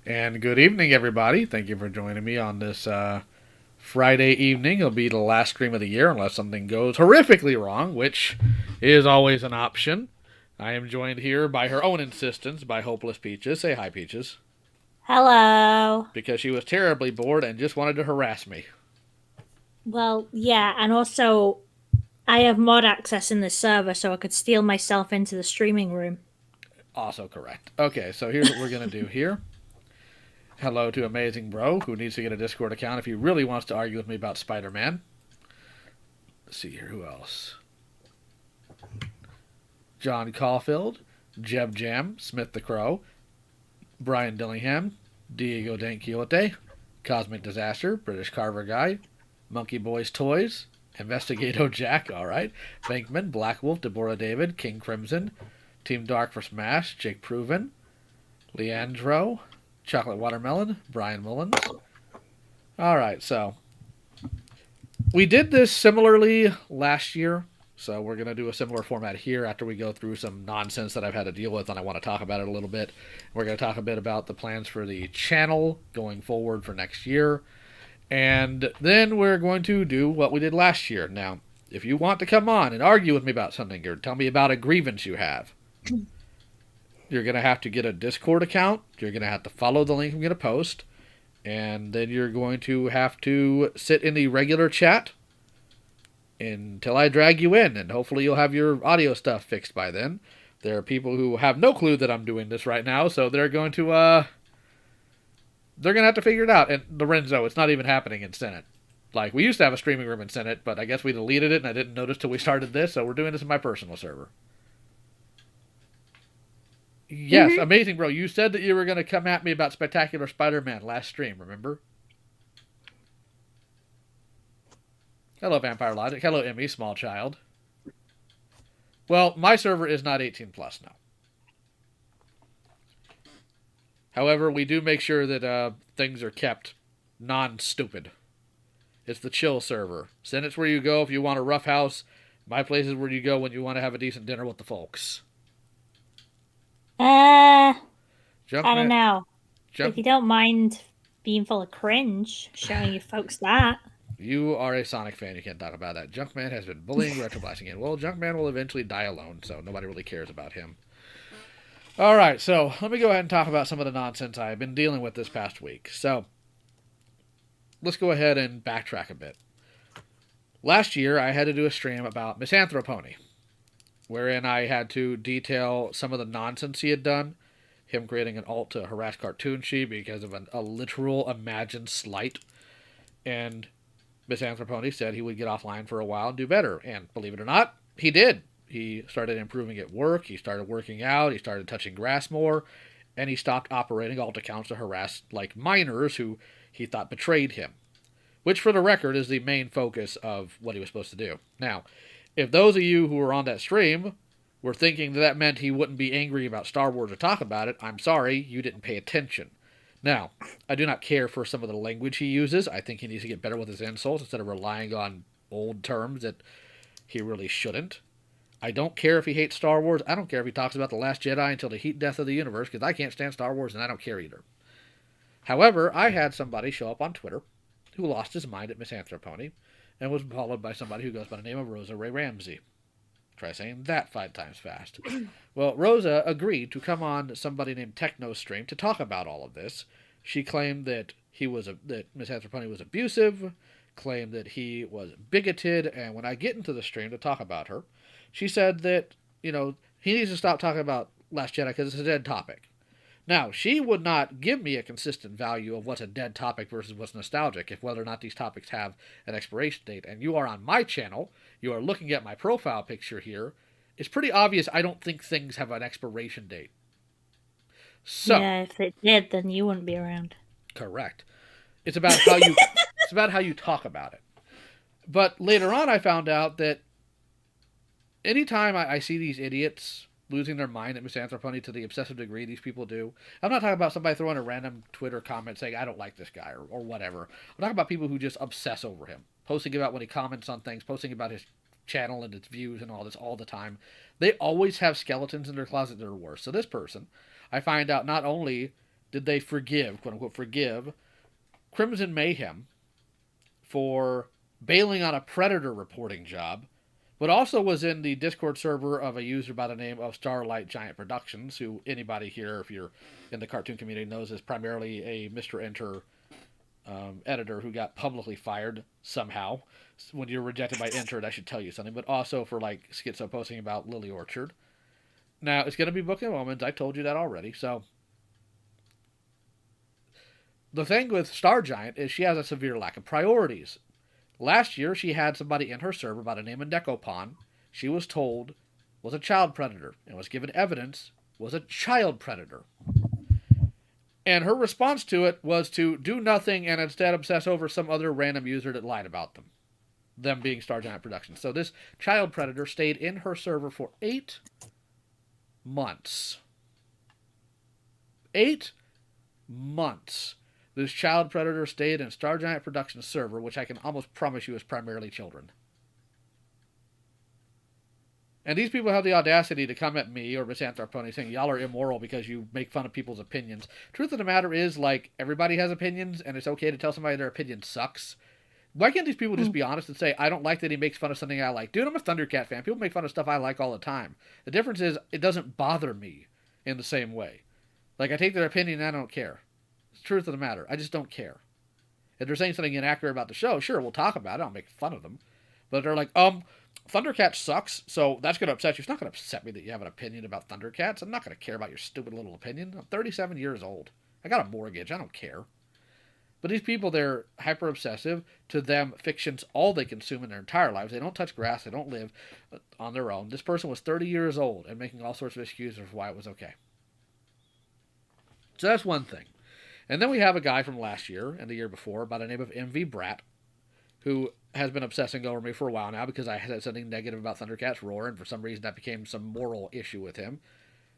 And good evening, everybody. Thank you for joining me on this Friday evening. It'll be the last stream of the year unless something goes horrifically wrong, which is always an option. I am joined here by her own insistence by Hopeless Peaches. Say hi, Peaches. Hello. Because she was terribly bored and just wanted to harass me. Well, yeah, and also I have mod access in the server, so I could steal myself into the streaming room. Also correct. Okay, so here's what we're going to do here. Hello to Amazing Bro, who needs to get a Discord account if he really wants to argue with me about Spider Man. Let's see here, who else? John Caulfield, Jeb Jam, Smith the Crow, Brian Dillingham, Diego Dan Quixote, Cosmic Disaster, British Carver Guy, Monkey Boys Toys, Investigato Jack, alright, Bankman, Black Wolf, Deborah David, King Crimson, Team Dark for Smash, Jake Proven, Leandro, Chocolate Watermelon, Brian Mullins. Alright, so we did this similarly last year, so we're going to do a similar format here after we go through some nonsense that I've had to deal with, and I want to talk about it a little bit. We're going to talk a bit about the plans for the channel going forward for next year, and then we're going to do what we did last year. Now, if you want to come on and argue with me about something or tell me about a grievance you have, you're going to have to get a Discord account. You're going to have to follow the link I'm going to post. And then you're going to have to sit in the regular chat until I drag you in. And hopefully you'll have your audio stuff fixed by then. There are people who have no clue that I'm doing this right now, so they're going to have to figure it out. And Lorenzo, it's not even happening in Senate. Like, we used to have a streaming room in Senate, but I guess we deleted it and I didn't notice till we started this, so we're doing this in my personal server. Yes, hmm amazing, bro. You said that you were going to come at me about Spectacular Spider-Man last stream, remember? Hello, Vampire Logic. Hello, Emmy, small child. Well, my server is not 18 plus now. However, we do make sure that things are kept non-stupid. It's the chill server. Senate's where you go if you want a rough house. My place is where you go when you want to have a decent dinner with the folks. Uh, I don't Junkman, know. If Junk, you don't mind being full of cringe, showing you folks that. you are a Sonic fan. You can't talk about that. Junkman has been bullying Retroblasting again. Well, Junkman will eventually die alone, so nobody really cares about him. All right, so let me go ahead and talk about some of the nonsense I've been dealing with this past week. So let's go ahead and backtrack a bit. Last year, I had to do a stream about Misanthropony, wherein I had to detail some of the nonsense he had done. Him creating an alt to harass Cartoon Sheep because of a literal imagined slight. And Misanthropony said he would get offline for a while and do better. And believe it or not, he did. He started improving at work, he started working out, he started touching grass more, and he stopped operating alt accounts to harass like minors who he thought betrayed him. Which, for the record, is the main focus of what he was supposed to do. Now, if those of you who were on that stream were thinking that that meant he wouldn't be angry about Star Wars or talk about it, I'm sorry, you didn't pay attention. Now, I do not care for some of the language he uses. I think he needs to get better with his insults instead of relying on old terms that he really shouldn't. I don't care if he hates Star Wars. I don't care if he talks about The Last Jedi until the heat death of the universe, because I can't stand Star Wars and I don't care either. However, I had somebody show up on Twitter who lost his mind at Misanthropony and was followed by somebody who goes by the name of Rosa Ray Ramsey. Try saying that 5 times fast. Well, Rosa agreed to come on somebody named Techno's stream to talk about all of this. She claimed that that Misanthropony was abusive, claimed that he was bigoted, and when I get into the stream to talk about her, she said that, he needs to stop talking about Last Jedi because it's a dead topic. Now, she would not give me a consistent value of what's a dead topic versus what's nostalgic, if whether or not these topics have an expiration date. And you are on my channel, you are looking at my profile picture here. It's pretty obvious I don't think things have an expiration date. So, Yeah, if it did, then you wouldn't be around. correct. It's about how you it's about how you talk about it. But later on I found out that anytime I see these idiots losing their mind at Misanthropony to the obsessive degree these people do. I'm not talking about somebody throwing a random Twitter comment saying, I don't like this guy or whatever. I'm talking about people who just obsess over him, posting about when he comments on things, posting about his channel and its views and all this all the time. They always have skeletons in their closet that are worse. So this person, I find out not only did they forgive, quote unquote, forgive Crimson Mayhem for bailing on a Predator reporting job, but also was in the Discord server of a user by the name of Starlight Giant Productions, who anybody here, if you're in the cartoon community, knows is primarily a Mr. Enter editor who got publicly fired somehow. When you're rejected by Enter, that should tell you something, but also for like schizo posting about Lily Orchard. Now, it's going to be Book of Omens. I told you that already. So, the thing with Star Giant is she has a severe lack of priorities. Last year, she had somebody in her server by the name of Decopon. She was told was a child predator and was given evidence was a child predator. And her response to it was to do nothing and instead obsess over some other random user that lied about them being Star Giant Productions. So this child predator stayed in her server for 8 months. 8 months. This child predator stayed in Star Giant Productions server, which I can almost promise you is primarily children. And these people have the audacity to come at me or Miss Anthroponi saying y'all are immoral because you make fun of people's opinions. Truth of the matter is, like, everybody has opinions, and it's okay to tell somebody their opinion sucks. Why can't these people just be honest and say, I don't like that he makes fun of something I like? Dude, I'm a Thundercat fan. People make fun of stuff I like all the time. The difference is, it doesn't bother me in the same way. Like, I take their opinion and I don't care. It's the truth of the matter. I just don't care. If they're saying something inaccurate about the show, sure, we'll talk about it. I'll make fun of them. But they're like, Thundercats sucks, so that's going to upset you. It's not going to upset me that you have an opinion about Thundercats. I'm not going to care about your stupid little opinion. I'm 37 years old. I got a mortgage. I don't care. But these people, they're hyper obsessive. To them, fiction's all they consume in their entire lives. They don't touch grass. They don't live on their own. This person was 30 years old and making all sorts of excuses for why it was okay. So that's one thing. And then we have a guy from last year and the year before by the name of MV Brat, who has been obsessing over me for a while now because I said something negative about Thundercats Roar, and for some reason that became some moral issue with him,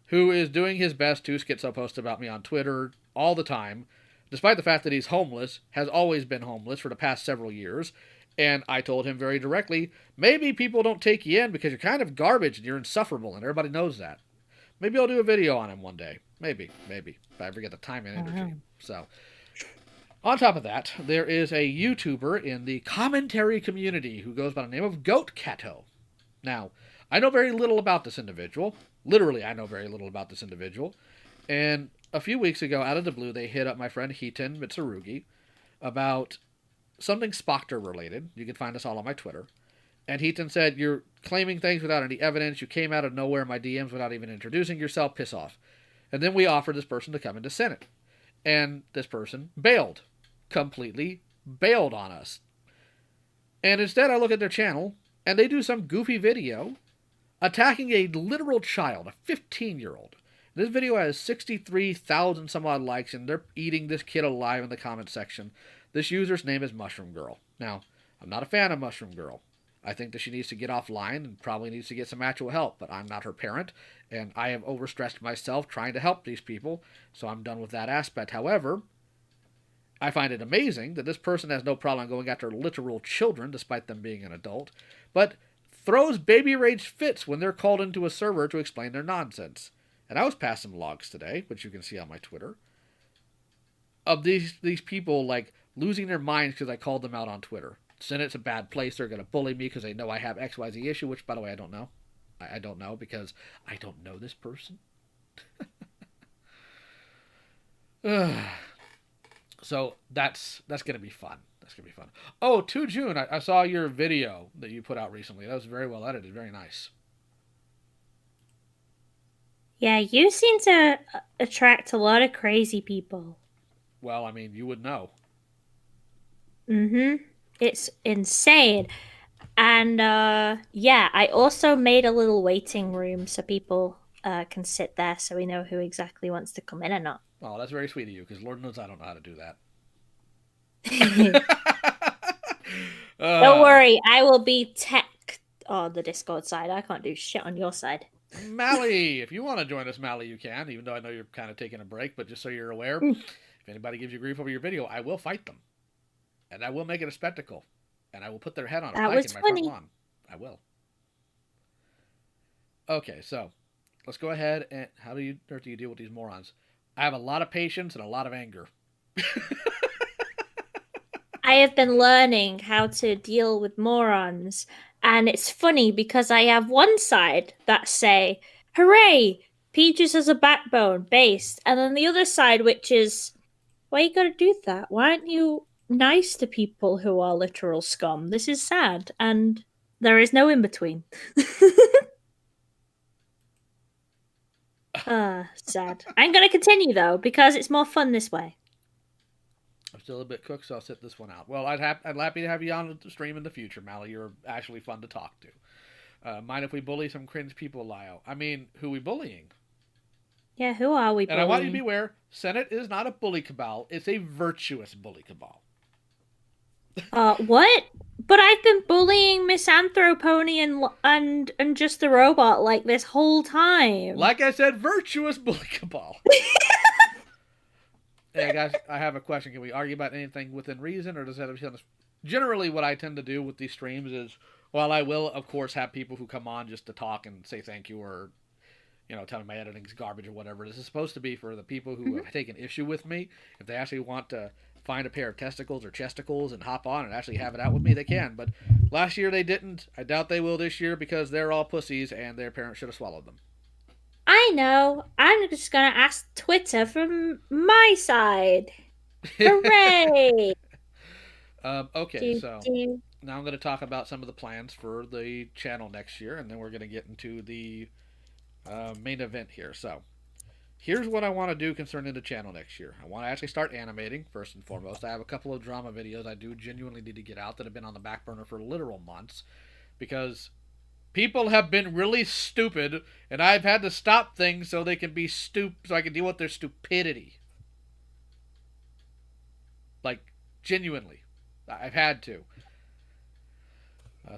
who is doing his best to schizo post about me on Twitter all the time, despite the fact that he's homeless, has always been homeless for the past several years. And I told him very directly, maybe people don't take you in because you're kind of garbage and you're insufferable, and everybody knows that. Maybe I'll do a video on him one day. Maybe. If I ever get the time and energy. So, on top of that, there is a YouTuber in the commentary community who goes by the name of Goat Cato. Now, I know very little about this individual. Literally, I know very little about this individual. And a few weeks ago, out of the blue, they hit up my friend Hitan Mitsurugi about something Spoctor related. You can find us all on my Twitter. And Hitan said, you're claiming things without any evidence. You came out of nowhere in my DMs without even introducing yourself. Piss off. And then we offered this person to come into Senate. And this person bailed. Completely bailed on us. And instead I look at their channel, and they do some goofy video attacking a literal child, a 15-year-old. This video has 63,000 some odd likes, and they're eating this kid alive in the comment section. This user's name is Mushroom Girl. Now, I'm not a fan of Mushroom Girl. I think that she needs to get offline and probably needs to get some actual help, but I'm not her parent, and I have overstressed myself trying to help these people, so I'm done with that aspect. However, I find it amazing that this person has no problem going after literal children, despite them being an adult, but throws baby rage fits when they're called into a server to explain their nonsense. And I was past some logs today, which you can see on my Twitter, of these people like losing their minds because I called them out on Twitter. Senate's a bad place. They're going to bully me because they know I have XYZ issue, which, by the way, I don't know. I don't know because I don't know this person. So that's going to be fun. That's going to be fun. Oh, 2 June, I saw your video that you put out recently. That was very well edited. Very nice. Yeah, you seem to attract a lot of crazy people. Well, I mean, you would know. Mm-hmm. It's insane. And yeah, I also made a little waiting room so people can sit there so we know who exactly wants to come in or not. Oh, that's very sweet of you, because Lord knows I don't know how to do that. Don't worry, I will be tech on the Discord side. I can't do shit on your side. Mally, if you want to join us, Mally, you can, even though I know you're kind of taking a break, but just so you're aware, if anybody gives you grief over your video, I will fight them. And I will make it a spectacle. And I will put their head on a pike in my front lawn. I will. Okay, so let's go ahead and how do you deal with these morons? I have a lot of patience and a lot of anger. I have been learning how to deal with morons, and it's funny because I have one side that say, "Hooray! Peaches has a backbone, based," and then the other side which is, "Why you gotta do that? Why aren't you nice to people who are literal scum? This is sad," and there is no in between. Sad. I'm gonna continue though because it's more fun this way. I'm still a bit cooked, so I'll sit this one out. Well, I'd happy to have you on the stream in the future, Mally. You're actually fun to talk to. Mind if we bully some cringe people, Lyle? I mean, who we bullying? Yeah, who are we And I want you to be bullying? aware, Senate is not a bully cabal. It's a virtuous bully cabal. What? But I've been bullying Miss Anthropony and just the robot like this whole time. Like I said, virtuous bully cabal. Hey guys, I have a question. Can we argue about anything within reason, or does that have to be? Generally, what I tend to do with these streams is, while I will, of course, have people who come on just to talk and say thank you, or tell me my editing's garbage or whatever. This is supposed to be for the people who Mhm. have taken issue with me. If they actually want to find a pair of testicles or chesticles and hop on and actually have it out with me, they can. But last year they didn't. I doubt they will this year because they're all pussies and their parents should have swallowed them. I know. I'm just gonna ask Twitter from my side. Hooray! Okay, Do, so do. now I'm going to talk about some of the plans for the channel next year, and then we're going to get into the main event here. So, here's what I want to do concerning the channel next year. I want to actually start animating, first and foremost. I have a couple of drama videos I do genuinely need to get out that have been on the back burner for literal months because people have been really stupid, and I've had to stop things so they can be so I can deal with their stupidity. Like, genuinely. I've had to.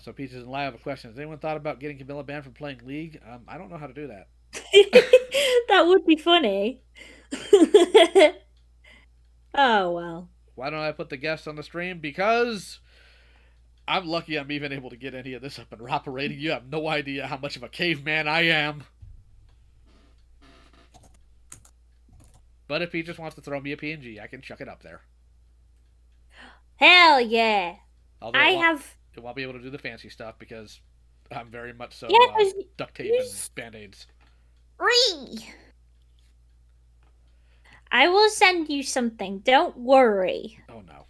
So Peaches and Lie have a question. Has anyone thought about getting Camilla banned from playing League? I don't know how to do that. That would be funny. Oh well. Why don't I put the guests on the stream? Because I'm lucky I'm even able to get any of this up and operating. You have no idea how much of a caveman I am. But if he just wants to throw me a PNG, I can chuck it up there. Hell yeah. Although I have. it won't be able to do the fancy stuff because I'm very much so Yeah, because duct tape you. and band-aids. I will send you something. Don't worry. Oh no.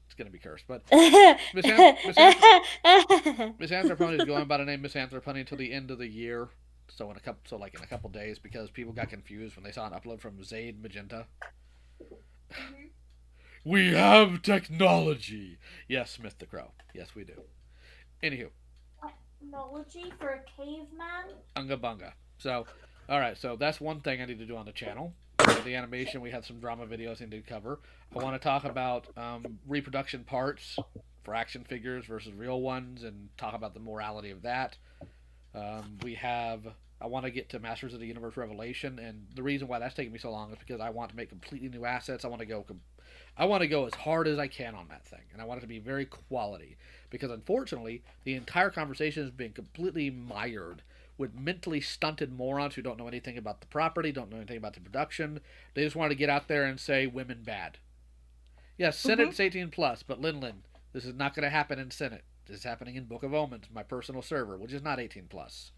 It's going to be cursed. But Miss Anthropony is going by the name Miss Anthropony until the end of the year. So in a couple days, because people got confused when they saw an upload from Zaid Magenta. We have technology. Yes, Smith the Crow. Yes, we do. Anywho, Technology for a caveman? unga bunga. So, all right. So that's one thing I need to do on the channel. The animation, we had some drama videos I need to cover. I want to talk about reproduction parts for action figures versus real ones, and talk about the morality of that. We have. I want to get to Masters of the Universe Revelation, and the reason why that's taking me so long is because I want to make completely new assets. I want to go as hard as I can on that thing, and I want it to be very quality. Because unfortunately, the entire conversation has been completely mired with mentally stunted morons who don't know anything about the property, don't know anything about the production. They just want to get out there and say women bad. Yes, Senate's 18 plus, but Lin, this is not going to happen in Senate. This is happening in Book of Omens, my personal server, which is not 18 plus.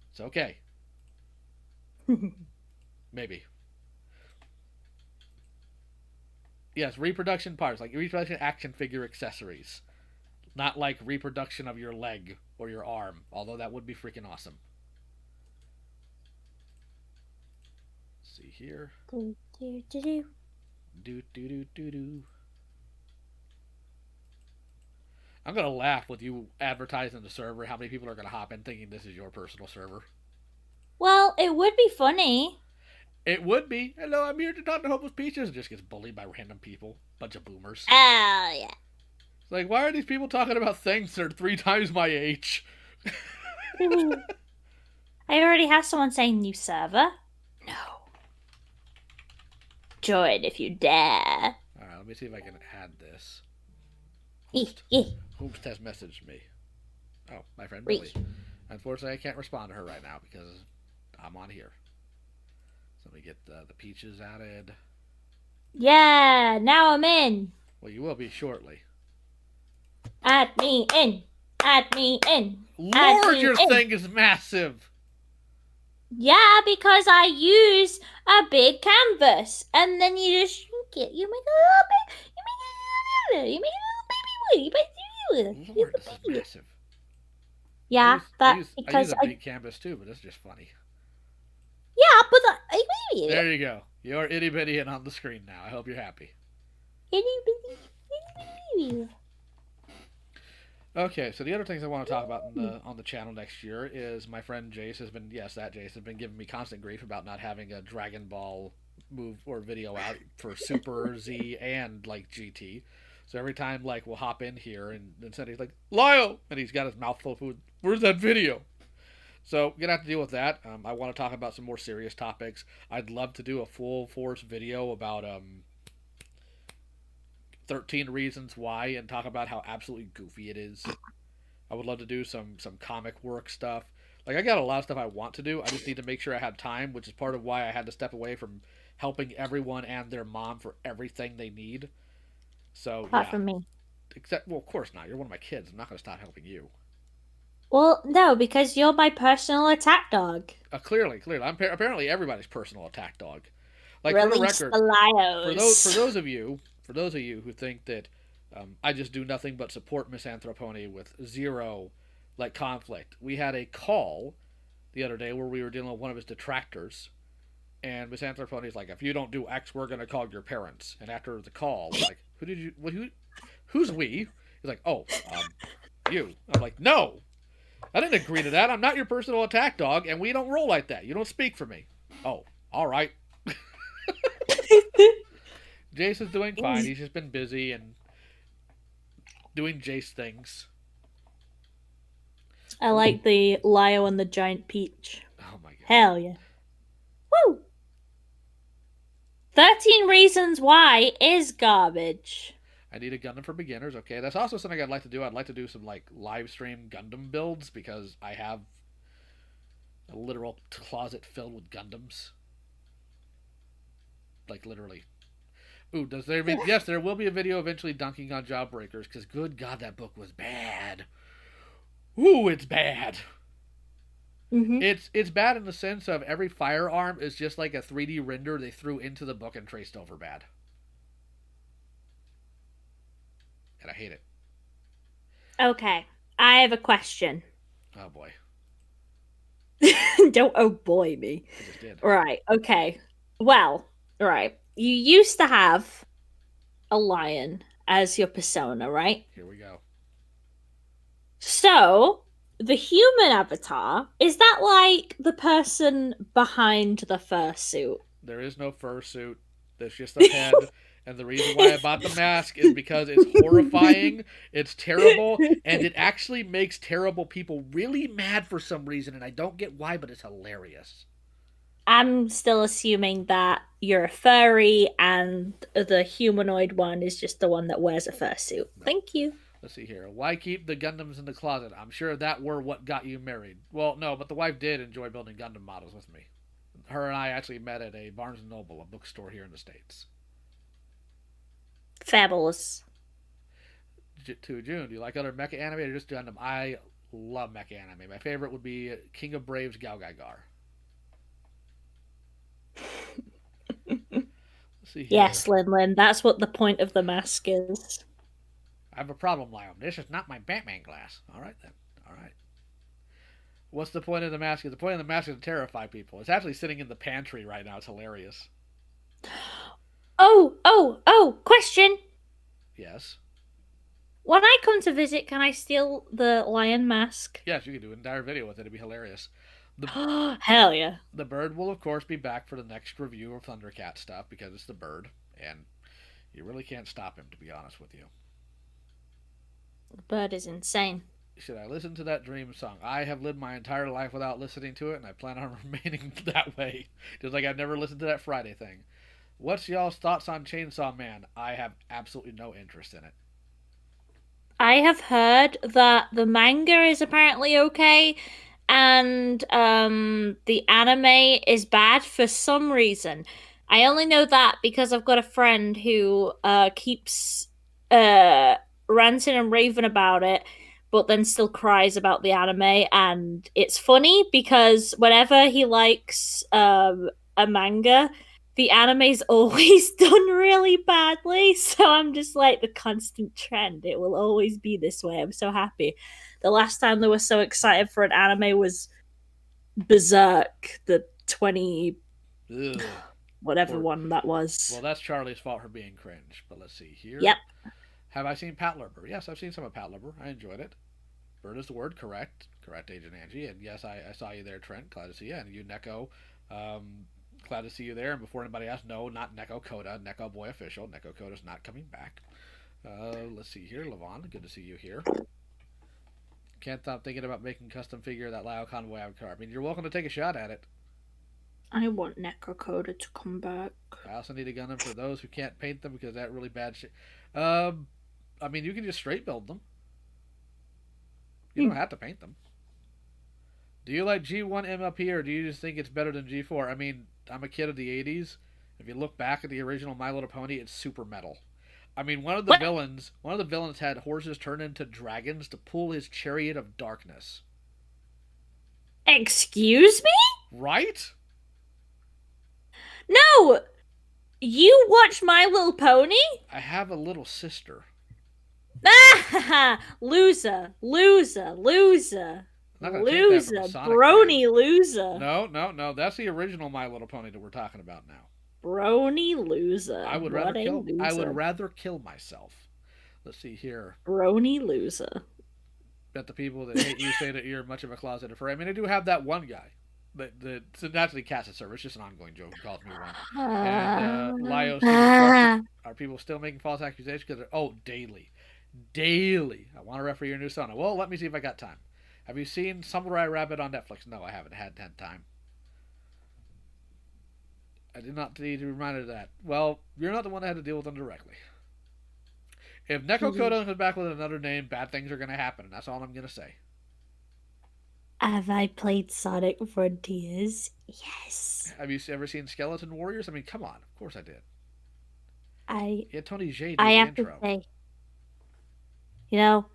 It's okay. Maybe. Yes, reproduction parts, like reproduction action figure accessories. Not like reproduction of your leg or your arm, although that would be freaking awesome. Let's see here. Do, do, do, do. Do do do do do. I'm gonna laugh with you advertising the server. How many people are gonna hop in thinking this is your personal server? Well, it would be funny. It would be. Hello, I'm here to talk to Hopeless Peaches. It just gets bullied by random people. Bunch of boomers. Oh, yeah. It's like, why are these people talking about things that are 3 times my age? I already have someone saying new server. No. Join if you dare. Alright, let me see if I can add this. Host Hoopst has messaged me. Oh, my friend Billy. Unfortunately, I can't respond to her right now because I'm on here. So let me get the peaches added. Yeah, now I'm in. Well, you will be shortly. Add me in. Add me in. Add Lord, me your in. thing is massive. Yeah, because I use a big canvas, and then you just shrink it. You make a little bit. You make a little. You make a little baby wood. You make a Lord, little this is baby. massive. I Yeah, use I that use I use because a I big canvas too, but it's just funny. yeah, but the baby. There you go. You're itty bitty and on the screen now. I hope you're happy. Itty bitty, itty bitty. Okay, so the other things I want to talk about on the channel next year is my friend Jace has been that Jace has been giving me constant grief about not having a Dragon Ball move or video out for Super Z and like GT. So every time like we'll hop in here and then he's like Lyle, and he's got his mouth full of food. Where's that video? So gonna have to deal with that. I want to talk about some more serious topics. I'd love to do a full force video about 13 Reasons Why and talk about how absolutely goofy it is. I would love to do some comic work stuff. Like I got a lot of stuff I want to do. I just need to make sure I have time, which is part of why I had to step away from helping everyone and their mom for everything they need. So Apart yeah, from me. except well, of course not. You're one of my kids. I'm not going to stop helping you. Well, no, because you're my personal attack dog. Clearly, I'm apparently everybody's personal attack dog. Like for the Release record, the for lios. those of you who think that I just do nothing but support misanthropony with zero like conflict, we had a call the other day where we were dealing with one of his detractors, and misanthropony is like, if you don't do X, we're gonna call your parents. And after the call, we're like, who's we? He's like, oh, you. I'm like, no, I didn't agree to that. I'm not your personal attack dog, and we don't roll like that. You don't speak for me. Oh, all right. Jace is doing fine. He's just been busy and doing Jace things. I like the Lio and the giant peach. Oh my god. Hell yeah. Woo! 13 Reasons Why is garbage. I need a Gundam for beginners. Okay, that's also something I'd like to do. I'd like to do some like live stream Gundam builds because I have a literal closet filled with Gundams. Like literally. Ooh, does there be? Yes, there will be a video eventually dunking on Jawbreakers because good God, that book was bad. Ooh, it's bad. Mm-hmm. It's bad in the sense of every firearm is just like a 3D render they threw into the book and traced over bad. And I hate it. Okay, I have a question. Oh boy. Don't oh boy me. I just did. Right, okay. Well, right. You used to have a lion as your persona, right? Here we go. So, the human avatar, is that like the person behind the fursuit? There is no fursuit. There's just a head. And the reason why I bought the mask is because it's horrifying, it's terrible, and it actually makes terrible people really mad for some reason, and I don't get why, but it's hilarious. I'm still assuming that you're a furry and the humanoid one is just the one that wears a fursuit. No. Thank you. Let's see here. Why keep the Gundams in the closet? I'm sure that were what got you married. Well, no, but the wife did enjoy building Gundam models with me. Her and I actually met at a Barnes & Noble, a bookstore here in the States. Fabulous. To June, do you like other mecha anime or just Gundam? I love mecha anime. My favorite would be King of Braves Galgaigar. Let's see here. Yes, Lin. That's what the point of the mask is. I have a problem, Liam. This is not my Batman glass. All right, then. All right. What's the point of the mask? The point of the mask is to terrify people. It's actually sitting in the pantry right now. It's hilarious. Oh, question. Yes. When I come to visit, can I steal the lion mask? Yes, you could do an entire video with it. It'd be hilarious. Hell yeah. The bird will, of course, be back for the next review of Thundercat stuff because it's the bird, and you really can't stop him, to be honest with you. The bird is insane. Should I listen to that dream song? I have lived my entire life without listening to it, and I plan on remaining that way. Just like I've never listened to that Friday thing. What's y'all's thoughts on Chainsaw Man? I have absolutely no interest in it. I have heard that the manga is apparently okay, and the anime is bad for some reason. I only know that because I've got a friend who keeps uh ranting and raving about it, but then still cries about the anime. And it's funny because whenever he likes a manga, the anime's always done really badly. So I'm just like, the constant trend. It will always be this way. I'm so happy. The last time they were so excited for an anime was Berserk, the 20 Ugh. whatever Poor. one that Well, was. that's Charlie's fault for being cringe. But let's see here. Yep. Have I seen Patlurber? Yes, I've seen some of Patlurber. I enjoyed it. Bird is the word, correct. Correct, Agent Angie. And yes, I saw you there, Trent. Glad to see you. And you, Neko. Glad to see you there. And before anybody else, no, not Neko Koda. Neko Boy Official. Neko Koda's not coming back. Let's see here. Levon, good to see you here. Can't stop thinking about making custom figure of that Lao Convoy avatar. I mean, you're welcome to take a shot at it. I want Necrocoda to come back. I also need a Gundam for those who can't paint them because that really bad shit. Um, I mean, you can just straight build them. You don't have to paint them. Do you like G1 MLP or do you just think it's better than G4? I mean, I'm a kid of the 80s. If you look back at the original My Little Pony, it's super metal. I mean, What? one of the villains had horses turn into dragons to pull his chariot of darkness. Excuse me? Right? No! You watch My Little Pony? I have a little sister. Ah! Loser. Loser. Loser. I'm not gonna take that from Loser. a Sonic fan. Brony loser. No, no, no. That's the original My Little Pony that we're talking about now. Brony loser. What a I would loser. rather kill myself. Let's see here. Brony loser. Bet the people that hate you say that you're much of a closeted furry. I mean, I do have that one guy. So naturally cast a server. It's just an ongoing joke. He calls me one. And Lio question: are people still making false accusations? Because daily, daily. I want to referee your new sauna. Well, let me see if I got time. Have you seen Samurai Rabbit on Netflix? No, I haven't had time. I did not need to be reminded of that. Well, you're not the one that had to deal with them directly. If Neko Kodo comes back with another name, bad things are going to happen, and that's all I'm going to say. Have I played Sonic Frontiers? Yes. Have you ever seen Skeleton Warriors? I mean, come on. Of course I did. I Yeah, Tony J do I the have intro. to say, you know,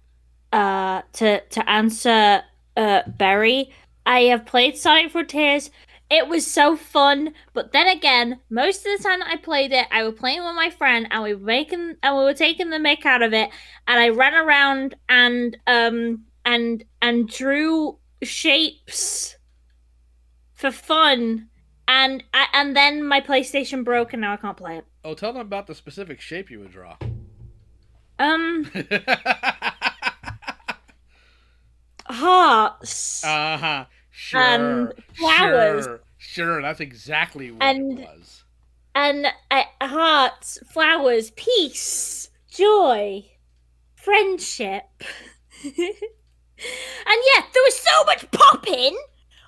to answer Berry, I have played Sonic Frontiers. It was so fun, but then again, most of the time that I played it, I was playing with my friend, and we were taking the mick out of it, and I ran around and drew shapes for fun, and then my PlayStation broke, and now I can't play it. Oh, tell them about the specific shape you would draw. Um, Hearts. Sure. And flowers. Sure. That's exactly what And it was. and hearts, flowers, peace, joy, friendship. And yeah, there was so much popping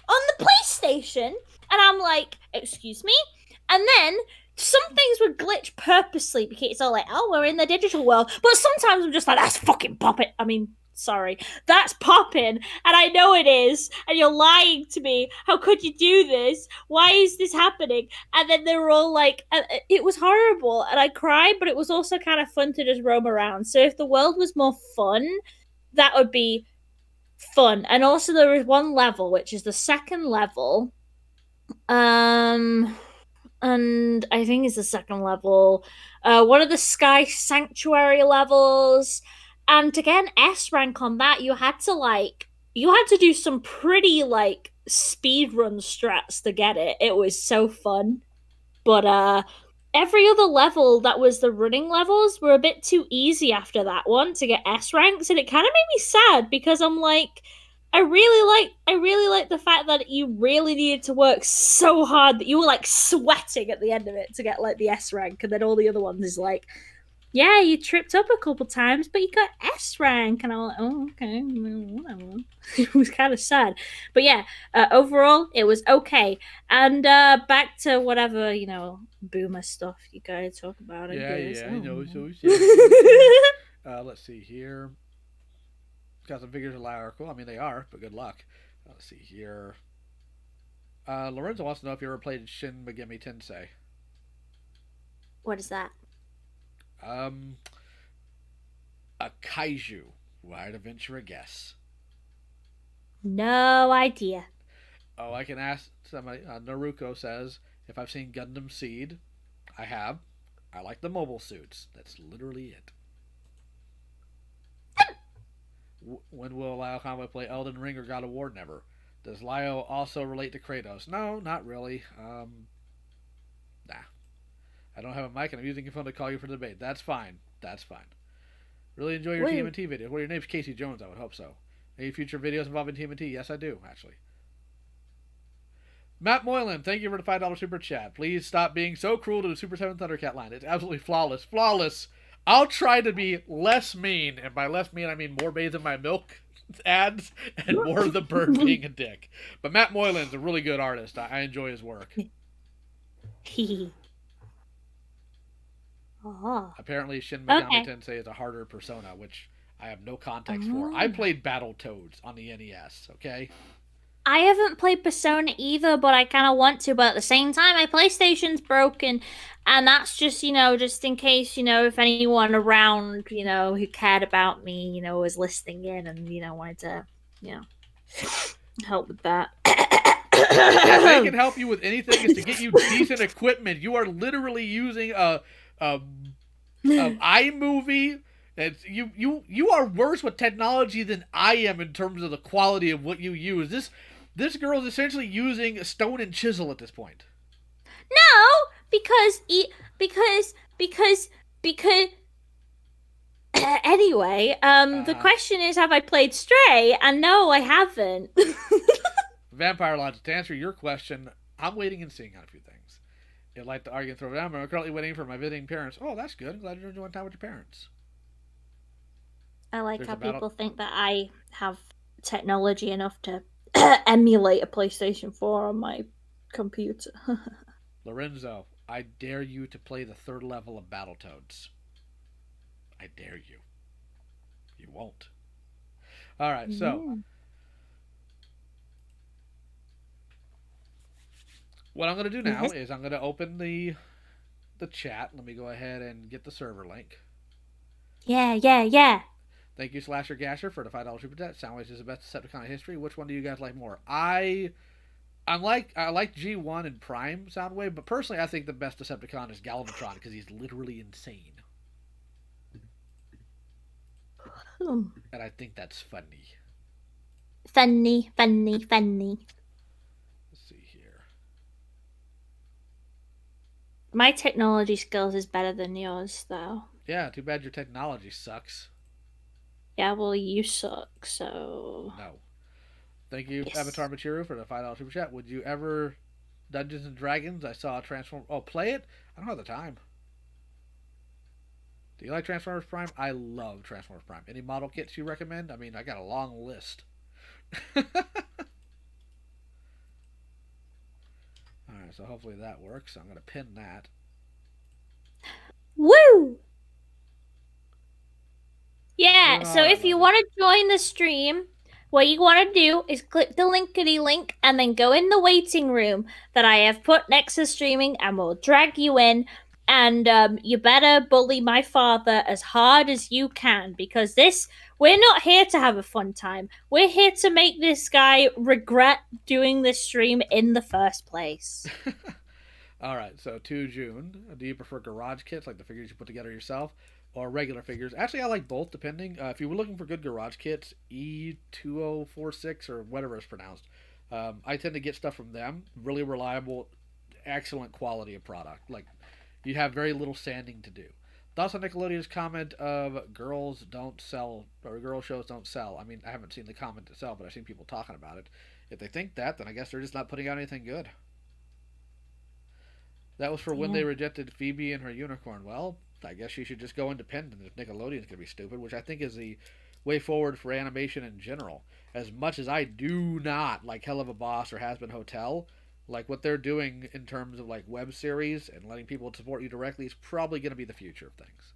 on the PlayStation, and I'm like, excuse me? And then some things would glitch purposely because it's all like, oh, we're in the digital world. But sometimes I'm just like, that's fucking popping. I mean, sorry, that's popping, and I know it is, and you're lying to me. How could you do this? Why is this happening? And then they were all like, it was horrible, and I cried, but it was also kind of fun to just roam around. So if the world was more fun, that would be fun. And also there is one level, which is the second level. And I think it's the second level. One of the Sky Sanctuary levels. And to get an S rank on that, you had to do some pretty speed run strats to get it. It was so fun. But every other level that was the running levels were a bit too easy after that one to get S ranks, and it kind of made me sad because I'm like, I really like the fact that you really needed to work so hard that you were like sweating at the end of it to get like the S rank, and then all the other ones is like, yeah, you tripped up a couple times, but you got S rank, and I'm like, oh, okay, whatever. It was kind of sad, but yeah, overall it was okay. And back to whatever boomer stuff you guys talk about. I guess. I know. Know. Let's see here. Custom figures are cool. I mean, they are, but good luck. Let's see here. Lorenzo wants to know if you ever played Shin Megami Tensei. What is that? Um, a kaiju. Why to venture a guess? No idea. Oh, I can ask somebody. Naruko says if I've seen Gundam Seed. I have. I like the mobile suits. That's literally it. When will Lyle Conway play Elden Ring or God of War? Never. Does Lyle also relate to Kratos? No, not really. Nah. I don't have a mic and I'm using your phone to call you for the debate. That's fine. That's fine. Really enjoy your Woo. TMNT videos. Well, your name's Casey Jones. I would hope so. Any future videos involving TMNT? Yes, I do, actually. Matt Moylan, thank you for the $5 super chat. Please stop being so cruel to the Super 7 Thundercat line. It's absolutely flawless. Flawless. I'll try to be less mean, and by less mean I mean more bathe in my milk ads and more of the bird being a dick. But Matt Moylan's a really good artist. I enjoy his work. Oh. Apparently, Shin Megami Okay. Tensei is a harder persona, which I have no context for. I played Battletoads on the NES, okay? I haven't played Persona either, but I kind of want to. But at the same time, my PlayStation's broken, and that's just just in case if anyone around who cared about me was listening in and wanted to you know help with that. If they can help you with anything, is to get you decent equipment. You are literally using a iMovie. You are worse with technology than I am in terms of the quality of what you use. This girl is essentially using a stone and chisel at this point. No, because anyway, the question is, have I played Stray? And no, I haven't. Vampire Logic, to answer your question, I'm waiting and seeing on a few things. I'd like to argue and throw it down, but I'm currently waiting for my visiting parents. Oh, that's good. I'm glad you're enjoying time with your parents. I like There's how a battle- people think that I have technology enough to emulate a PlayStation 4 on my computer. Lorenzo, I dare you to play the third level of Battletoads. I dare you. You won't. All right, so what I'm going to do now is I'm going to open the chat. Let me go ahead and get the server link. Yeah. Thank you, Slasher Gasher, for the $5 super chat. Soundwaves is the best Decepticon in history. Which one do you guys like more? I like G1 and Prime Soundwave, but personally, I think the best Decepticon is Galvatron because he's literally insane, and I think that's funny. Funny. Let's see here. My technology skills is better than yours, though. Yeah, too bad your technology sucks. Yeah, well, you suck, so. No. Thank you, Yes. Avatar Machiru, for the $5 super chat. Would you ever Dungeons and Dragons? I saw a Transform. Oh, play it? I don't have the time. Do you like Transformers Prime? I love Transformers Prime. Any model kits you recommend? I mean, I got a long list. Alright, so hopefully that works. I'm going to pin that. Woo! Yeah, Doing so alright, if you Leslie. want to join the stream, what you want to do is click the linkity link and then go in the waiting room that I have put next to streaming and we'll drag you in. And you better bully my father as hard as you can because we're not here to have a fun time. We're here to make this guy regret doing this stream in the first place. Alright, so 2 June. Do you prefer garage kits, like the figures you put together yourself, or regular figures? Actually, I like both, depending. If you were looking for good garage kits, E2046 or whatever it's pronounced, I tend to get stuff from them. Really reliable, excellent quality of product. Like, you have very little sanding to do. Thoughts on Nickelodeon's comment of girls don't sell, or girl shows don't sell? I mean, I haven't seen the comment itself, but I've seen people talking about it. If they think that, then I guess they're just not putting out anything good. That was for when they rejected Phoebe and her unicorn. Well, I guess she should just go independent if Nickelodeon's going to be stupid, which I think is the way forward for animation in general. As much as I do not like Hell of a Boss or Has Been Hotel, like what they're doing in terms of like web series and letting people support you directly is probably going to be the future of things.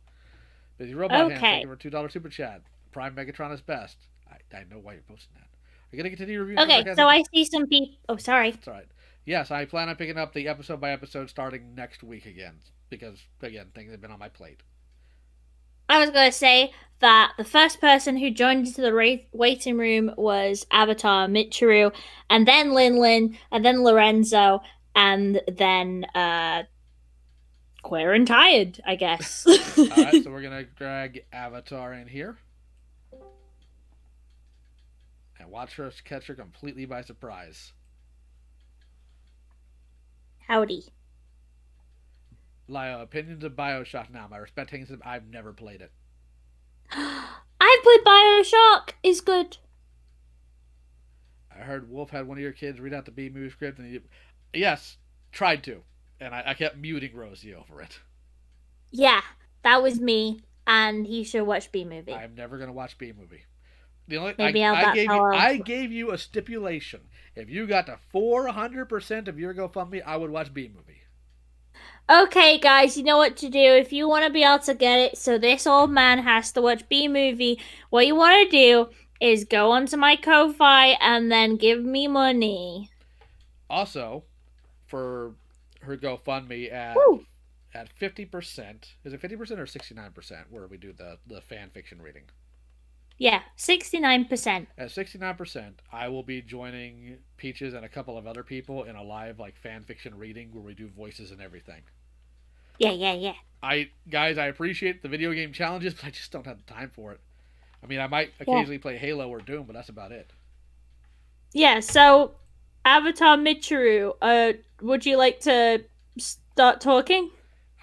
Busy Robot Hands, thank you for $2 super chat. Prime Megatron is best. I know why you're posting that. We're gonna continue reviewing some Okay, sarcasm. so I see some people. Oh, sorry. It's all right. Yes, I plan on picking up the episode by episode starting next week again because again things have been on my plate. I was going to say that the first person who joined into the waiting room was Avatar Michiru, and then Lin Lin, and then Lorenzo, and then Queer and Tired, I guess. All right, so we're gonna drag Avatar in here and watch her catch her completely by surprise. Howdy. Opinions of Bioshock now. My respect hangs. I've never played it. I've played Bioshock. It's good. I heard Wolf had one of your kids read out the B movie script, and yes, tried to, and I kept muting Rosie over it. Yeah, that was me, and he should watch B movie. I'm never gonna watch B movie. The only Maybe I gave you a stipulation. If you got to 400% of your GoFundMe, I would watch B movie. Okay, guys, you know what to do. If you want to be able to get it, so this old man has to watch B movie, what you want to do is go onto my Ko-Fi and then give me money. Also, for her GoFundMe Woo. at 50%, is it 50% or 69% where we do the fan fiction reading? Yeah, 69%. At 69%, I will be joining Peaches and a couple of other people in a live like fan fiction reading where we do voices and everything. Yeah. Guys, I appreciate the video game challenges, but I just don't have the time for it. I mean, I might occasionally play Halo or Doom, but that's about it. Yeah, so Avatar Michiru, would you like to start talking?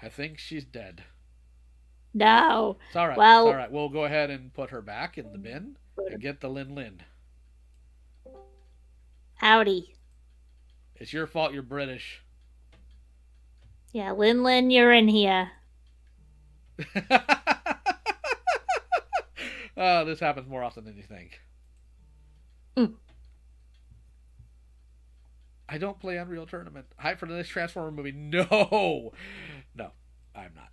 I think she's dead. No. It's all right. Well, it's all right. We'll go ahead and put her back in the bin and get the Lin Lin. Howdy. It's your fault you're British. Yeah, Lin Lin, you're in here. This happens more often than you think. I don't play Unreal Tournament. Hype for the next Transformer movie? No, no, I'm not.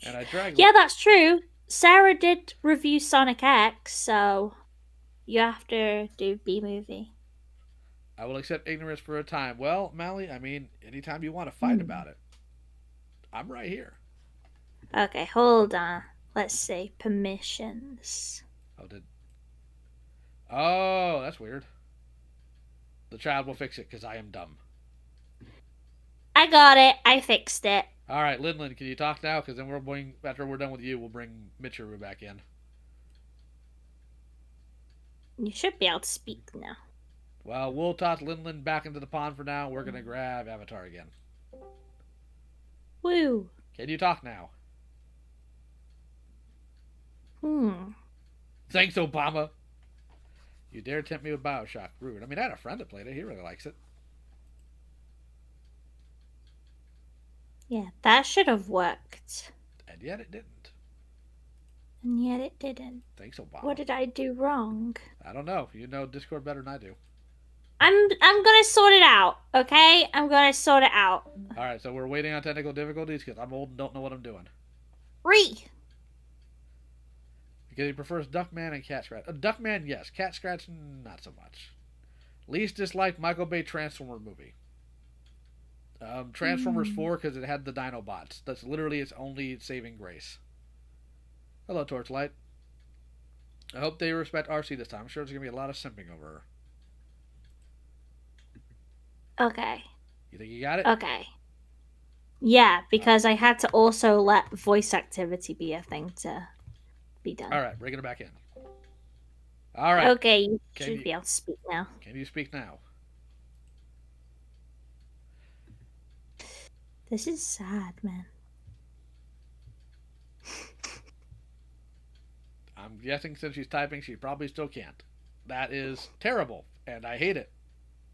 And I dragged. Yeah, that's true. Sarah did review Sonic X, so you have to do B movie. I will accept ignorance for a time. Well, Mally, I mean, anytime you want to fight about it, I'm right here. Okay, hold on. Let's see. Permissions. Oh, that's weird. The child will fix it because I am dumb. I got it. I fixed it. All right, Lin, can you talk now? Because then after we're done with you, we'll bring Michiru back in. You should be able to speak now. Well, we'll toss Lin back into the pond for now. We're gonna grab Avatar again. Woo. Can you talk now? Thanks, Obama. You dare tempt me with Bioshock. Rude. I mean, I had a friend that played it. He really likes it. Yeah, that should have worked. And yet it didn't. And yet it didn't. Thanks, Obama. What did I do wrong? I don't know. You know Discord better than I do. I'm gonna sort it out, okay? I'm gonna sort it out. Alright, so we're waiting on technical difficulties because I'm old and don't know what I'm doing. Because he prefers Duckman and Cat Scratch. Duckman, yes. Cat Scratch, not so much. Least disliked Michael Bay Transformer movie. Transformers 4 because it had the Dinobots. That's literally its only saving grace. Hello, Torchlight. I hope they respect RC this time. I'm sure there's going to be a lot of simping over her. Okay. You think you got it? Okay. Yeah, because I had to also let voice activity be a thing to be done. Alright, bringing her back in. Alright. Okay, you should be able to speak now. Can you speak now? This is sad, man. I'm guessing since she's typing, she probably still can't. That is terrible, and I hate it.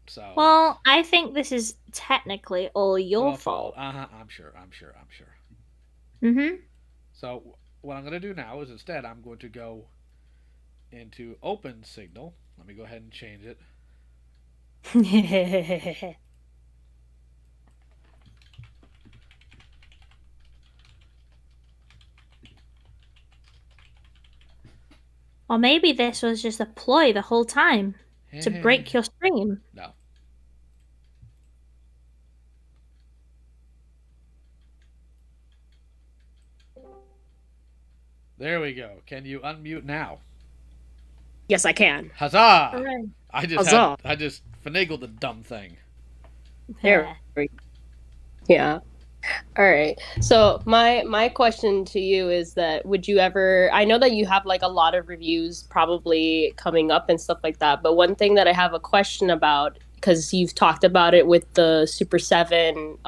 So. Well, I think this is technically all your fault. I'm sure. Mm-hmm. So what I'm going to do now is instead I'm going to go into Open Signal. Let me go ahead and change it. Or maybe this was just a ploy the whole time to break your stream. No. There we go. Can you unmute now? Yes, I can. Huzzah! Hooray. Huzzah. I just finagled the dumb thing. There we go. Yeah. All right. So my question to you is that would you ever, I know that you have like a lot of reviews probably coming up and stuff like that, but one thing that I have a question about, because you've talked about it with the Super 7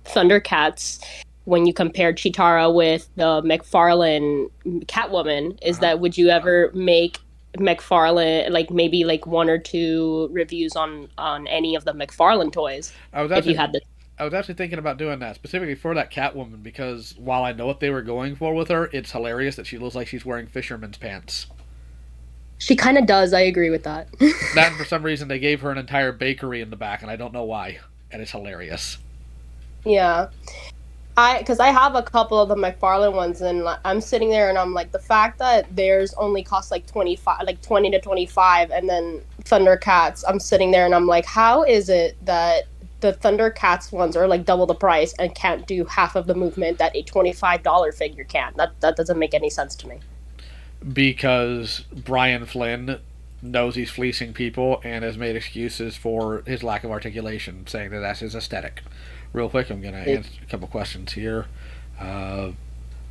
Thundercats, when you compared Chitara with the McFarlane Catwoman, is that would you ever make McFarlane, like maybe like one or two reviews on any of the McFarlane toys I was if you actually had the I was actually thinking about doing that specifically for that Catwoman because while I know what they were going for with her, it's hilarious that she looks like she's wearing fisherman's pants. She kind of does. I agree with that. That and for some reason they gave her an entire bakery in the back, and I don't know why, and it's hilarious. Yeah. Because I have a couple of the McFarlane ones, and I'm sitting there, and I'm like, the fact that theirs only costs like 25, like 20 to 25, and then Thundercats, I'm sitting there, and I'm like, how is it that the Thundercats ones are like double the price and can't do half of the movement that a $25 figure can? That doesn't make any sense to me. Because Brian Flynn knows he's fleecing people and has made excuses for his lack of articulation, saying that that's his aesthetic. Real quick, I'm going to answer a couple questions here. Uh,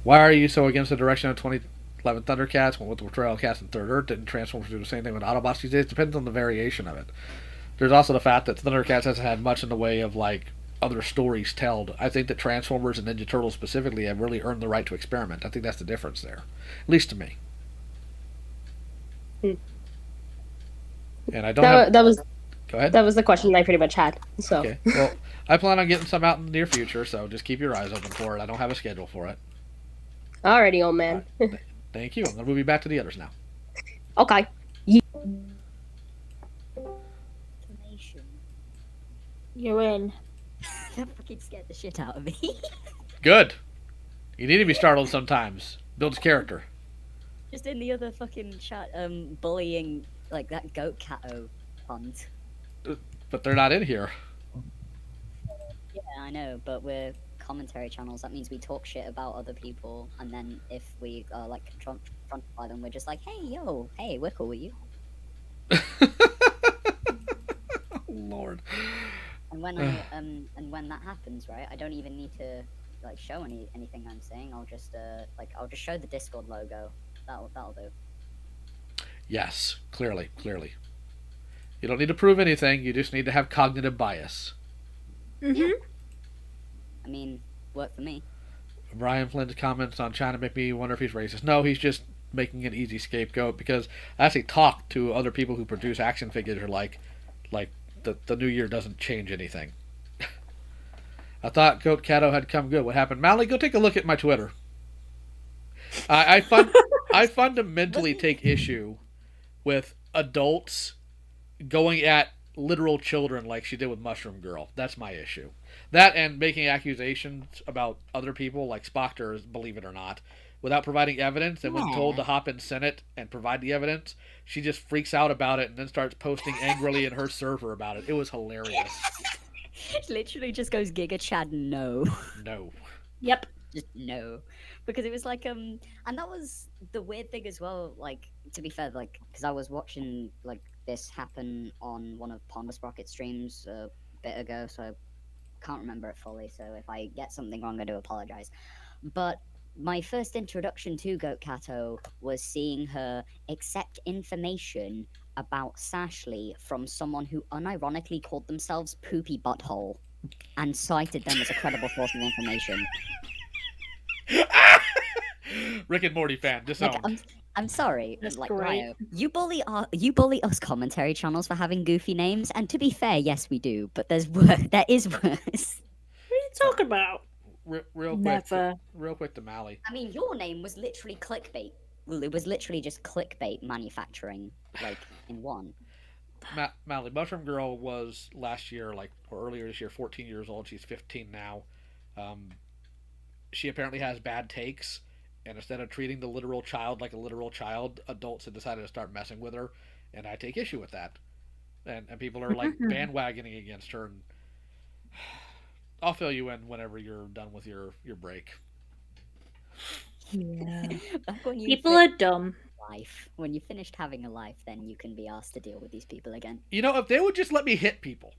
why are you so against the direction of 2011 Thundercats when with the portrayal of Cats in Third Earth didn't Transformers do the same thing with Autobots these days? It depends on the variation of it. There's also the fact that Thundercats hasn't had much in the way of like other stories told. I think that Transformers and Ninja Turtles specifically have really earned the right to experiment. I think that's the difference there, at least to me. Hmm. And I don't have. That was Go ahead. that was the question I pretty much had. So Okay. Well, I plan on getting some out in the near future, so just keep your eyes open for it. I don't have a schedule for it. alrighty, old All man. right. Thank you. I'm going to move you back to the others now. Okay. You're in. That fucking scared the shit out of me. Good. You need to be startled sometimes. Builds character. Just in the other fucking chat, bullying like that goat catto font. But they're not in here. Yeah, I know, but we're commentary channels. That means we talk shit about other people, and then if we are like confronted by them, we're just like, "Hey, yo, hey, we're cool with you." Lord. And when that happens, right, I don't even need to like show anything I'm saying. I'll just show the Discord logo. That'll do. Yes, clearly. You don't need to prove anything. You just need to have cognitive bias. Mm-hmm. I mean, work for me. Brian Flynn's comments on China make me wonder if he's racist. No, he's just making an easy scapegoat because I actually talked to other people who produce action figures who are like the new year doesn't change anything. I thought Goat Cato had come good. What happened? Mally, go take a look at my Twitter. I fundamentally take issue with adults going at literal children like she did with Mushroom Girl. That's my issue. That and making accusations about other people like Spockter, believe it or not, without providing evidence, and when told to hop in Senate and provide the evidence, she just freaks out about it and then starts posting angrily in her server about it. It was hilarious. Literally just goes Giga Chad no. No. Yep. Just no. Because it was like and that was the weird thing as well, like, to be fair, like, because I was watching like this happen on one of Ponder Sprocket's streams a bit ago, so I can't remember it fully, so if I get something wrong I do apologize. But my first introduction to Goat Cato was seeing her accept information about Sashley from someone who unironically called themselves Poopy Butthole and cited them as a credible source of information. Rick and Morty fan, disowned. Like, I'm sorry, That's like great. Ryo, you bully us commentary channels for having goofy names, and to be fair, yes we do, but there is worse. What are you talking about? Real quick, Never. real quick to Mally. I mean, your name was literally clickbait. Well, it was literally just clickbait manufacturing, like, in one. Mally, Mushroom Girl was last year, or earlier this year, 14 years old. She's 15 now. She apparently has bad takes, And instead of treating the literal child like a literal child, adults have decided to start messing with her, and I take issue with that. And people are like bandwagoning against her. And I'll fill you in whenever you're done with your break. Yeah. Back when you People are dumb. life, when you finished having a life, then you can be asked to deal with these people again. You know, if they would just let me hit people.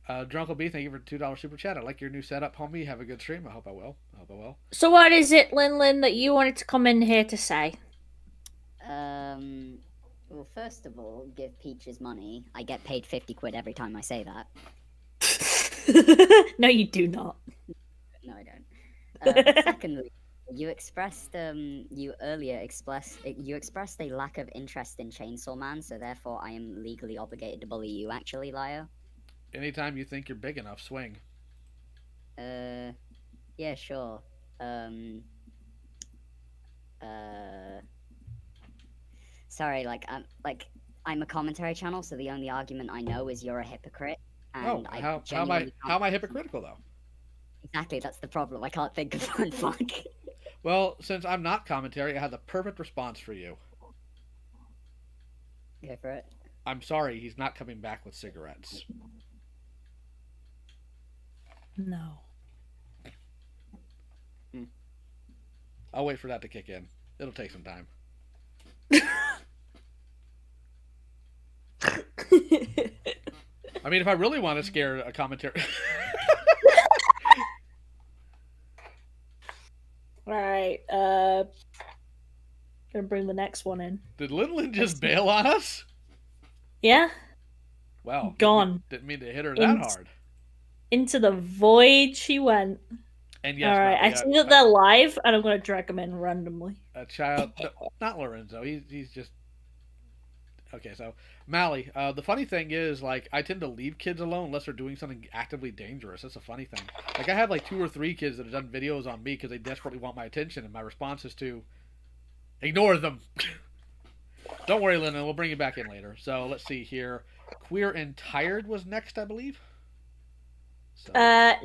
Drunkle B, thank you for the $2 super chat. I like your new setup, homie. Have a good stream. I hope I will. I hope I will. So what is it, Lin, that you wanted to come in here to say? Well, first of all, give Peaches money. I get paid 50 quid every time I say that. No, you do not. No, I don't. Secondly, you expressed you earlier expressed a lack of interest in Chainsaw Man, so therefore I am legally obligated to bully you. Actually, Lio. Anytime you think you're big enough, swing. Yeah, sure. Sorry, I'm a commentary channel, so the only argument I know is you're a hypocrite. And how am I hypocritical though? Exactly, that's the problem. I can't think of one. Fuck. Well, since I'm not commentary, I have the perfect response for you. Go for it. I'm sorry, he's not coming back with cigarettes. No. I'll wait for that to kick in. It'll take some time. I mean, if I really want to scare a commentary. Alright, gonna bring the next one in. Did Lin just bail on us? Yeah? Well, gone. Didn't mean to hit her that hard. Into the void she went. And yes, alright, I see that they're live, and I'm gonna drag them in randomly. A child, no, not Lorenzo. He's just okay. So Mally, the funny thing is, like, I tend to leave kids alone unless they're doing something actively dangerous. That's a funny thing. Like, I have like 2 or 3 kids that have done videos on me because they desperately want my attention, and my response is to ignore them. Don't worry, Linda. We'll bring you back in later. So let's see here. Queer and Tired was next, I believe. So.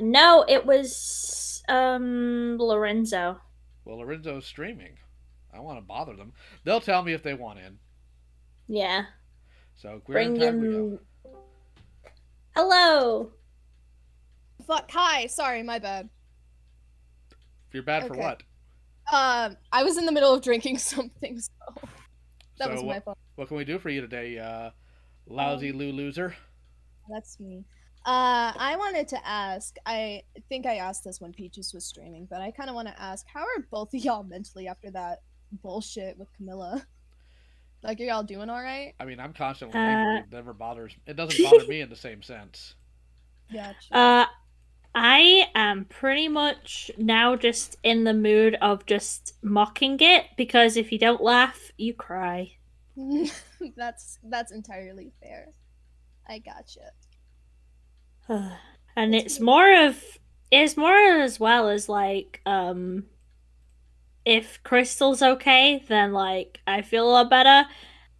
No, it was Lorenzo. Well, Lorenzo's streaming. I don't want to bother them. They'll tell me if they want in. Yeah. So Queer and Tired we go. Hello. Fuck. Hi. Sorry, my bad. You're bad for what? I was in the middle of drinking something, so that was my fault. What can we do for you today, lousy loser? That's me. I wanted to ask, I think I asked this when Peaches was streaming, but I kind of want to ask, how are both of y'all mentally after that bullshit with Camilla? Like, are y'all doing all right? I mean, I'm constantly angry. It never bothers. It doesn't bother me in the same sense. Gotcha. I am pretty much now just in the mood of just mocking it, because if you don't laugh, you cry. That's entirely fair. I gotcha. And it's more as well as like if Crystal's okay, then like I feel a lot better,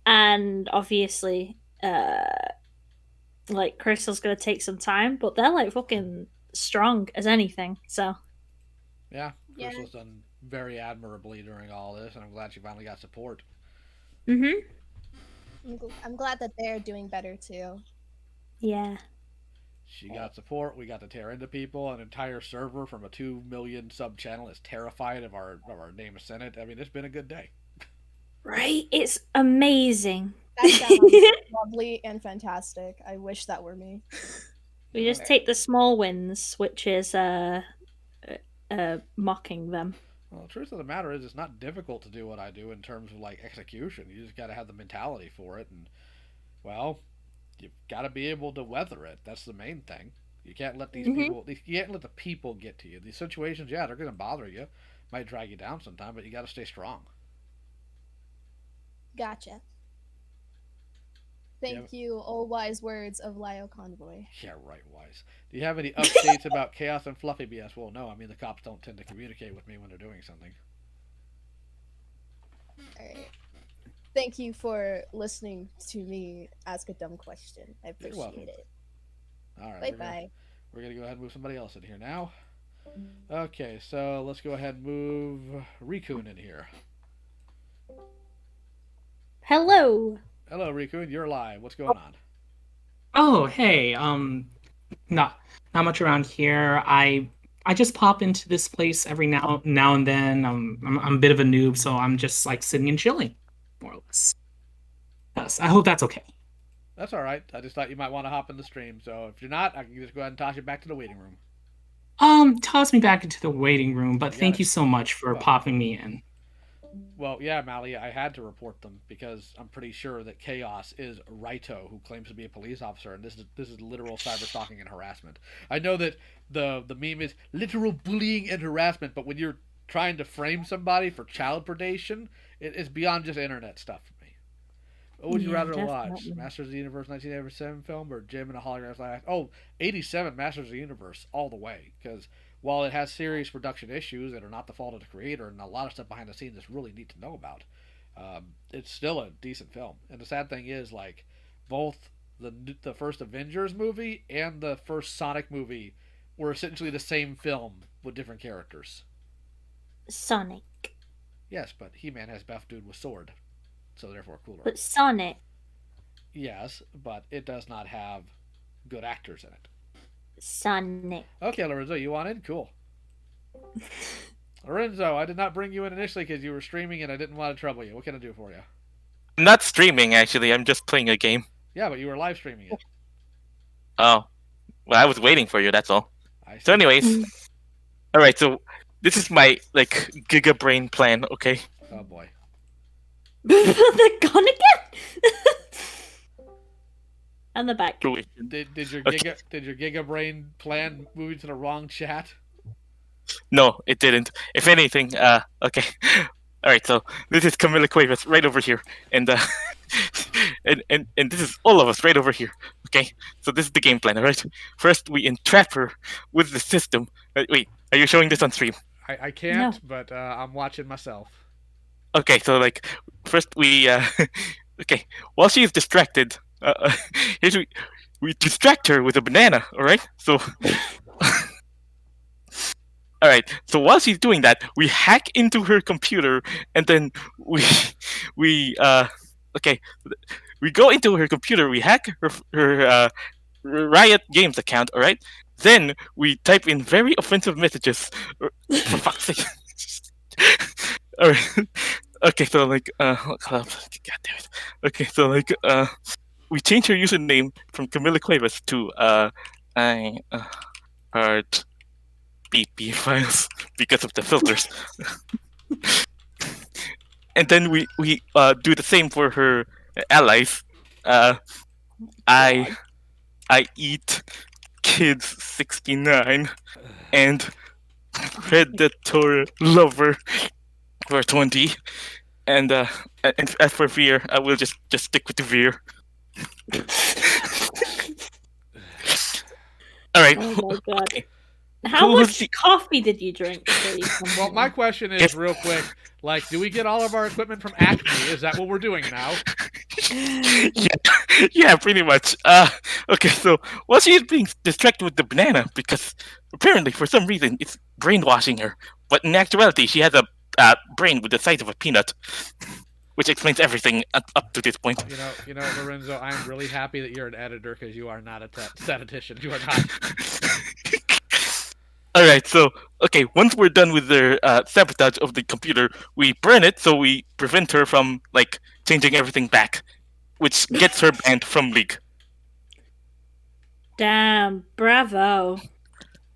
and obviously like Crystal's gonna take some time, but they're like fucking strong as anything. So yeah, Crystal's done very admirably during all this, and I'm glad she finally got support. I'm glad that they're doing better too. Yeah. She got support. We got to tear into people. An entire server from a 2 million sub channel is terrified of our name of Senate. I mean, it's been a good day. Right? It's amazing. That sounds lovely and fantastic. I wish that were me. We just take the small wins, which is mocking them. Well, the truth of the matter is, it's not difficult to do what I do in terms of like execution. You just got to have the mentality for it, and well, you've got to be able to weather it. That's the main thing. You can't let these people. You can't let the people get to you. These situations, yeah, they're going to bother you, might drag you down sometime, but you got to stay strong. Gotcha. Thank you, all wise words of Lio Convoy. Yeah, right, wise. Do you have any updates about Chaos and Fluffy BS? Well, no. I mean, the cops don't tend to communicate with me when they're doing something. All right. Thank you for listening to me ask a dumb question. I appreciate it. All right. Bye-bye. We're going to go ahead and move somebody else in here now. Okay, so let's go ahead and move Rikun in here. Hello. Hello, Rikun. You're live. What's going on? Oh, hey. Not not much around here. I just pop into this place every now and then. I'm a bit of a noob, so I'm just like sitting and chilling, more or less. Yes, I hope that's okay. That's all right. I just thought you might want to hop in the stream. So if you're not, I can just go ahead and toss you back to the waiting room. Toss me back into the waiting room, but You thank got you it. so much for Well- popping me in. Well, yeah, Mally, I had to report them because I'm pretty sure that Chaos is Raito, who claims to be a police officer, and this is literal cyber stalking and harassment. I know that the meme is literal bullying and harassment, but when you're trying to frame somebody for child predation, it's beyond just internet stuff for me. What would you Yeah, rather watch? definitely. Masters of the Universe 1987 film or Jim and a Holograph Life? Oh, 87 Masters of the Universe all the way. Because while it has serious production issues that are not the fault of the creator and a lot of stuff behind the scenes that's really neat to know about, it's still a decent film. And the sad thing is, like, both the first Avengers movie and the first Sonic movie were essentially the same film with different characters. Sonic. Yes, but He-Man has Buff Dude with sword, so therefore cooler. But Sonic. Yes, but it does not have good actors in it. Sonic. Okay, Lorenzo, you want in? Cool. Lorenzo, I did not bring you in initially because you were streaming and I didn't want to trouble you. What can I do for you? I'm not streaming, actually. I'm just playing a game. Yeah, but you were live streaming it. Oh. Well, I was waiting for you, that's all. I see. So anyways. Alright, so this is my, like, Giga Brain plan, okay? Oh boy. They're gone again. And the back. Did your Okay. Giga Brain plan move you to the wrong chat? No, it didn't. If anything, okay. Alright, so this is Camilla Cuevas right over here. And, and this is all of us right over here. Okay? So this is the game plan, alright? First, we entrap her with the system. Wait, are you showing this on stream? I can't, but I'm watching myself. Okay, so, like, first we, okay, while she is distracted, here's we distract her with a banana, alright? So, alright, so while she's doing that, we hack into her computer, and then we, okay, we go into her computer, we hack her Riot Games account, alright? Then we type in very offensive messages, for fuck's sake. Alright. Okay, so like, god damn it. Okay, so like, we change her username from Camilla Cuevas to I heart BP files because of the filters. And then we do the same for her allies. I eat kids 69 and predator lover for 20. And as for Veer, I will just stick with the Veer. All right. Oh my god. Okay. How Who was much the- coffee did you drink before you come Well, here? my question is real quick. Like, do we get all of our equipment from Acme? Is that what we're doing now? Yeah, pretty much. Okay, so while she is being distracted with the banana, because apparently for some reason it's brainwashing her, but in actuality she has a brain with the size of a peanut, which explains everything up to this point. You know, Lorenzo, I'm really happy that you're an editor because you are not a statistician. You are not. All right, so okay, once we're done with the sabotage of the computer, we burn it so we prevent her from like changing everything back, which gets her banned from League. Damn, bravo.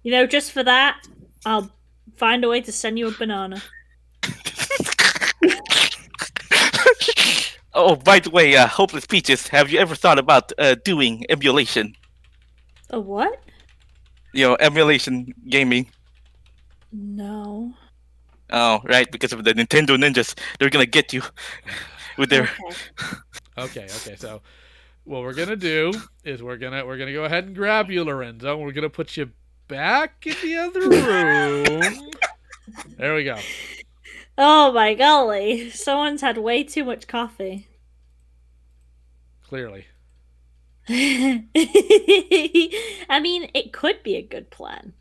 You know, just for that, I'll find a way to send you a banana. Oh, by the way, Hopeless Peaches, have you ever thought about doing emulation? A what? You know, emulation gaming. No. Oh, right, because of the Nintendo Ninjas, they're gonna get you with their. Okay. Okay. So, what we're gonna do is we're gonna go ahead and grab you, Lorenzo, and we're gonna put you back in the other room. There we go. Oh my golly. Someone's had way too much coffee. Clearly. I mean, it could be a good plan.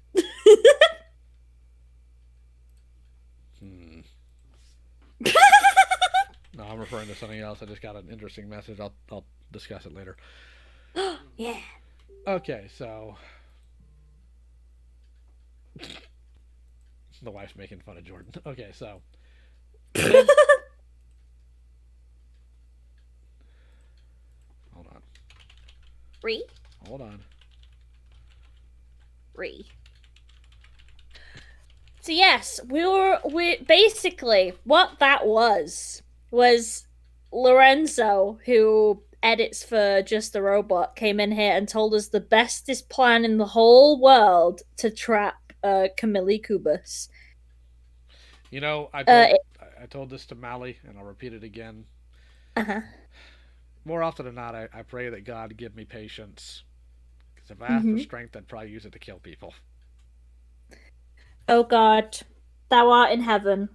No, I'm referring to something else. I just got an interesting message. I'll discuss it later. Yeah. Okay, so the wife's making fun of Jordan. Okay, so hold on, Re. hold on. So yes, we basically what that was Lorenzo, who edits for Just the Robot, came in here and told us the bestest plan in the whole world to trap Camille Kubus. You know, Uh, I told this to Mally, and I'll repeat it again. uh-huh. More often than not, I pray that God give me patience. Because if I asked for strength, I'd probably use it to kill people. Oh God, thou art in heaven.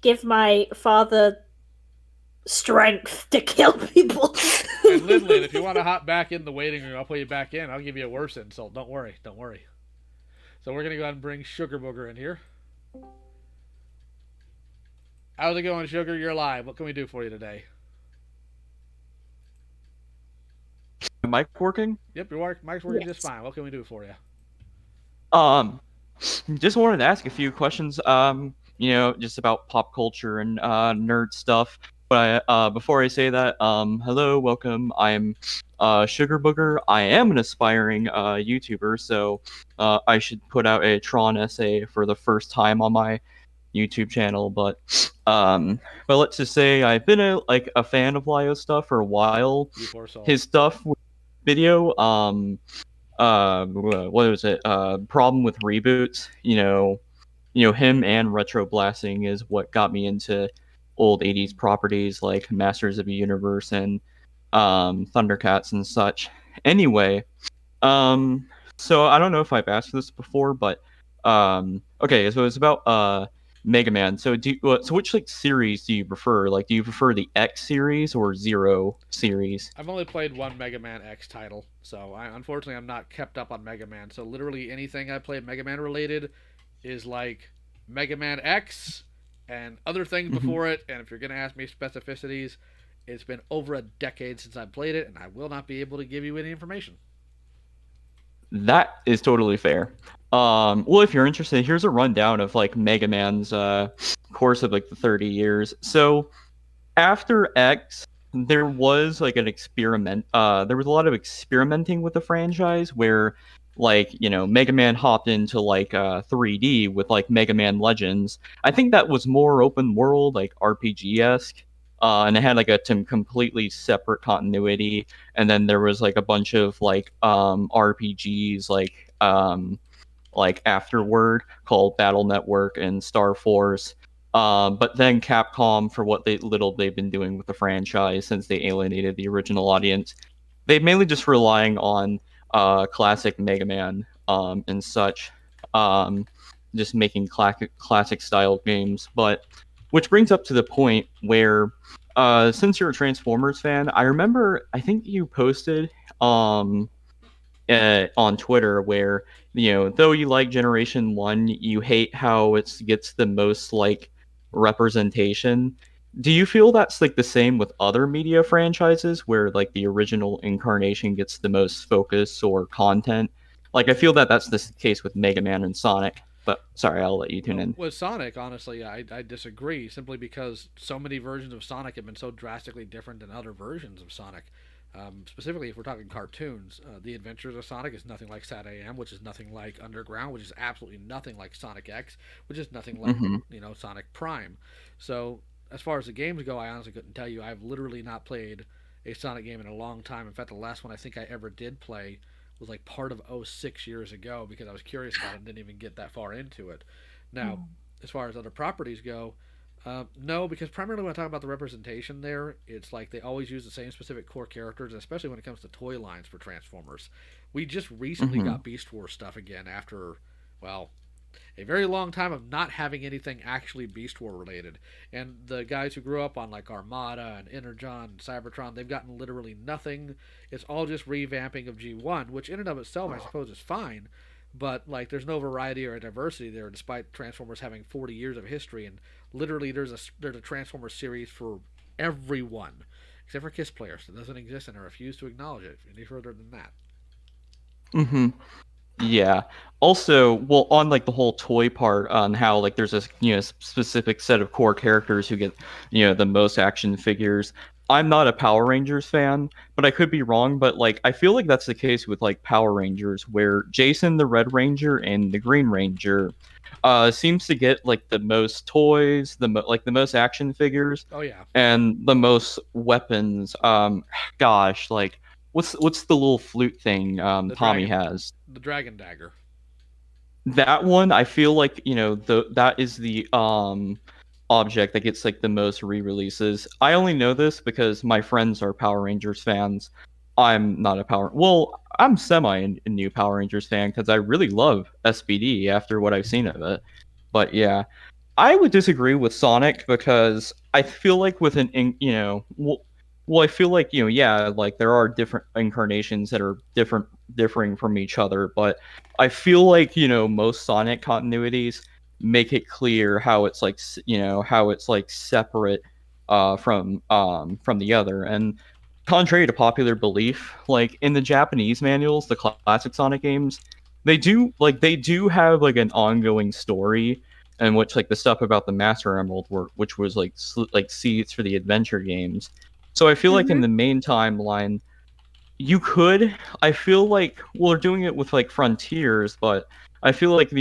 Give my father strength to kill people. And Lindley, if you want to hop back in the waiting room, I'll put you back in. I'll give you a worse insult. Don't worry. Don't worry. So we're going to go ahead and bring Sugar Booger in here. How's it going, Sugar? You're live. What can we do for you today? Mic working? Yep, your mic's working just fine. What can we do for you? Just wanted to ask a few questions. Just about pop culture and nerd stuff. But before I say that, hello, welcome. I'm Sugar Booger. I am an aspiring YouTuber, so I should put out a Tron essay for the first time on my YouTube channel. But let's just say I've been a fan of Lio stuff for a while. His stuff video, what was it? Problem with reboots. Him and retro blasting is what got me into old 80s properties like Masters of the Universe and Thundercats and such. Anyway, so I don't know if I've asked this before, but okay, so it's about Mega Man. So which series do you prefer? Like, do you prefer the X series or Zero series? I've only played one Mega Man X title, so unfortunately I'm not kept up on Mega Man. So literally anything I play Mega Man related is like Mega Man X and other things before it. And if you're gonna ask me specificities, it's been over a decade since I played it, and I will not be able to give you any information. That is totally fair. Well, if you're interested, here's a rundown of Mega Man's course of the 30 years. So after X, there was an experiment. There was a lot of experimenting with the franchise where Mega Man hopped into 3D with Mega Man Legends. I think that was more open world, RPG-esque. And it had a completely separate continuity, and then there was a bunch of RPGs afterward called Battle Network and Star Force. But then Capcom, for what they've been doing with the franchise since they alienated the original audience, they've mainly just relying on classic Mega Man and such, just making classic style games. But which brings up to the point where, since you're a Transformers fan, I think you posted on Twitter where, though you like Generation 1, you hate how it gets the most representation. Do you feel that's the same with other media franchises where the original incarnation gets the most focus or content? I feel that that's the case with Mega Man and Sonic. But sorry, I'll let you tune in. With Sonic, honestly, I disagree, simply because so many versions of Sonic have been so drastically different than other versions of Sonic. Specifically, if we're talking cartoons, The Adventures of Sonic is nothing like Sat AM, which is nothing like Underground, which is absolutely nothing like Sonic X, which is nothing like Sonic Prime. So as far as the games go, I honestly couldn't tell you. I've literally not played a Sonic game in a long time. In fact, the last one I think I ever did play was part of 06 years ago, because I was curious about it and didn't even get that far into it. Now, as far as other properties go, no, because primarily when I talk about the representation there, it's they always use the same specific core characters, especially when it comes to toy lines for Transformers. We just recently got Beast Wars stuff again after, well, a very long time of not having anything actually Beast War related. And the guys who grew up on Armada and Energon and Cybertron, they've gotten literally nothing. It's all just revamping of G1, which in and of itself I suppose is fine. But there's no variety or diversity there, despite Transformers having 40 years of history. And literally there's a Transformers series for everyone, except for Kiss players. It doesn't exist, and I refuse to acknowledge it any further than that. Mm-hmm. Yeah. Also, well, on like the whole toy part, on how like there's a specific set of core characters who get the most action figures. I'm not a Power Rangers fan, but I could be wrong. But like I feel like that's the case with like Power Rangers, where Jason the Red Ranger and the Green Ranger seems to get like the most toys, the most action figures, Oh yeah, and the most weapons. Gosh, like what's the little flute thing The Tommy dragon- has? the Dragon Dagger. That one, I feel like that is the object that gets like the most re-releases. I only know this because my friends are Power Rangers fans. I'm not a I'm semi a new Power Rangers fan because I really love SPD after what I've seen of it. But yeah, I would disagree with Sonic because I feel like with I feel like yeah, like there are different incarnations that are differing from each other, but I feel like most Sonic continuities make it clear how it's like how it's like separate from the other. And contrary to popular belief, like in the Japanese manuals, the classic Sonic games, they do have like an ongoing story, and which like the stuff about the Master Emerald were, which was like like seeds for the adventure games. So I feel like in the main timeline, you could. I feel like well, they're doing it with like Frontiers, but I feel like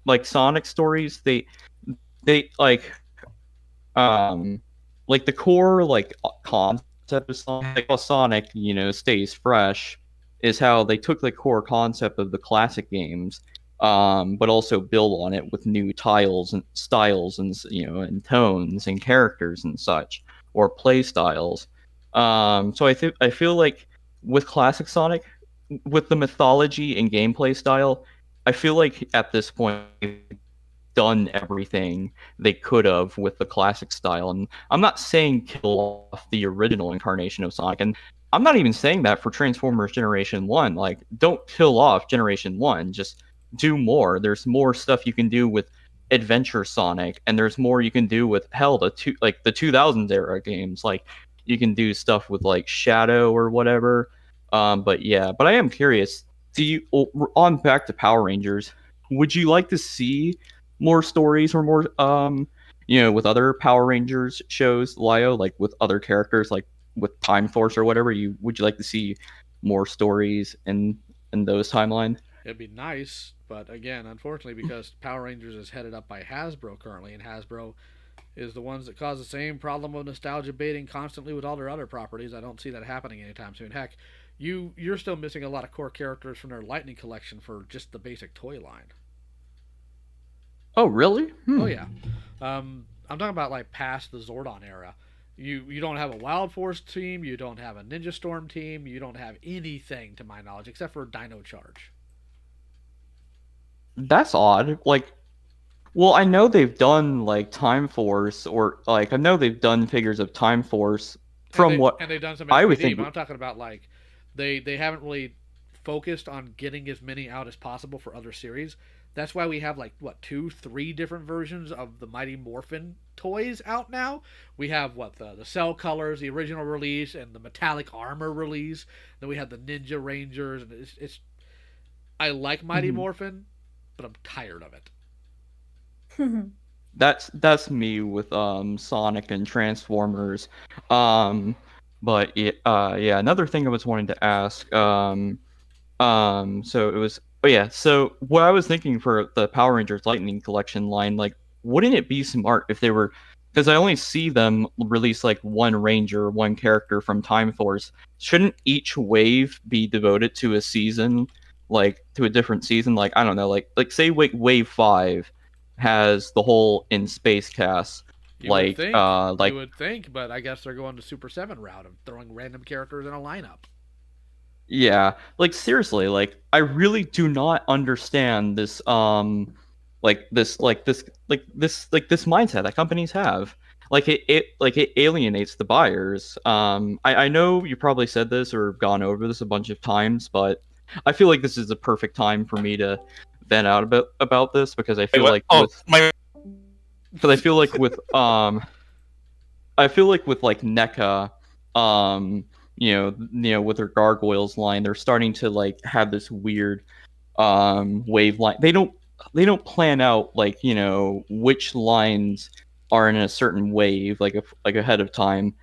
like Sonic stories, they um like the core like concept of Sonic, like how Sonic stays fresh, is how they took the core concept of the classic games, but also build on it with new tiles and styles and and tones and characters and such, or play styles. So I feel like with classic Sonic, with the mythology and gameplay style, I feel like at this point done everything they could have with the classic style. And I'm not saying kill off the original incarnation of Sonic, and I'm not even saying that for Transformers Generation 1. Like, don't kill off Generation 1, just do more. There's more stuff you can do with Adventure Sonic, and there's more you can do with hell the 2000s era games. Like, you can do stuff with like Shadow or whatever. But yeah, but I am curious. Do you on back to Power Rangers? Would you like to see more stories or more with other Power Rangers shows, Lio, like with other characters, like with Time Force or whatever? Would you like to see more stories in those timeline? It'd be nice, but again, unfortunately, because Power Rangers is headed up by Hasbro currently, and Hasbro is the ones that cause the same problem of nostalgia baiting constantly with all their other properties. I don't see that happening anytime soon. Heck, you're still missing a lot of core characters from their Lightning collection for just the basic toy line. Oh, really? Oh yeah, I'm talking about like past the Zordon era. You don't have a Wild Force team. You don't have a Ninja Storm team. You don't have anything to my knowledge except for Dino Charge. That's odd. Like, well, I know they've done like Time Force, or like I know they've done figures of Time Force from and they've done some I would SPD, think. but I'm talking about like they haven't really focused on getting as many out as possible for other series. That's why we have like what 2-3 different versions of the Mighty Morphin toys out now. We have what the Cell Colors, the original release, and the Metallic Armor release. Then we have the Ninja Rangers, and it's I like Mighty Morphin, but I'm tired of it. That's me with Sonic and Transformers. But yeah, another thing I was wanting to ask. So it was. Oh yeah. So what I was thinking for the Power Rangers Lightning Collection line, like, wouldn't it be smart if they were? Because I only see them release like one Ranger, one character from Time Force. Shouldn't each wave be devoted to a season, like to a different season? Like, I don't know, like say wave 5 has the whole in space cast. You would think, like you would think, but I guess they're going to Super 7 route of throwing random characters in a lineup. Yeah, like seriously, like I really do not understand this this mindset that companies have. Like it alienates the buyers. I know you probably said this or gone over this a bunch of times, but I feel like this is the perfect time for me to vent out about this because I feel like with I feel like with like NECA, with their gargoyles line, they're starting to like have this weird wave line. They don't plan out like which lines are in a certain wave like ahead of time.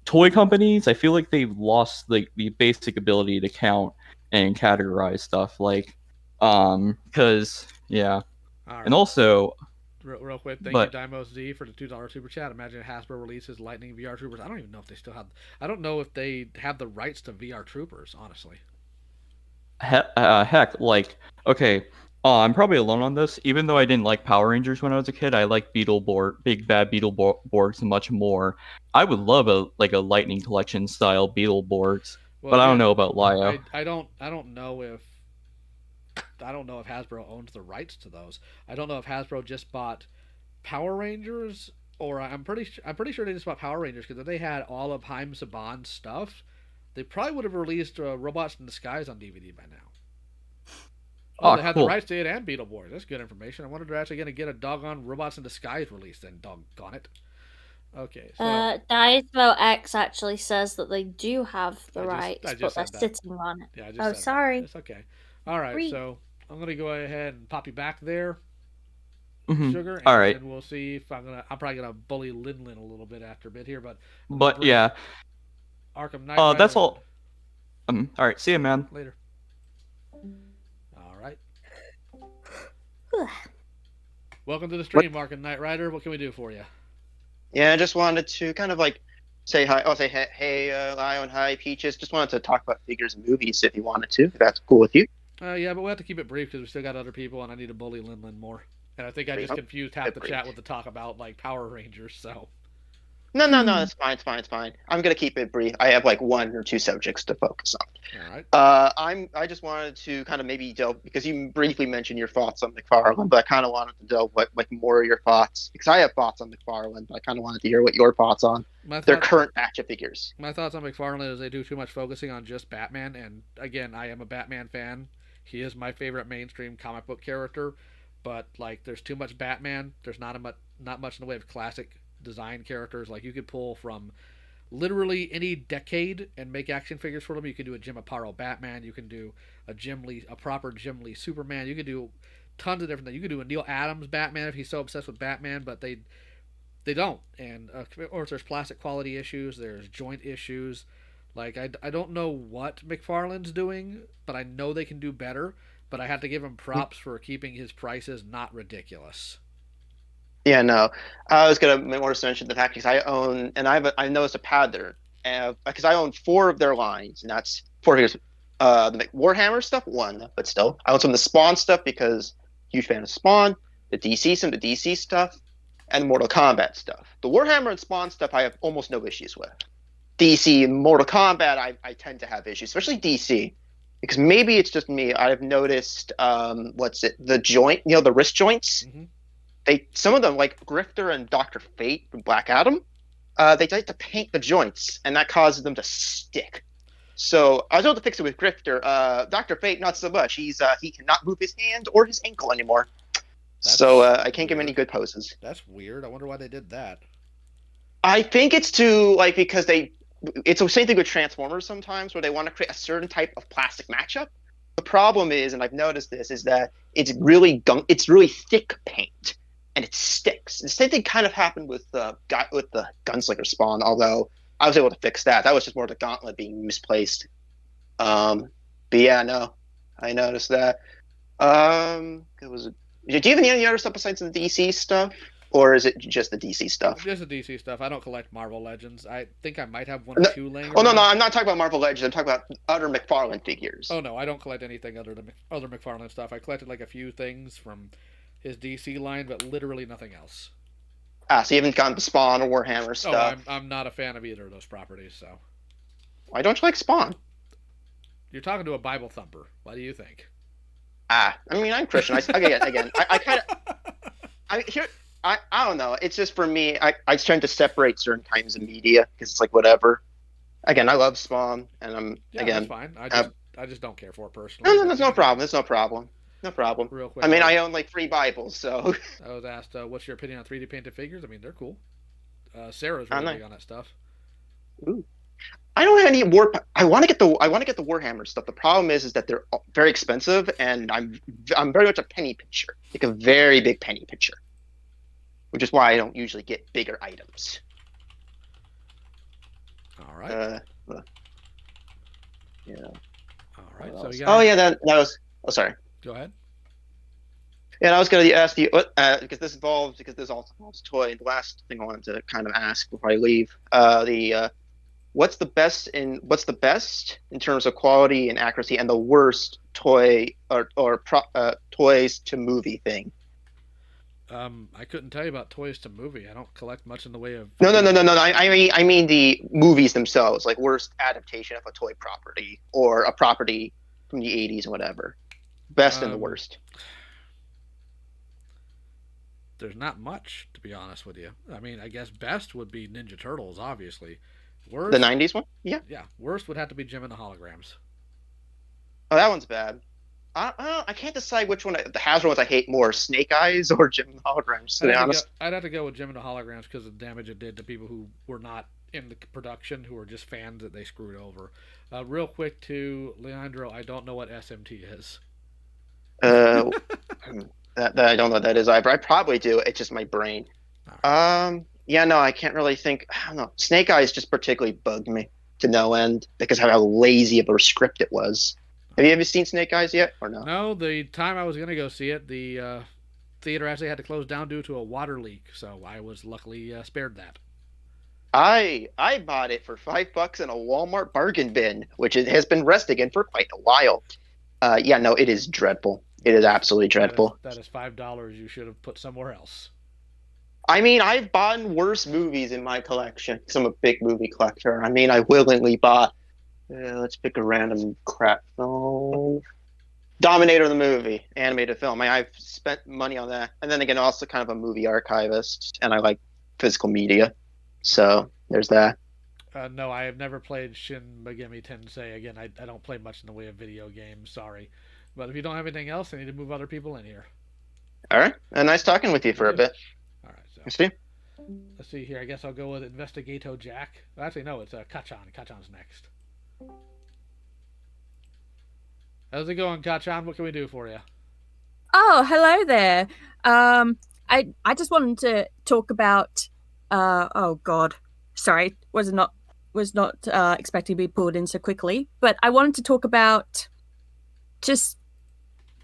Toy companies, I feel like they've lost like the basic ability to count and categorize stuff because All right. and also Real quick, thank but you, Dymos Z, for the $2 super chat. Imagine Hasbro releases Lightning VR Troopers. I don't even know if they still have. I don't know if they have the rights to VR Troopers. Honestly, heck, like okay, I'm probably alone on this. Even though I didn't like Power Rangers when I was a kid, I like Big Bad Beetleborgs much more. I would love a Lightning Collection style Beetleborgs, well, but I don't again, know about Lio. I don't know if Hasbro owns the rights to those. I don't know if Hasbro just bought Power Rangers, or I'm pretty sure they just bought Power Rangers, because if they had all of Haim Saban's stuff, they probably would have released Robots in Disguise on DVD by now. Oh, they had the Cool. rights to it and Beetleborgs. That's good information. I wonder if they're actually going to get a doggone Robots in Disguise release then, doggone it. Okay, so Diasmo X actually says that they do have the I rights, just but they're said that. sitting on it. yeah, I just Oh, said sorry. That. It's okay. All right, Read. so I'm going to go ahead and pop you back there, Mhm. Sugar, and All right. then we'll see if I'm probably gonna bully Linlin a little bit after a bit here, but Yeah, Arkham Knight. that's all. All right, see you, man. Later. All right. Welcome to the stream, Arkham Knight Rider. What can we do for you? Yeah, I just wanted to kind of like say hi. Oh, say hey, Lion, hi, Peaches. Just wanted to talk about figures and movies if you wanted to. If that's cool with you. Yeah, but we'll have to keep it brief because we still got other people, and I need to bully Linlin more. And I think I just confused half the chat with the talk about like Power Rangers. So. No, it's fine. I'm gonna keep it brief. I have like 1 or 2 subjects to focus on. All right. I just wanted to kind of maybe delve, because you briefly mentioned your thoughts on McFarlane, but I kind of wanted to delve like more of your thoughts, because I have thoughts on McFarlane, but I kind of wanted to hear what your thoughts on their current batch of figures. My thoughts on McFarlane is they do too much focusing on just Batman, and again, I am a Batman fan. He is my favorite mainstream comic book character, but like there's too much Batman. There's not much in the way of classic design characters. Like you could pull from literally any decade and make action figures for them. You can do a Jim Aparo Batman. You can do a proper Jim Lee Superman. You can do tons of different things. You can do a Neil Adams Batman if he's so obsessed with Batman, but they don't. And of course, there's plastic quality issues. There's joint issues. Like I don't know what McFarlane's doing, but I know they can do better. But I have to give him props for keeping his prices not ridiculous. Yeah, no. I was gonna more so mention the fact because I own, and I noticed a pattern, because I own 4 of their lines, and that's 4 figures. The Warhammer stuff, 1, but still, I own some of the Spawn stuff because huge fan of Spawn. The DC stuff, and Mortal Kombat stuff. The Warhammer and Spawn stuff, I have almost no issues with. DC and Mortal Kombat, I tend to have issues, especially DC, because maybe it's just me. I've noticed, the joint, the wrist joints. Mm-hmm. Some of them, like Grifter and Dr. Fate from Black Adam, they like to paint the joints, and that causes them to stick. So I was able to fix it with Grifter. Dr. Fate, not so much. He cannot move his hand or his ankle anymore. I can't give him any good poses. That's weird. I wonder why they did that. I think it's because it's the same thing with Transformers sometimes, where they want to create a certain type of plastic matchup. The problem is, and I've noticed this, is that it's really thick paint, and it sticks. The same thing kind of happened with the Gunslinger Spawn, although I was able to fix that. That was just more the gauntlet being misplaced. But yeah, no, I noticed that. Do you have any other stuff besides the DC stuff? Or is it just the DC stuff? Just the DC stuff. I don't collect Marvel Legends. I think I might have 1 or 2 laying. No, I'm not talking about Marvel Legends. I'm talking about other McFarlane figures. Oh no, I don't collect anything other McFarlane stuff. I collected like a few things from his DC line, but literally nothing else. So you haven't gotten the Spawn or Warhammer stuff? Oh, I'm not a fan of either of those properties. So why don't you like Spawn? You're talking to a Bible thumper. What do you think? I mean, I'm Christian. I don't know. It's just for me. I tend to separate certain kinds of media because it's like whatever. Again, I love Spawn, and that's fine. I just don't care for it personally. No, there's no problem. There's no problem. No problem. Real quick. I mean, I own like 3 Bibles, so. I was asked, what's your opinion on 3D painted figures? I mean, they're cool. Sarah's Oh, really nice. big on that stuff. Ooh. I don't have any I want to get the Warhammer stuff. The problem is that they're very expensive, and I'm very much a penny pincher, like a very big penny pincher, which is why I don't usually get bigger items. All right. Yeah. All right. What So else? you Oh got. yeah, that was. Oh, sorry. Go ahead. Yeah, and I was going to ask you what because this also involves toy. The last thing I wanted to kind of ask before I leave, what's the best in terms of quality and accuracy, and the worst toy toys to movie thing? I couldn't tell you about toys to movie. I don't collect much in the way of. No. I mean the movies themselves, like worst adaptation of a toy property or a property from the '80s or whatever. Best and the worst. There's not much, to be honest with you. I mean, I guess best would be Ninja Turtles, obviously. Worst, The '90s one? Yeah. yeah. Worst would have to be Jim and the Holograms. Oh, that one's bad. I can't decide which one. The Hasbro ones I hate more: Snake Eyes or Jim and the Holograms. To be honest. I'd have to go with Jim and the Holograms because of the damage it did to people who were not in the production, who were just fans that they screwed over. Real quick to Leandro, I don't know what SMT is. That I don't know what that is either. I probably do. It's just my brain. Right. Yeah, no, I can't really think. I don't know. Snake Eyes just particularly bugged me to no end because of how lazy of a script it was. Have you ever seen Snake Eyes yet, or no? No, the time I was going to go see it, the theater actually had to close down due to a water leak, so I was luckily spared that. I bought it for $5 in a Walmart bargain bin, which it has been resting in for quite a while. Yeah, no, it is dreadful. It is absolutely dreadful. That is $5 you should have put somewhere else. I mean, I've bought worse movies in my collection because I'm a big movie collector. I mean, I willingly bought. Let's pick a random crap film. Dominator the movie, animated film. I've spent money on that, and then again, also kind of a movie archivist, and I like physical media. So there's that. No, I have never played Shin Megami Tensei. Again, I don't play much in the way of video games. Sorry, but if you don't have anything else, I need to move other people in here. All right, nice talking with you for a bit. All right, so You see? let's see here. I guess I'll go with Investigato Jack. Actually, no, it's Kachan. Kachan's next. How's it going, Kachan? What can we do for you? Oh, hello there. I just wanted to talk about. Oh God, sorry, was not expecting to be pulled in so quickly. But I wanted to talk about just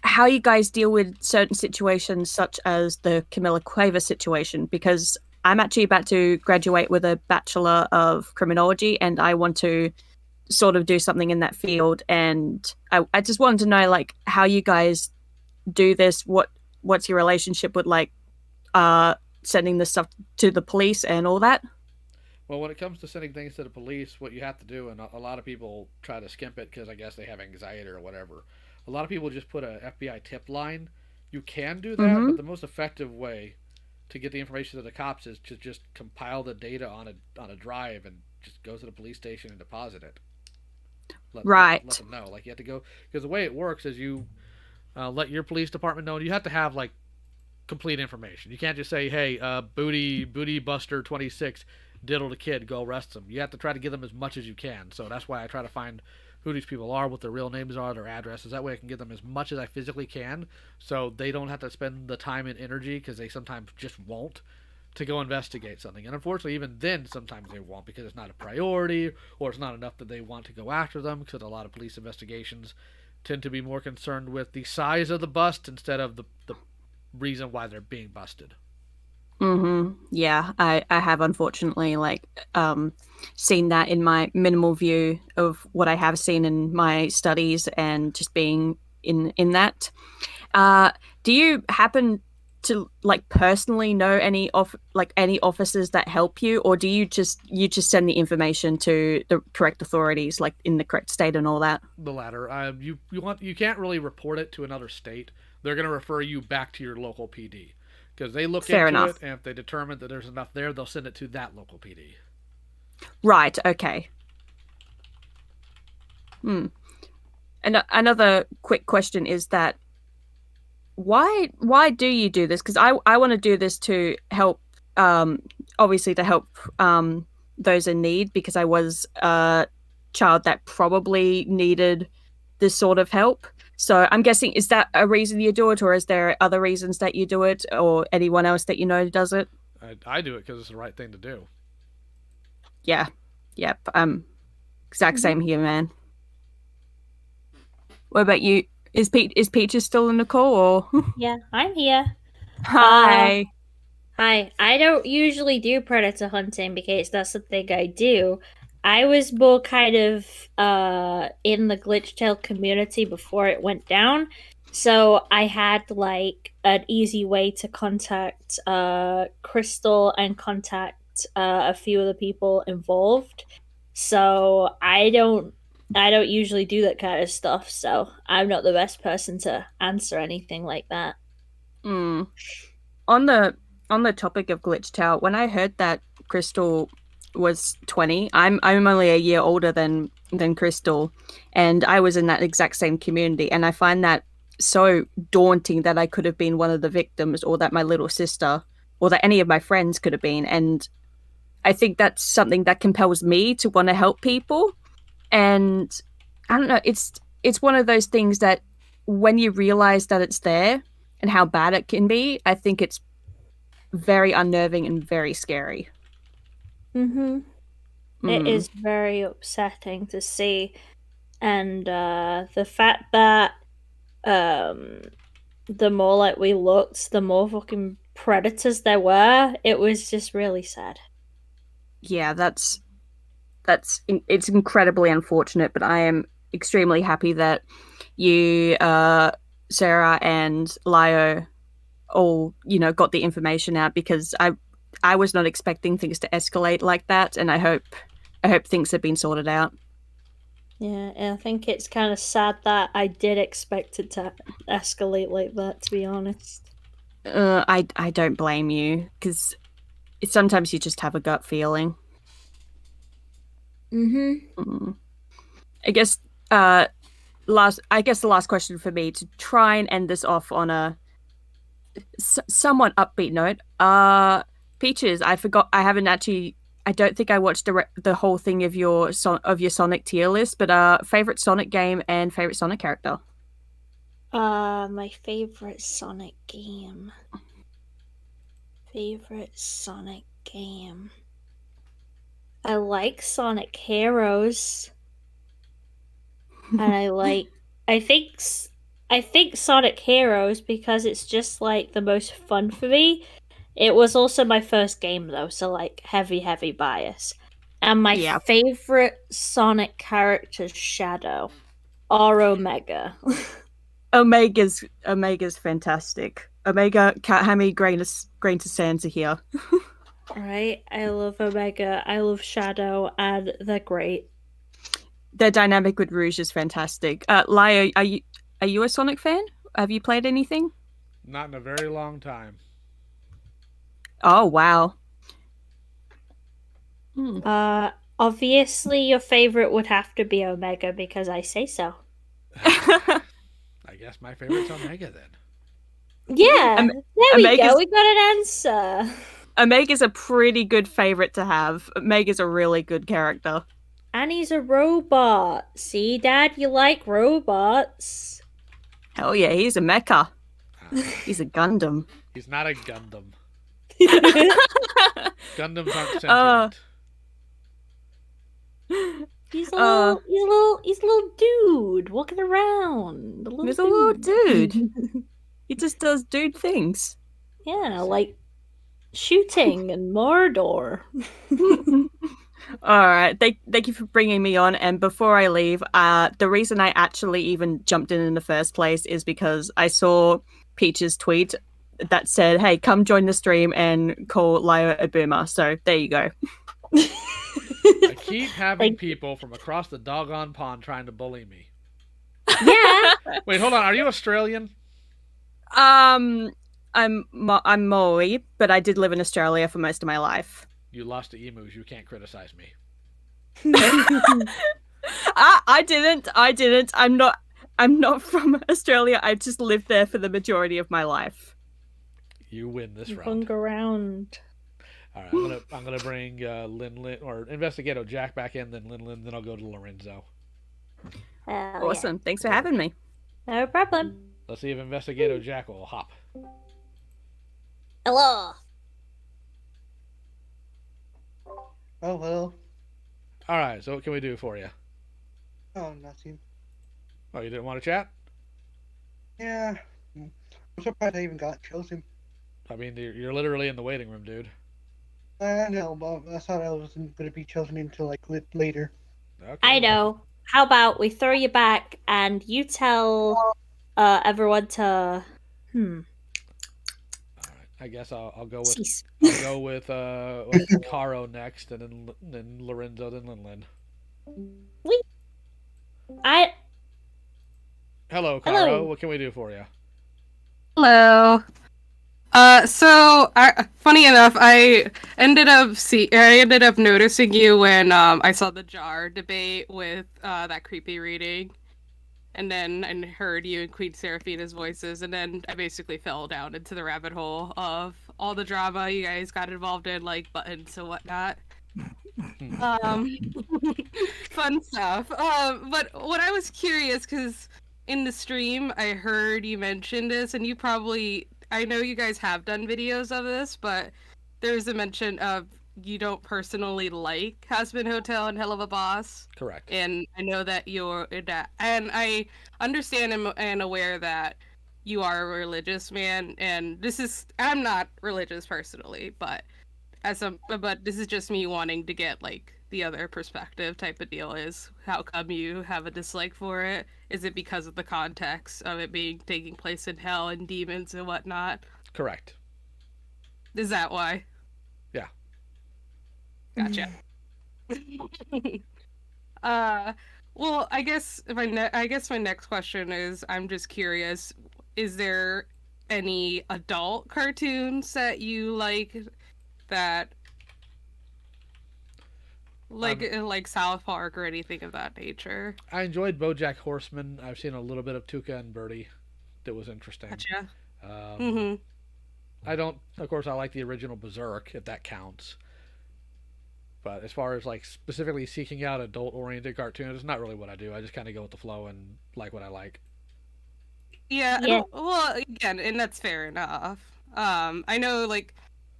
how you guys deal with certain situations, such as the Camilla Quaver situation, because I'm actually about to graduate with a Bachelor of Criminology, and I want to sort of do something in that field. And I just wanted to know, like, how you guys do this. What's your relationship with, like, sending this stuff to the police and all that? Well, when it comes to sending things to the police, what you have to do, and a lot of people try to skimp it because I guess they have anxiety or whatever. A lot of people just put a FBI tip line. You can do that, but the most effective way to get the information to the cops is to just compile the data on a drive and just go to the police station and deposit it. Let them know. Like, you have to go, because the way it works is you let your police department know. You have to have, like, complete information. You can't just say, hey, booty buster 26 diddled a kid, go arrest them. You have to try to give them as much as you can. So that's why I try to find who these people are, what their real names are, their addresses. That way I can give them as much as I physically can, so they don't have to spend the time and energy, because they sometimes just won't, to go investigate something. And unfortunately, even then, sometimes they won't, because it's not a priority, or it's not enough that they want to go after them, because a lot of police investigations tend to be more concerned with the size of the bust instead of the reason why they're being busted. Yeah, I have unfortunately, like, seen that in my minimal view of what I have seen in my studies and just being in that. Do you happen to, like, personally know any officers that help you, or do you just send the information to the correct authorities, like in the correct state and all that? The latter. You can't really report it to another state. They're going to refer you back to your local PD, because they look Fair into enough. it, and if they determine that there's enough there, they'll send it to that local PD. Right. Okay. And another quick question is that why do you do this? Because I want to do this to help obviously to help those in need, because I was a child that probably needed this sort of help. So I'm guessing, is that a reason you do it, or is there other reasons that you do it, or anyone else that you know does it? I do it because it's the right thing to do. Yeah. Yep. Exact same here, man. What about you? Is Peaches still in the call, or? Yeah, I'm here. Hi. Hi. I don't usually do predator hunting because that's the thing I do. I was more kind of in the glitch tail community before it went down. So I had like an easy way to contact Crystal and contact a few of the people involved. So I don't usually do that kind of stuff, so I'm not the best person to answer anything like that. Mm. On the topic of glitch tail, when I heard that Crystal was 20, I'm only a year older than Crystal, and I was in that exact same community, and I find that so daunting that I could have been one of the victims, or that my little sister, or that any of my friends could have been. And I think that's something that compels me to want to help people. And I don't know, it's one of those things that when you realize that it's there and how bad it can be, I think it's very unnerving and very scary. It is very upsetting to see, and the fact that the more like we looked, the more fucking predators there were. It was just really sad. Yeah, it's incredibly unfortunate, but I am extremely happy that you, Sarah and Lio, all got the information out, because I was not expecting things to escalate like that, and I hope things have been sorted out. Yeah, and I think it's kind of sad that I did expect it to escalate like that, to be honest. I don't blame you, because sometimes you just have a gut feeling. I guess the last question for me, to try and end this off on a somewhat upbeat note. Peaches, I don't think I watched the whole thing of your Sonic tier list, but favorite Sonic game and favorite Sonic character. My favorite Sonic game. Favorite Sonic game. I like Sonic Heroes. And I think Sonic Heroes because it's just like the most fun for me. It was also my first game though, so like heavy bias. And my favorite Sonic character is Shadow or Omega. Omega's fantastic. Omega can't have me grain of sand here. Right, I love Omega. I love Shadow, and they're great. Their dynamic with Rouge is fantastic. Lio, are you a Sonic fan? Have you played anything? Not in a very long time. Oh wow. Obviously, your favorite would have to be Omega because I say so. I guess my favorite's Omega then. Yeah, there we go. We got an answer. Omega's a pretty good favorite to have. Omega's a really good character. And he's a robot. See, Dad, you like robots. Hell yeah, he's a mecha. He's a Gundam. He's not a Gundam. Gundams aren't sentient. He's a little dude walking around. He's a little dude. He just does dude things. Yeah, like shooting and Mordor. All right, thank you for bringing me on. And before I leave, the reason I actually even jumped in the first place is because I saw Peach's tweet that said, "Hey, come join the stream and call Lio a boomer." So there you go. I keep having people from across the doggone pond trying to bully me. Yeah. Wait, hold on. Are you Australian? I'm Maori, but I did live in Australia for most of my life. You lost to emus. You can't criticize me. I didn't. I'm not from Australia. I just lived there for the majority of my life. You win this round. Hung around. All right, I'm gonna bring Lin or Investigato Jack back in, then Lin, then I'll go to Lorenzo. Hell Awesome. Thanks for having me. Yeah. No problem. Let's see if Investigato Jack will hop. Hello. Oh, well. All right, so what can we do for you? Oh, nothing. Oh, you didn't want to chat? Yeah. I'm surprised I even got chosen. I mean, you're literally in the waiting room, dude. I know, but I thought I wasn't going to be chosen until, like, later. Okay. I know. How about we throw you back and you tell everyone to All right, I guess I'll go with cease. Caro next, and then Lorenzo, then Lin. Hello, Caro. Hello. What can we do for you? Hello. Funny enough, I ended up noticing you when I saw the jar debate with that creepy reading, and then I heard you and Queen Seraphina's voices, and then I basically fell down into the rabbit hole of all the drama you guys got involved in, like buttons and whatnot. Fun stuff. But what I was curious, because in the stream I heard you mention this, and I know you guys have done videos of this, but there's a mention of you don't personally like Has Been Hotel and Hell of a Boss. Correct. And I know that and I understand and aware that you are a religious man, and I'm not religious personally, but this is just me wanting to get like the other perspective type of deal. Is how come you have a dislike for it? Is it because of the context of it taking place in hell and demons and whatnot? Correct. Is that why? Yeah. Gotcha. Well, I guess my next question is, I'm just curious, is there any adult cartoons that you like that like South Park or anything of that nature? I enjoyed BoJack Horseman. I've seen a little bit of Tuca and Birdie. That was interesting. Gotcha. I don't. Of course, I like the original Berserk, if that counts. But as far as like specifically seeking out adult-oriented cartoons, it's not really what I do. I just kind of go with the flow and like what I like. Yeah. Well, again, and that's fair enough. I know, like,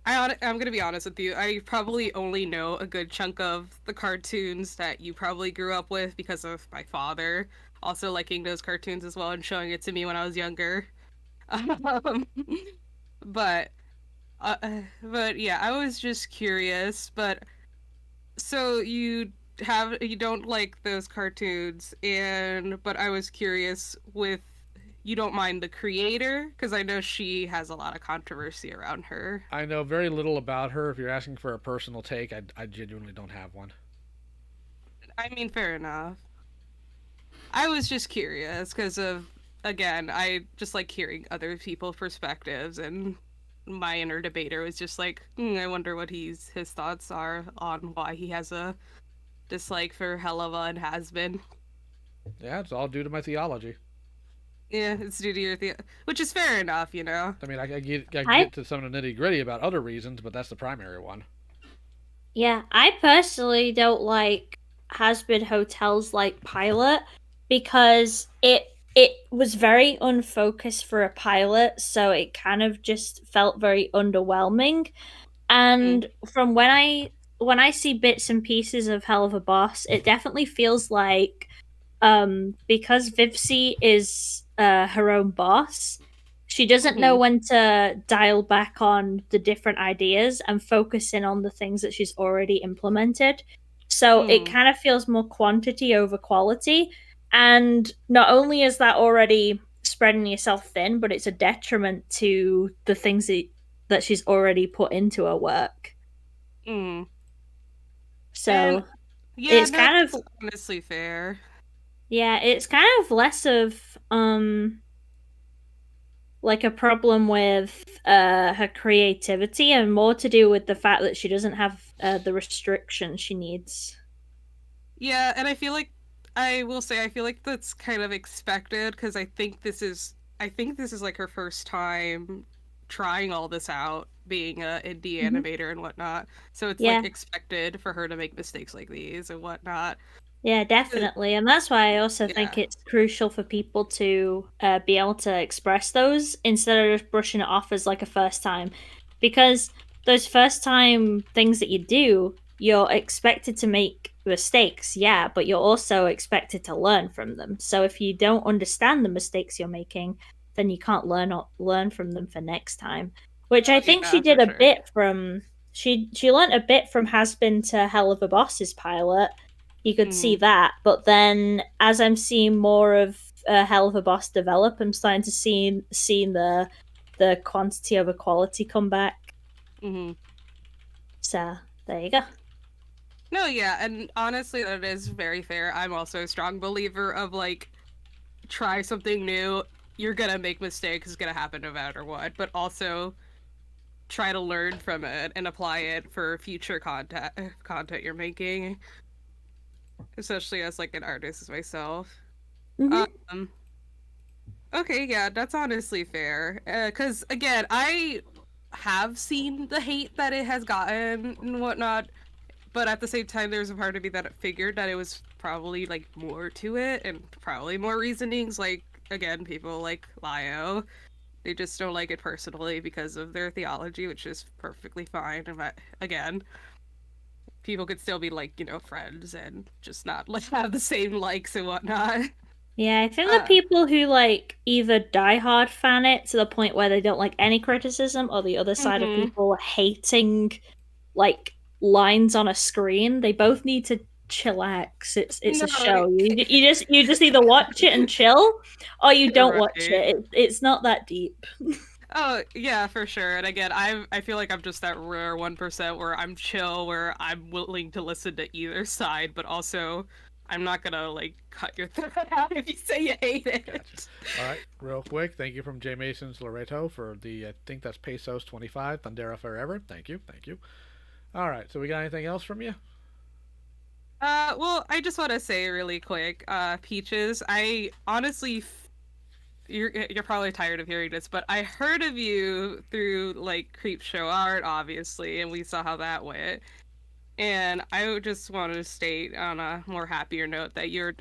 I'm gonna be honest with you. I probably only know a good chunk of the cartoons that you probably grew up with because of my father also liking those cartoons as well and showing it to me when I was younger. But yeah, I was just curious. But so you don't like those cartoons, but I was curious with. You don't mind the creator? Because I know she has a lot of controversy around her. I know very little about her. If you're asking for a personal take, I genuinely don't have one. I mean, fair enough. I was just curious because again, I just like hearing other people's perspectives, and my inner debater was just like, I wonder what his thoughts are on why he has a dislike for Helava and Has Been. Yeah, it's all due to my theology. Yeah, it's due to your which is fair enough, you know. I mean, I get to some of the nitty gritty about other reasons, but that's the primary one. Yeah, I personally don't like Has Been Hotel's like pilot because it was very unfocused for a pilot, so it kind of just felt very underwhelming. And from when I see bits and pieces of Hell of a Boss, it definitely feels like because Vivsi is her own boss, she doesn't know when to dial back on the different ideas and focus in on the things that she's already implemented. So it kind of feels more quantity over quality. And not only is that already spreading yourself thin, but it's a detriment to the things that she's already put into her work. So it's kind of honestly fair. Yeah, it's kind of less of like a problem with her creativity and more to do with the fact that she doesn't have the restrictions she needs. Yeah, and I feel like that's kind of expected because I think this is like her first time trying all this out, being a indie Mhm. animator and whatnot. So it's Yeah. like expected for her to make mistakes like these and whatnot. Yeah, definitely. And that's why I also think Yeah. it's crucial for people to be able to express those instead of just brushing it off as like a first time. Because those first time things that you do, you're expected to make mistakes, yeah, but you're also expected to learn from them. So if you don't understand the mistakes you're making, then you can't learn from them for next time. Which I think she Yeah, did for a sure. bit from she learned a bit from Has Been to Hell of a Boss's pilot. You could see that, but then as I'm seeing more of Hell of a Boss develop, I'm starting to see the quantity over quality come back. Hmm. So there you go. No, yeah, and honestly, that is very fair. I'm also a strong believer of like, try something new. You're gonna make mistakes. It's gonna happen no matter what. But also, try to learn from it and apply it for future content you're making. Especially as like an artist as myself. Mhm. Okay, yeah, that's honestly fair. Because again, I have seen the hate that it has gotten and whatnot, but at the same time, there's a part of me that figured that it was probably like more to it and probably more reasonings. Like again, people like Lio, they just don't like it personally because of their theology, which is perfectly fine. But again, people could still be like, friends and just not like have the same likes and whatnot. Yeah, I think the people who like either diehard fan it to the point where they don't like any criticism, or the other side of Mhm. people hating like lines on a screen, they both need to chillax. It's No, a show. You just either watch it and chill, or you don't watch Right. it. It's not that deep. Oh yeah, for sure. And again, I feel like I'm just that rare 1% where I'm chill, where I'm willing to listen to either side, but also I'm not gonna like cut your throat out if you say you hate it. Gotcha. All right, real quick, thank you from J Mason's Loreto for the I think that's pesos 25 Thundera forever. Thank you. All right, so we got anything else from you? Well, I just want to say really quick, Peaches, I honestly you're probably tired of hearing this, but I heard of you through like Creep Show Art, obviously, and we saw how that went. And I just wanted to state on a more happier note that you're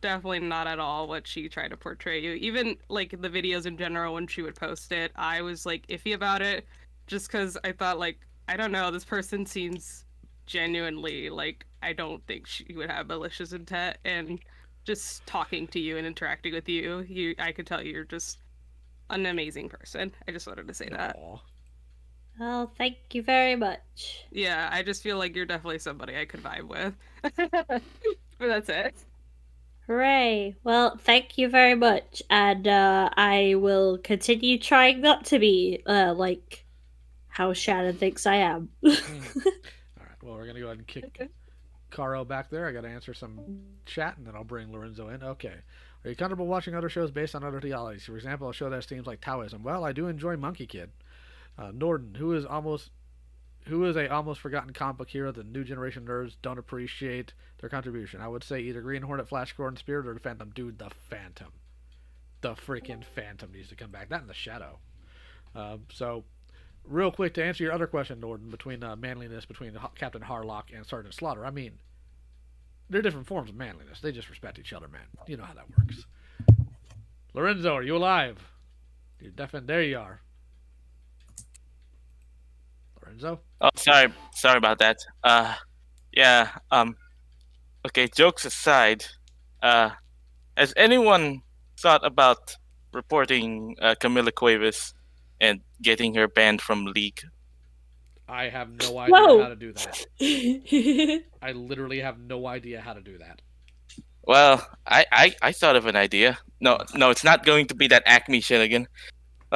definitely not at all what she tried to portray you. Even like the videos in general when she would post it, I was like iffy about it, just because I thought like I don't know, this person seems genuinely like I don't think she would have malicious intent, and just talking to you and interacting with you, I could tell you're just an amazing person. I just wanted to say that. Aw. Well, thank you very much. Yeah, I just feel like you're definitely somebody I could vibe with. But that's it. Hooray! Well, thank you very much, and I will continue trying not to be like how Shannon thinks I am. All right, well, we're gonna go ahead and kick Caro back there. I got to answer some chat, and then I'll bring Lorenzo in. Okay. Are you comfortable watching other shows based on other theologies? For example, a show that seems like Taoism. Well, I do enjoy Monkey Kid. Norden, who is a almost forgotten comic book hero that new generation nerds don't appreciate their contribution. I would say either Green Hornet, Flash Gordon, Spirit, or the Phantom. Dude, the Phantom. The freaking Phantom needs to come back. That in the Shadow. So, real quick to answer your other question, Norden, between manliness between Captain Harlock and Sergeant Slaughter. I mean, they're different forms of manliness. They just respect each other, man. You know how that works. Lorenzo, are you alive? You're deafened. There you are. Lorenzo? Oh, sorry about that. Yeah. Okay. Jokes aside, has anyone thought about reporting Camila Cuevas and getting her banned from League? I have no idea how to do that. I literally have no idea how to do that. Well, I thought of an idea. No, it's not going to be that Acme shit again.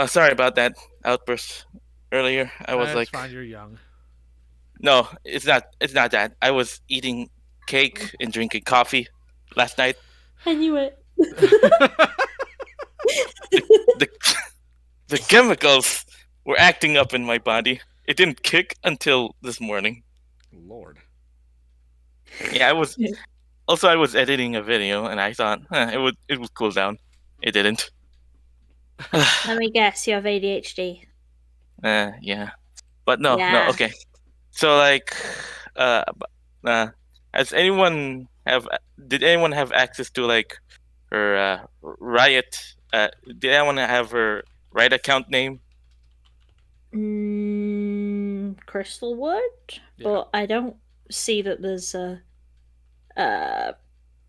Sorry about that outburst earlier. I was like, fine, you're young. No, it's not. It's not that. I was eating cake and drinking coffee last night. I knew it. The chemicals were acting up in my body. It didn't kick until this morning. Lord. Yeah, I was. Also, I was editing a video, and I thought it would cool down. It didn't. Let me guess, you have ADHD. Yeah. But no, Yeah. okay. So like, has anyone have? Did anyone have access to like her Riot? Did anyone have her Riot account name? Crystalwood, but I don't see that there's a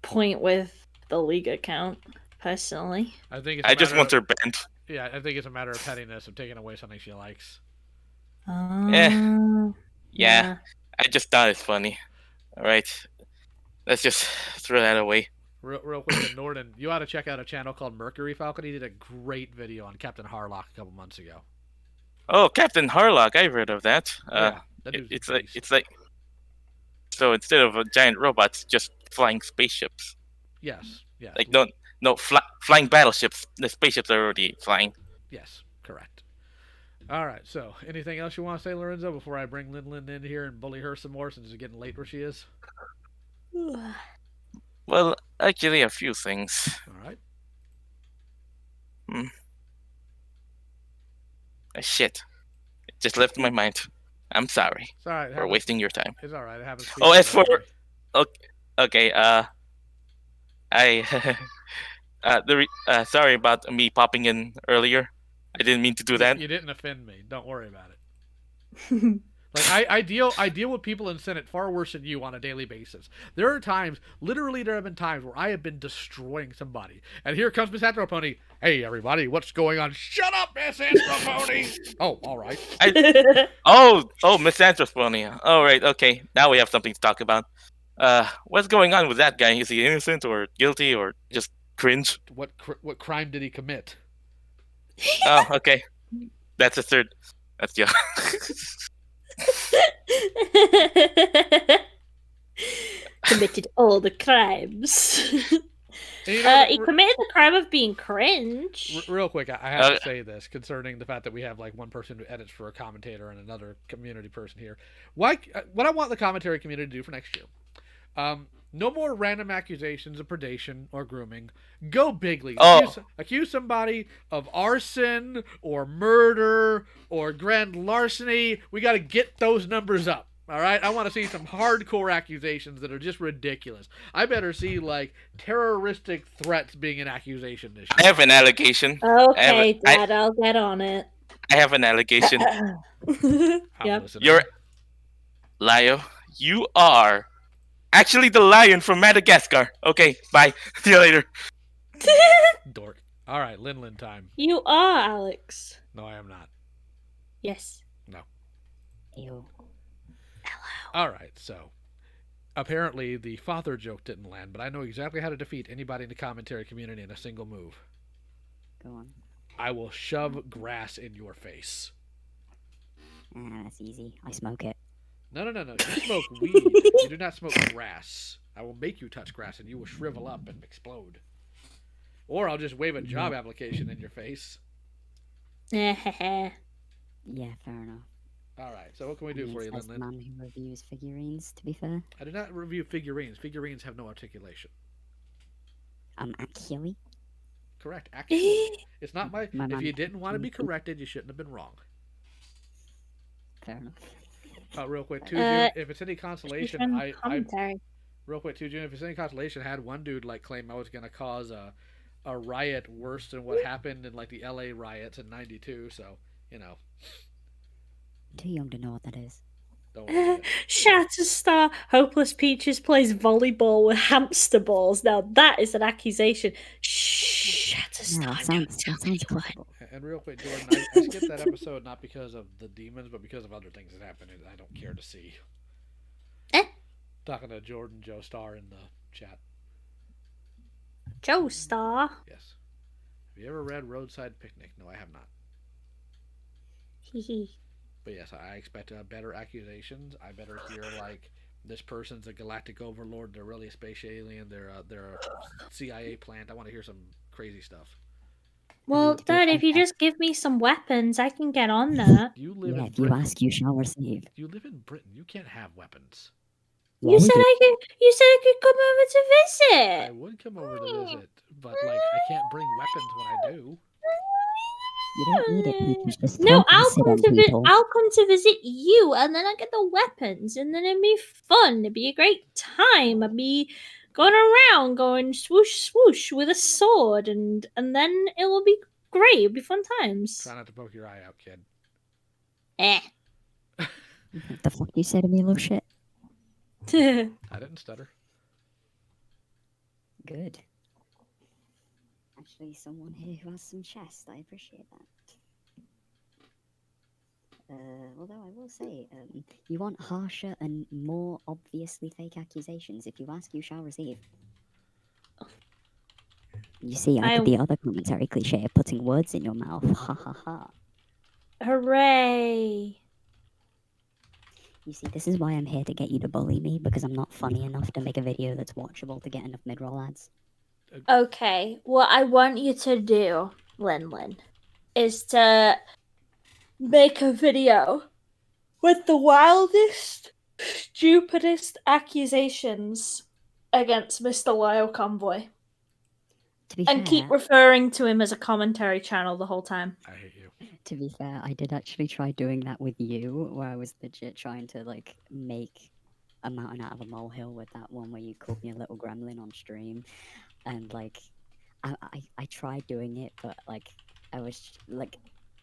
point with the League account personally. I think it's. I just want her banned. Yeah, I think it's a matter of pettiness of taking away something she likes. Yeah. I just thought it's funny. All right, let's just throw that away. Real quick, to Norden, you ought to check out a channel called Mercury Falcon. He did a great video on Captain Harlock a couple months ago. Oh, Captain Harlock, I've heard of that. It's like so instead of a giant robots, just flying spaceships. Yes. Yeah. Like flying battleships. The spaceships are already flying. Yes, correct. All right. So, anything else you want to say, Lorenzo, before I bring Lin in here and bully her some more since it's getting late where she is? Well, actually, a few things. All right. Shit. It just left my mind. I'm sorry. It's all right. For wasting your time. It's all right. It happens. Oh, as for okay, sorry about me popping in earlier. I didn't mean to do that. You didn't offend me. Don't worry about it. Like I deal with people in Senate far worse than you on a daily basis. There are times, literally there have been times where I have been destroying somebody. And here comes Miss Anthropony. Hey everybody, what's going on? Shut up, Miss Anthropony! Oh, alright. Oh, Miss Anthropony. Alright, okay. Now we have something to talk about. What's going on with that guy? Is he innocent or guilty or just cringe? What crime did he commit? Oh, okay. That's a third. That's yeah. Committed all the crimes. He committed the crime of being cringe. Real quick, I have to say this concerning the fact that we have like one person who edits for a commentator and another community person here. What I want the commentary community to do for next year. No more random accusations of predation or grooming. Go bigly. Accuse somebody of arson or murder or grand larceny. We got to get those numbers up. All right? I want to see some hardcore accusations that are just ridiculous. I better see, like, terroristic threats being an accusation this year. I have an allegation. Okay, Dad, I'll get on it. I have an allegation. Yep. You're... Lio, you are... actually the lion from Madagascar. Okay, bye. See you later. Dork. All right, Lin time. You are, Alex. No, I am not. Yes. No. Ew. All right, so apparently the father joke didn't land, but I know exactly how to defeat anybody in the commentary community in a single move. Go on. I will shove grass in your face. That's easy. I smoke it. No. You smoke weed. You do not smoke grass. I will make you touch grass and you will shrivel up and explode. Or I'll just wave a job application in your face. Yeah, fair enough. Alright, so what can we do for you, As the Lin? man who reviews figurines, to be fair. I do not review figurines. Figurines have no articulation. Actually? Correct, actually. It's not my... If you didn't want to be corrected, you shouldn't have been wrong. Fair enough. Real quick, too, June, if it's any consolation, real quick, too, June, if it's any consolation, I had one dude like claim I was gonna cause a riot worse than what happened in like the LA riots in '92. So you know, I'm too young to know what that is. Don't worry. Shatterstar Hopeless Peaches plays volleyball with hamster balls. Now that is an accusation. Shh, Shatterstar. No, that sounds incredible. And real quick, Jordan, I skipped that episode not because of the demons, but because of other things that happened that I don't care to see. Talking to Jordan Joe Star in the chat. Joe Star? Yes. Have you ever read Roadside Picnic? No, I have not. Hee. But yes, I expect better accusations. I better hear like this person's a galactic overlord. They're really a space alien. They're a CIA plant. I want to hear some crazy stuff. Well, Dad, if you just give me some weapons, I can get on that. You live in if you Britain. ask, you shall receive. You live in Britain. You can't have weapons. You said I could come over to visit. I would come over to visit, but like I can't bring weapons when I do. You don't need it, Peaches. Just No, throw acid on people. I'll come to visit you, and then I get the weapons, and then it'd be fun. It'd be a great time. I'd be going around, going swoosh swoosh with a sword, and then it will be great. It'll be fun times. Try not to poke your eye out, kid. What the fuck you say to me, little shit? I didn't stutter. Good. Actually, someone here who has some chest. I appreciate that. Although I will say, you want harsher and more obviously fake accusations. If you ask, you shall receive. You see, I did the other commentary cliche of putting words in your mouth. Ha ha ha. Hooray! You see, this is why I'm here to get you to bully me, because I'm not funny enough to make a video that's watchable to get enough mid-roll ads. Okay, what I want you to do, Lin, is to make a video with the wildest, stupidest accusations against Mr. Lyle Convoy. To be And fair, keep referring to him as a commentary channel the whole time. I hate you. To be fair, I did actually try doing that with you, where I was legit trying to like make a mountain out of a molehill with that one where you called me a little gremlin on stream, and like I tried doing it, but like I was like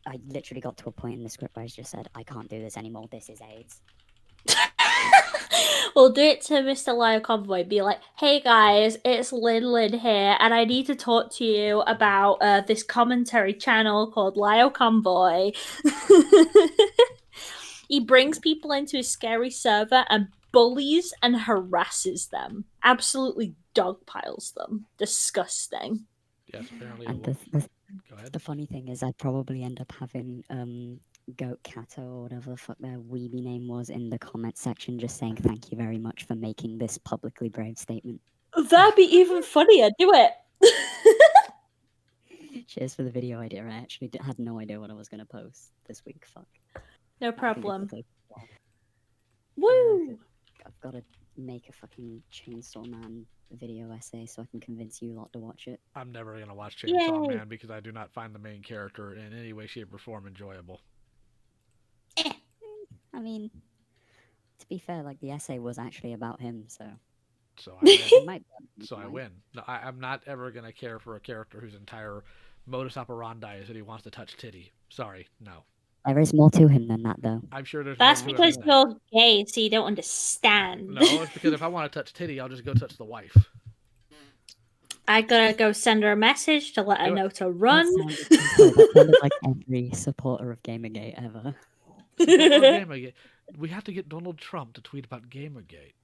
I literally got to a point in the script where I just said I can't do this anymore. This is AIDS. We'll do it to Mr. Lyle Convoy. Be like, hey guys, it's Lin here, and I need to talk to you about this commentary channel called Lyle Convoy. He brings people into his scary server and bullies and harasses them. Absolutely dogpiles them. Disgusting. Yes, apparently. And Go ahead. the funny thing is, I'd probably end up having Goat Kato or whatever the fuck their weeby name was in the comment section, just saying thank you very much for making this publicly brave statement. That'd be even funnier. Do it. Cheers for the video idea. I actually had no idea what I was going to post this week. Fuck. No problem. Woo! I've got to make a fucking Chainsaw Man video essay so I can convince you lot to watch it. I'm never going to watch Chainsaw Man because I do not find the main character in any way, shape, or form enjoyable. I mean, to be fair, like the essay was actually about him, so. So I win. I win. No, I'm not ever going to care for a character whose entire modus operandi is that he wants to touch titty. Sorry, no. There is more to him than that, though. I'm sure there's That's more to because him you're gay, so you don't understand. No, it's because if I want to touch titty, I'll just go touch the wife. I gotta go send her a message to let her know to run. That sounded like every supporter of Gamergate ever. Gamergate. We have to get Donald Trump to tweet about Gamergate.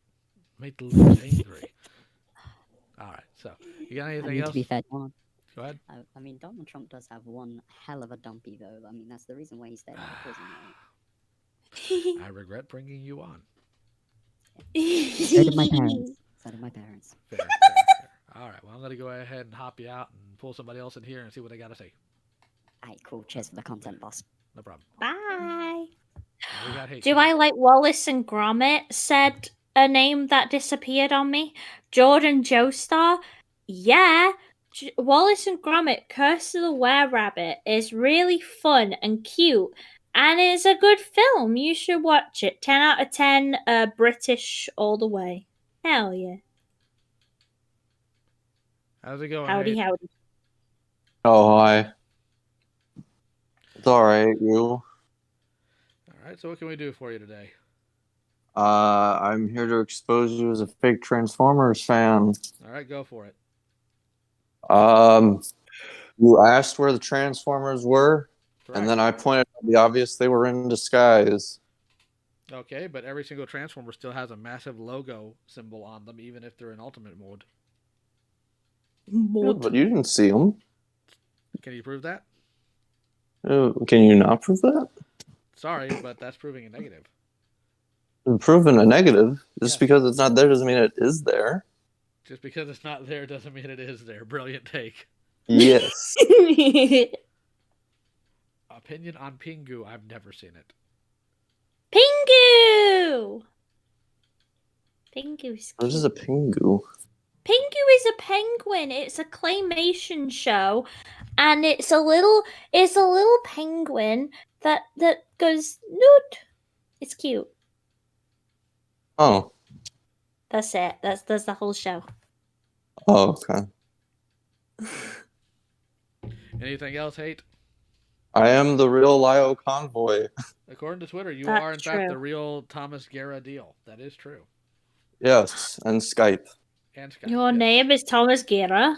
Make the losers angry. All right, so you got anything else? To be fair, Donald, go ahead. I mean, Donald Trump does have one hell of a dumpy, though. I mean, that's the reason why he stayed out of prison, right? I regret bringing you on. So did my parents. So did my parents. Fair. All right, well, I'm going to go ahead and hop you out and pull somebody else in here and see what they got to say. All right, cool. Cheers for the content, boss. No problem. Bye. Hate Do I like Wallace and Gromit said a name that disappeared on me? Jordan Joestar? Yeah. Wallace and Gromit Curse of the Were-Rabbit is really fun and cute. And it's a good film. You should watch it. 10 out of 10 British all the way. Hell yeah. How's it going? Howdy, howdy. Oh, hi. It's alright, you? All right, so what can we do for you today? I'm here to expose you as a fake Transformers fan. All right, go for it. You asked where the Transformers were, and then I pointed out the obvious: they were in disguise. Okay, but every single Transformer still has a massive logo symbol on them, even if they're in Ultimate mode. Yeah, but you didn't see them. Can you prove that? Can you not prove that? Sorry, but that's proving a negative. Proving a negative. Just because it's not there doesn't mean it is there. Just because it's not there doesn't mean it is there. Brilliant take. Yes. Opinion on Pingu, I've never seen it. Pingu! Pingu's What is a Pingu? Pingu is a penguin. It's a claymation show, and it's a little penguin that goes noot. It's cute. Oh. That's it. That's the whole show. Oh, okay. Anything else, Hate? I am the real Lio convoy. According to Twitter, you That's are in fact true. the real Thomas Guerra deal. That is true. Yes, and Skype. And Skype. Your yes. name is Thomas Guerra.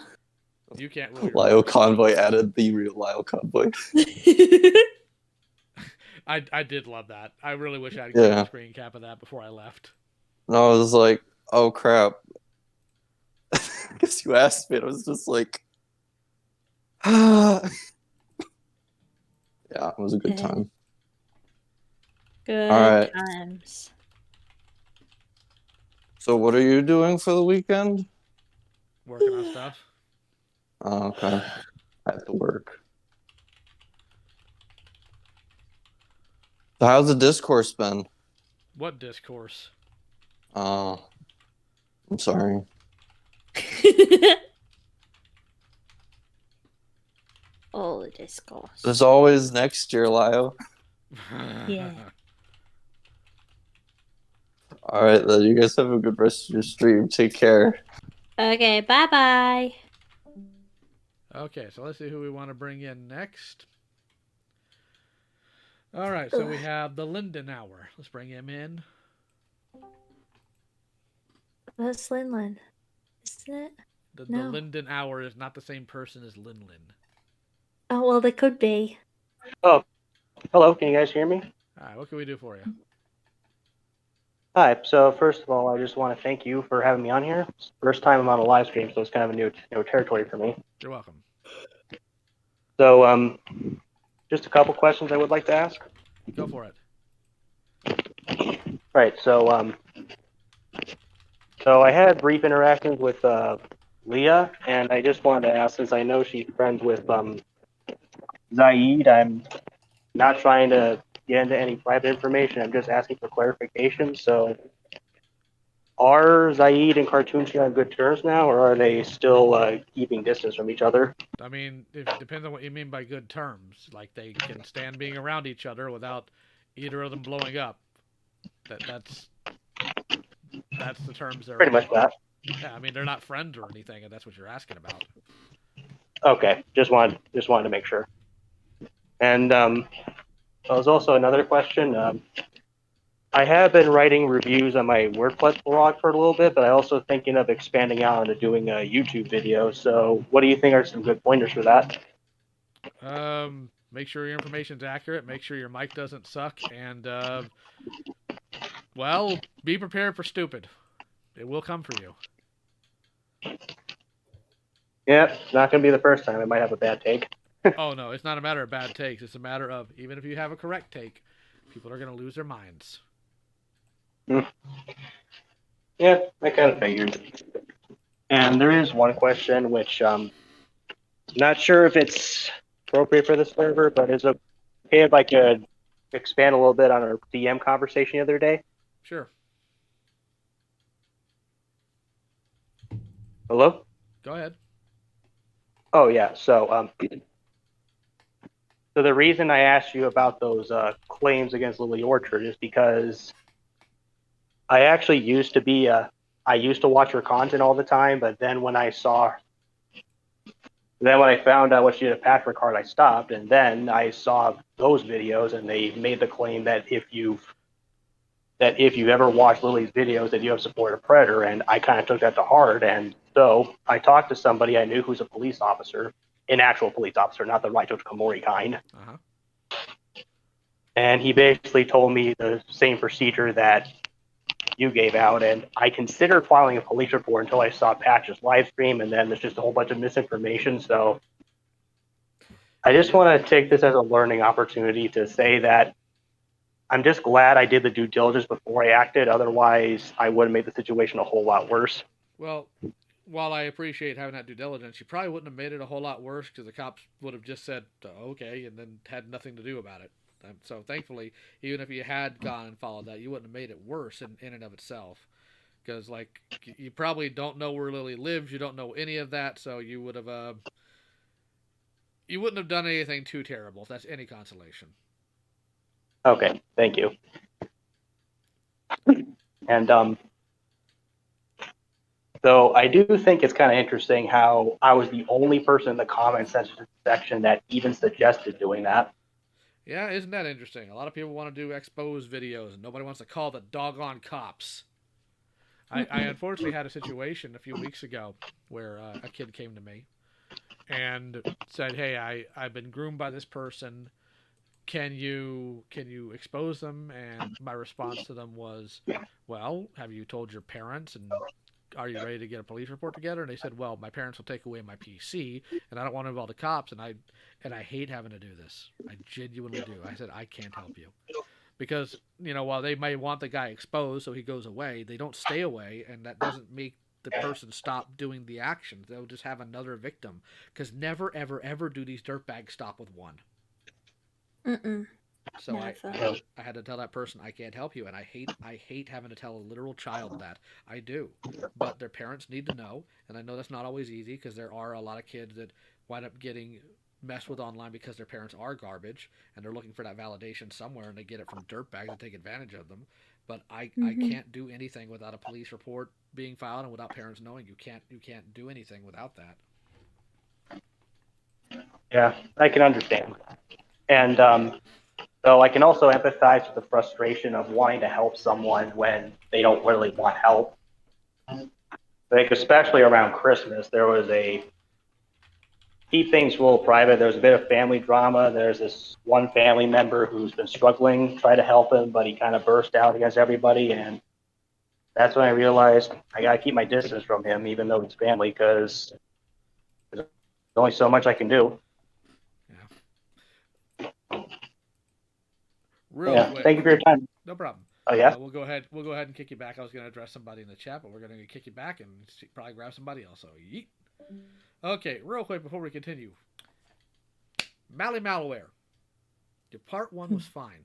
You can't rule your Lio convoy added the real Lio convoy. I did love that. I really wish I'd gotten a screen cap of that before I left. And I was like, oh crap. I guess you asked me. And I was just like, yeah, it was a good time. Good All right. times. So what are you doing for the weekend? Working on stuff. Oh, okay. I have to work. So how's the discourse been? What discourse? Oh, I'm sorry. All the discourse. There's always next year, Lio. Yeah. All right, then. You guys have a good rest of your stream. Take care. Okay, bye-bye. Okay, so let's see who we want to bring in next. All right, so we have the Linden Hour. Let's bring him in. That's Linlin, isn't it? The No. Linden Hour is not the same person as Linlin. Oh, well, they could be. Oh, hello. Can you guys hear me? All right, what can we do for you? Hi. So first of all, I just want to thank you for having me on here. It's the first time I'm on a live stream, so it's kind of a new territory for me. You're welcome. So, just a couple questions I would like to ask. Go for it. Right. So, so I had brief interactions with Leah, and I just wanted to ask, since I know she's friends with Zaid, I'm not trying to get into any private information. I'm just asking for clarification. So, are Zaid and Cartoonchi on good terms now, or are they still keeping distance from each other? I mean, it depends on what you mean by good terms. Like, they can stand being around each other without either of them blowing up. That's the terms they're Pretty much that. Yeah, I mean, they're not friends or anything, and that's what you're asking about. Okay, just wanted to make sure. And there was also another question. I have been writing reviews on my WordPress blog for a little bit, but I'm also thinking of expanding out into doing a YouTube video. So, what do you think are some good pointers for that? Make sure your information's accurate. Make sure your mic doesn't suck, and well, be prepared for stupid. It will come for you. Yeah, it's not going to be the first time. I might have a bad take. Oh no, it's not a matter of bad takes. It's a matter of, even if you have a correct take, people are going to lose their minds. Yeah, I kind of figured. And there is one question which not sure if it's appropriate for the server, but is it okay if I could expand a little bit on our DM conversation the other day? Sure. Hello? Go ahead. Oh yeah. So so the reason I asked you about those claims against Lily Orchard is because I actually used to be I used to watch her content all the time, but then when I found out what she did at Patrick Card, I stopped, and then I saw those videos, and they made the claim that if you ever watch Lily's videos, that you have supported a predator, and I kind of took that to heart, and so I talked to somebody I knew who's a police officer, an actual police officer, not the Raito Komori kind. Uh-huh. And he basically told me the same procedure that you gave out, and I considered filing a police report until I saw Patch's live stream, and then there's just a whole bunch of misinformation. So I just want to take this as a learning opportunity to say that I'm just glad I did the due diligence before I acted. Otherwise, I would have made the situation a whole lot worse. Well, while I appreciate having that due diligence, you probably wouldn't have made it a whole lot worse because the cops would have just said, okay, and then had nothing to do about it. So thankfully, even if you had gone and followed that, you wouldn't have made it worse in and of itself. because like you probably don't know where Lily lives, you don't know any of that, so you would have you wouldn't have done anything too terrible. If that's any consolation. Okay, thank you. And so I do think it's kind of interesting how I was the only person in the comment section that even suggested doing that. Yeah, isn't that interesting? A lot of people want to do expose videos, and nobody wants to call the doggone cops. I unfortunately had a situation a few weeks ago where a kid came to me and said, "Hey, I've been groomed by this person. Can you expose them?" And my response to them was, "Well, have you told your parents, and are you ready to get a police report together?" And they said, "Well, my parents will take away my PC, and I don't want to involve the cops, and I hate having to do this. I genuinely do." I said, "I can't help you." Because, while they may want the guy exposed so he goes away, they don't stay away, and that doesn't make the person stop doing the actions. They'll just have another victim. Because never, ever, ever do these dirtbags stop with one. Mm-mm. So I had to tell that person, I can't help you, and I hate having to tell a literal child that. I do. But their parents need to know, and I know that's not always easy, because there are a lot of kids that wind up getting messed with online because their parents are garbage, and they're looking for that validation somewhere, and they get it from dirtbags that take advantage of them. But I can't do anything without a police report being filed and without parents knowing. You can't do anything without that. Yeah, I can understand. And so I can also empathize with the frustration of wanting to help someone when they don't really want help. Like, especially around Christmas, there was keep things a little private. There's a bit of family drama. There's this one family member who's been struggling, try to help him, but he kind of burst out against everybody. And that's when I realized I got to keep my distance from him, even though he's family, because there's only so much I can do. Real quick. Thank you for your time. No problem. Oh yeah. We'll go ahead and kick you back. I was going to address somebody in the chat, but we're going to kick you back and probably grab somebody else. So yeet. Okay, real quick before we continue. Malware. Your part 1 was fine.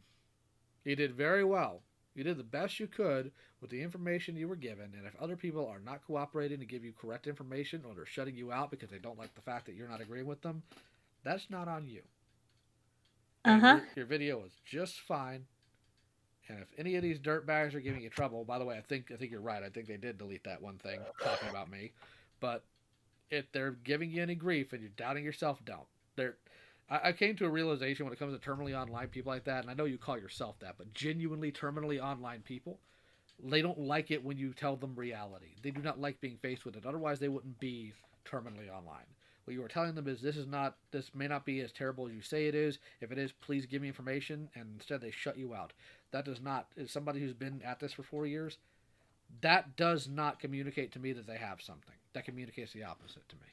You did very well. You did the best you could with the information you were given, and if other people are not cooperating to give you correct information, or they're shutting you out because they don't like the fact that you're not agreeing with them, that's not on you. Your video was just fine. And if any of these dirtbags are giving you trouble, by the way, I think you're right. I think they did delete that one thing talking about me. But if they're giving you any grief and you're doubting yourself, don't. I came to a realization when it comes to terminally online people like that, and I know you call yourself that, but genuinely terminally online people, they don't like it when you tell them reality. They do not like being faced with it. Otherwise, they wouldn't be terminally online. What you are telling them is this may not be as terrible as you say it is. If it is, please give me information, and instead they shut you out. That does not, as somebody who's been at this for 4 years, that does not communicate to me that they have something. That communicates the opposite to me.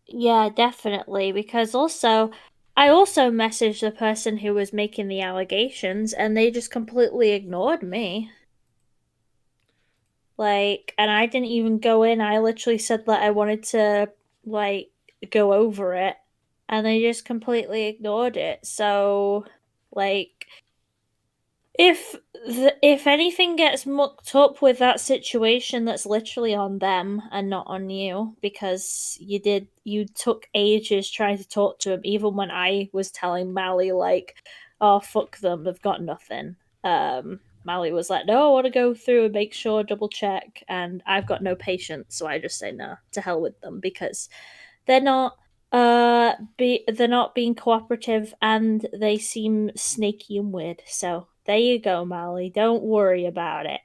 Yeah, definitely. Because I also messaged the person who was making the allegations, and they just completely ignored me. And I didn't even go in. I literally said that I wanted to, go over it, and they just completely ignored it. So, if anything gets mucked up with that situation, that's literally on them and not on you, because you took ages trying to talk to him, even when I was telling Mally oh, fuck them, they've got nothing. Mally was like, no, I want to go through and make sure, double check, and I've got no patience, so I just say no, to hell with them, because they're not they're not being cooperative, and they seem snaky and weird. So there you go, Mally. Don't worry about it.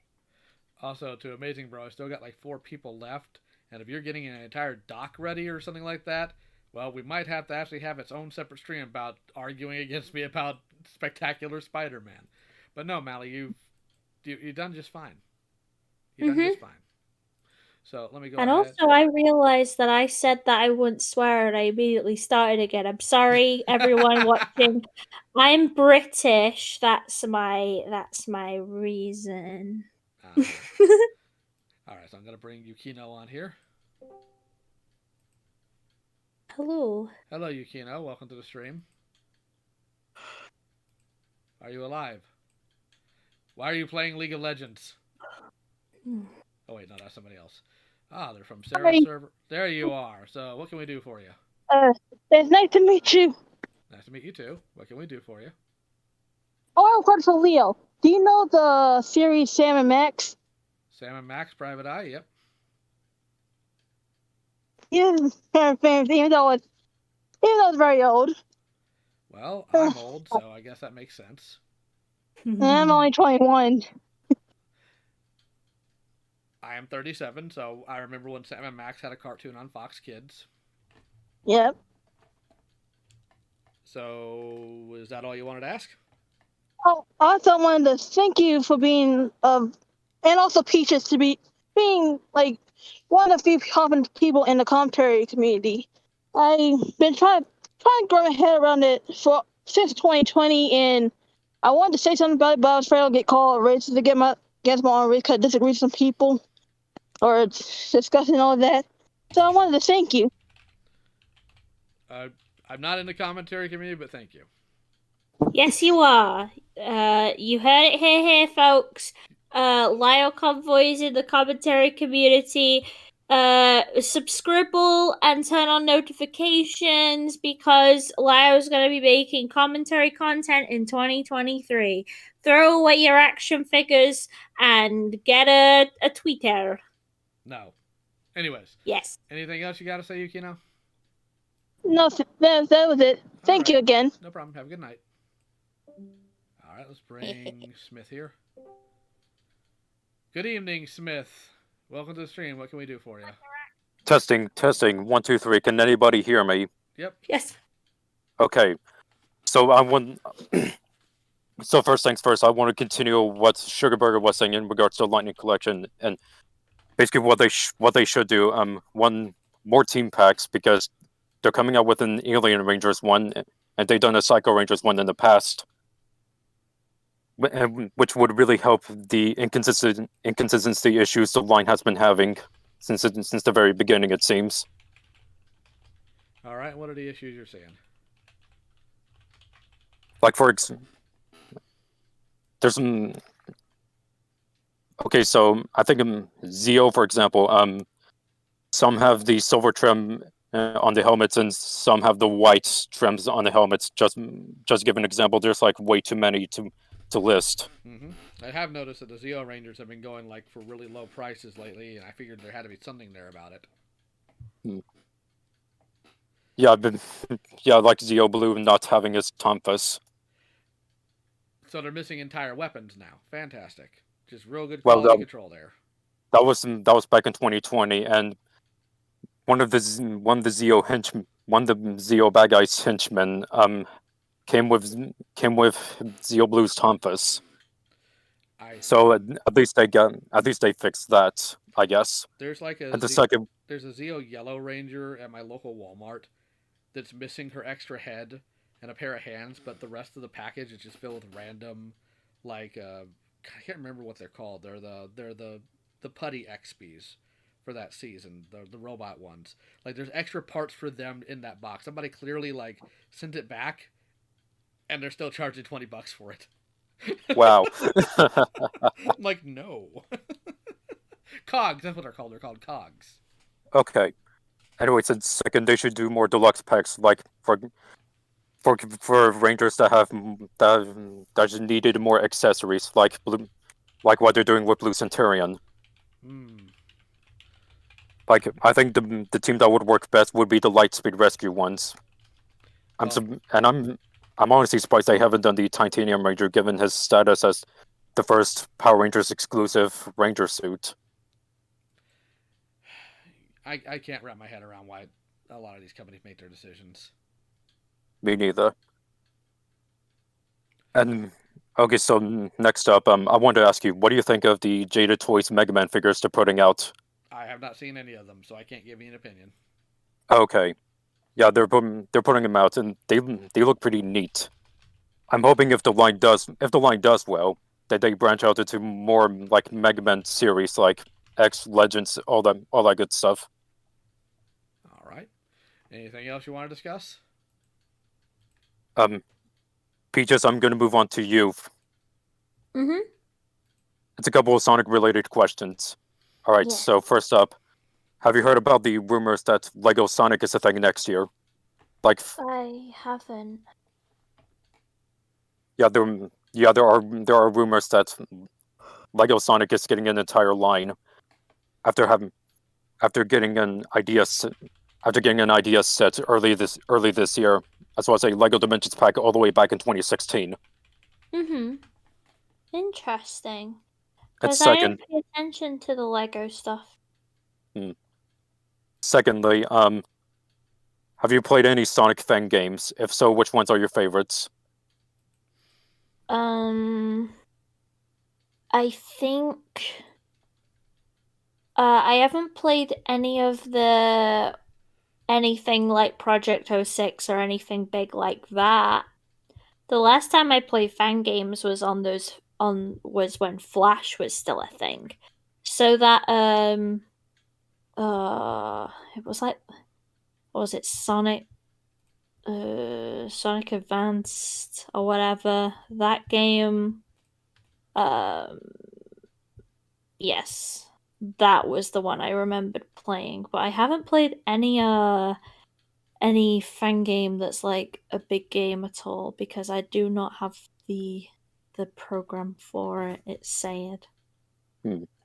Also, to Amazing Bro, I still got 4 people left, and if you're getting an entire doc ready or something like that, well, we might have to actually have its own separate stream about arguing against me about Spectacular Spider-Man. But no, Mally, you've done just fine. You've done just fine. So let me go and ahead. Also, I realized that I said that I wouldn't swear, and I immediately started again. I'm sorry, everyone watching. I'm British. That's my reason. All right, so I'm gonna bring Yukino on here. Hello. Hello, Yukino. Welcome to the stream. Are you alive? Why are you playing League of Legends? Oh wait, no, that's somebody else. Ah, they're from Sarah's server. There you are. So, what can we do for you? It's nice to meet you. Nice to meet you too. What can we do for you? Oh, I have a question for Leo. Do you know the series Sam and Max? Sam and Max, Private Eye. Yep. Yeah, kind of famous, even though it's very old. Well, I'm old, so I guess that makes sense. And I'm only 21. I am 37, so I remember when Sam and Max had a cartoon on Fox Kids. Yep. So, is that all you wanted to ask? Oh, I also wanted to thank you for being and also Peaches to being like one of the few confident people in the commentary community. I've been trying to grow my head around it since 2020, and I wanted to say something about it, but I was afraid I'll get called racist against my own race because I disagree with some people or discussing all of that. So I wanted to thank you. I'm not in the commentary community, but thank you. Yes, you are. You heard it here, folks. Lyle Convoy's in the commentary community. Subscribe and turn on notifications because Lyle's going to be making commentary content in 2023. Throw away your action figures and get a Twitter. No. Anyways. Yes. Anything else you got to say, Yukino? No, that was it. Thank you again. No problem. Have a good night. All right, let's bring Smith here. Good evening, Smith. Welcome to the stream. What can we do for you? Testing. 1, 2, 3. Can anybody hear me? Yep. Yes. Okay. So I want. So first things first, I want to continue what Sugarburger was saying in regards to Lightning Collection and basically what they should do. One more team packs because they're coming out with an Alien Rangers one, and they've done a Psycho Rangers one in the past, which would really help the inconsistency issues the line has been having since the very beginning, it seems. All right, what are the issues you're seeing? Like there's some. Okay, so I think Zeo, for example, some have the silver trim on the helmets, and some have the white trims on the helmets. Just give an example. There's like way too many to list. Mm-hmm. I have noticed that the Zeo Rangers have been going like for really low prices lately, and I figured there had to be something there about it. Yeah, like Zeo Blue not having his Tonfas. So they're missing entire weapons now. Fantastic. Just real good quality control there. That was back in 2020, and one of the Zeo bad guys henchmen came with Zeo Blue's Tonfas. So at least they fixed that, I guess. There's like there's a Zeo Yellow Ranger at my local Walmart that's missing her extra head and a pair of hands, but the rest of the package is just filled with random, like I can't remember what they're called. They're the putty XPs for that season, the robot ones. Like there's extra parts for them in that box. Somebody clearly like sent it back, and they're still charging $20 for it. Wow. I'm like, no. Cogs, that's what they're called. They're called cogs. Okay. Anyway, so second, they should do more deluxe packs, like for Rangers that just needed more accessories, like what they're doing with Blue Centurion. Like, I think the team that would work best would be the Lightspeed Rescue ones. I'm honestly surprised they haven't done the Titanium Ranger, given his status as the first Power Rangers exclusive Ranger suit. I can't wrap my head around why a lot of these companies make their decisions. Me neither. And okay, so next up, I wanted to ask you, what do you think of the Jada Toys Mega Man figures they're putting out? I have not seen any of them, so I can't give you an opinion. Okay, yeah, they're putting them out, and they look pretty neat. I'm hoping if the line does well, that they branch out into more like Mega Man series, like X Legends, all that good stuff. All right. Anything else you want to discuss? Peaches, I'm going to move on to you. Mm-hmm. It's a couple of Sonic-related questions. All right. Yeah. So first up, have you heard about the rumors that Lego Sonic is a thing next year? Like, I haven't. there are rumors that Lego Sonic is getting an entire line after having after getting an idea set early this year, as well as a Lego Dimensions pack all the way back in 2016. Interesting. And Because I don't pay attention to the Lego stuff. secondly, have you played any Sonic fan games? If so, which ones are your favorites? I think I haven't played any of the anything like Project 06 or anything big like that. The last time I played fan games was was when Flash was still a thing. So that it was like, what was it, Sonic Advanced or whatever, that game. Yes, that was the one I remembered playing, but I haven't played any fan game that's like a big game at all because I do not have the program for it. It's sad.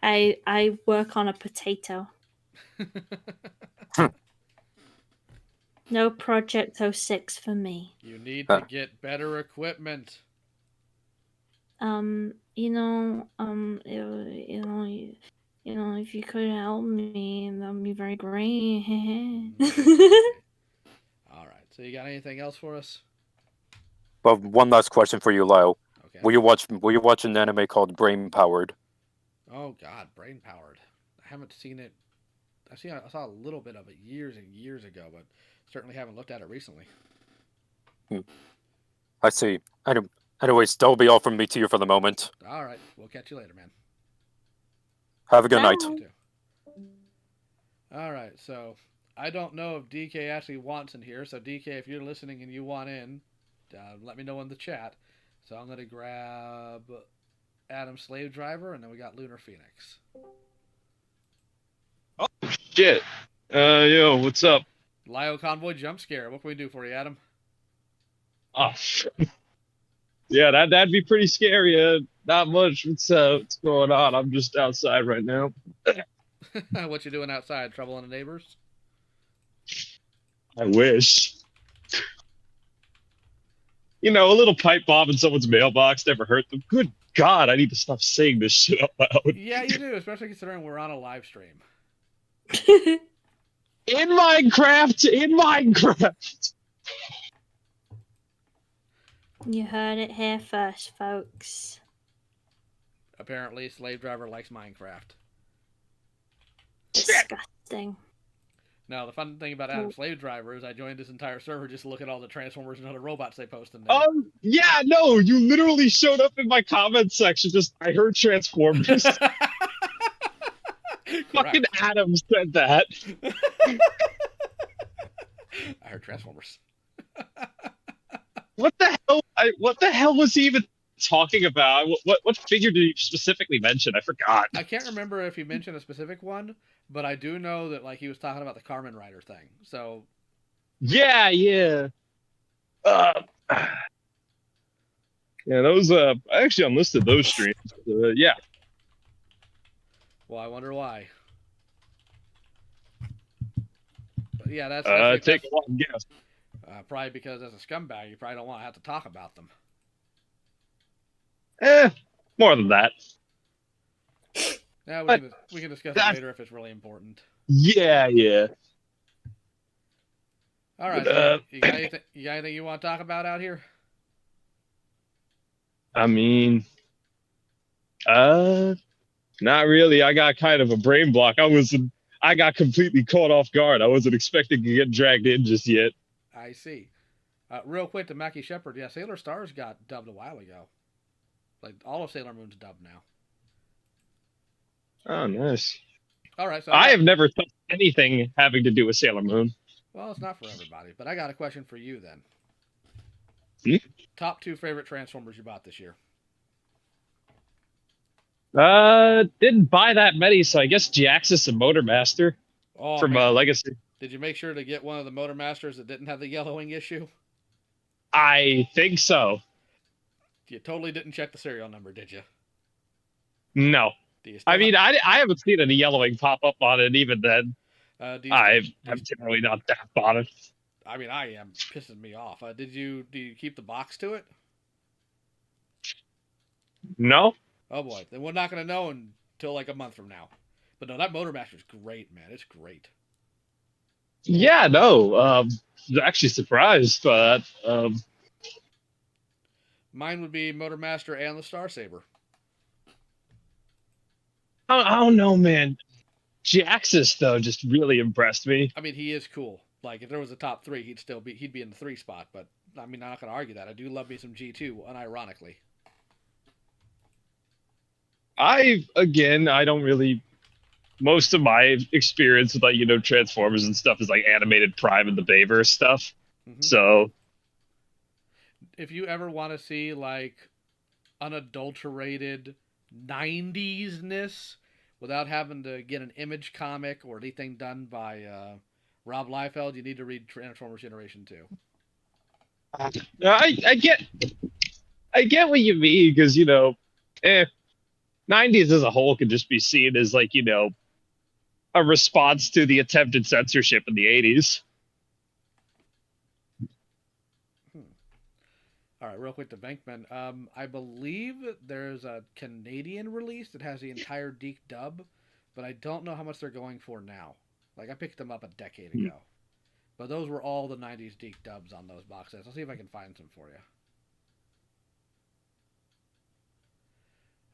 I work on a potato. No Project 06 for me. You need to get better equipment. If you could help me, that'd be very great. All right. So you got anything else for us? Well, one last question for you, Lyle. Okay. Will you watch an anime called Brain Powered? Oh God, Brain Powered. I haven't seen it. I saw a little bit of it years and years ago, but certainly haven't looked at it recently. I see. Anyways, that'll be all from me to you for the moment. All right. We'll catch you later, man. Have a good night. You too. All right. So I don't know if DK actually wants in here. So DK, if you're listening and you want in, let me know in the chat. So I'm going to grab Adam Slave Driver, and then we got Lunar Phoenix. Oh, shit. Yo, what's up? Lio Convoy Jump Scare. What can we do for you, Adam? Oh, yeah, that'd be pretty scary. Not much. What's going on? I'm just outside right now. What you doing outside? Troubling the neighbors? I wish. A little pipe bomb in someone's mailbox never hurt them. Good God, I need to stop saying this shit out loud. Yeah, you do, especially considering we're on a live stream. In Minecraft! You heard it here first, folks. Apparently, Slave Driver likes Minecraft. Disgusting. Now, the fun thing about Adam Slave Driver is I joined this entire server just to look at all the Transformers and other robots they post in there. Yeah, no, you literally showed up in my comments section. I heard Transformers. Fucking Adam said that. I heard Transformers. What the hell? What the hell was he even talking about? What figure did he specifically mention? I forgot. I can't remember if he mentioned a specific one, but I do know that he was talking about the Carmen Rider thing. So yeah. Yeah, those I actually unlisted those streams. Yeah. Well, I wonder why. But yeah, that's take a wild guess. Probably because as a scumbag, you probably don't want to have to talk about them. More than that. Yeah, we can discuss it later if it's really important. Yeah. All right. So you got anything you want to talk about out here? I mean, not really. I got kind of a brain block. I got completely caught off guard. I wasn't expecting to get dragged in just yet. I see. Real quick to Mackie Shepard. Yeah, Sailor Stars got dubbed a while ago. Like all of Sailor Moon's dubbed now. Oh, nice. All right. So I have never touched anything having to do with Sailor Moon. Well, it's not for everybody, but I got a question for you then. Hmm? Top 2 favorite Transformers you bought this year? Didn't buy that many, so I guess Jaxus and Motormaster from man. Legacy. Did you make sure to get one of the Motormasters that didn't have the yellowing issue? I think so. You totally didn't check the serial number, did you? No. I mean, I haven't seen any yellowing pop up on it even then. I'm generally not that on it. I mean, I am pissing me off. Do you keep the box to it? No. Oh boy, then we're not gonna know until like a month from now. But no, that Motormaster's great, man. It's great. Yeah, no. Actually surprised by that. Mine would be Motormaster and the Star Saber. I don't know, man. Jaxus though just really impressed me. I mean, he is cool. Like if there was a top 3, he'd be in the 3 spot. But I mean, I'm not gonna argue that. I do love me some G2, unironically. I don't really. Most of my experience with Transformers and stuff is like animated Prime and the Bayverse stuff. Mm-hmm. So, if you ever want to see like unadulterated 90s-ness without having to get an Image comic or anything done by Rob Liefeld, you need to read Transformers Generation 2. I get what you mean because 90s as a whole could just be seen as like a response to the attempted censorship in the 80s. All right, real quick to Bankman. I believe there's a Canadian release that has the entire Deke dub, but I don't know how much they're going for now. Like, I picked them up a decade ago. But those were all the 90s Deke dubs on those box sets. I'll see if I can find some for you.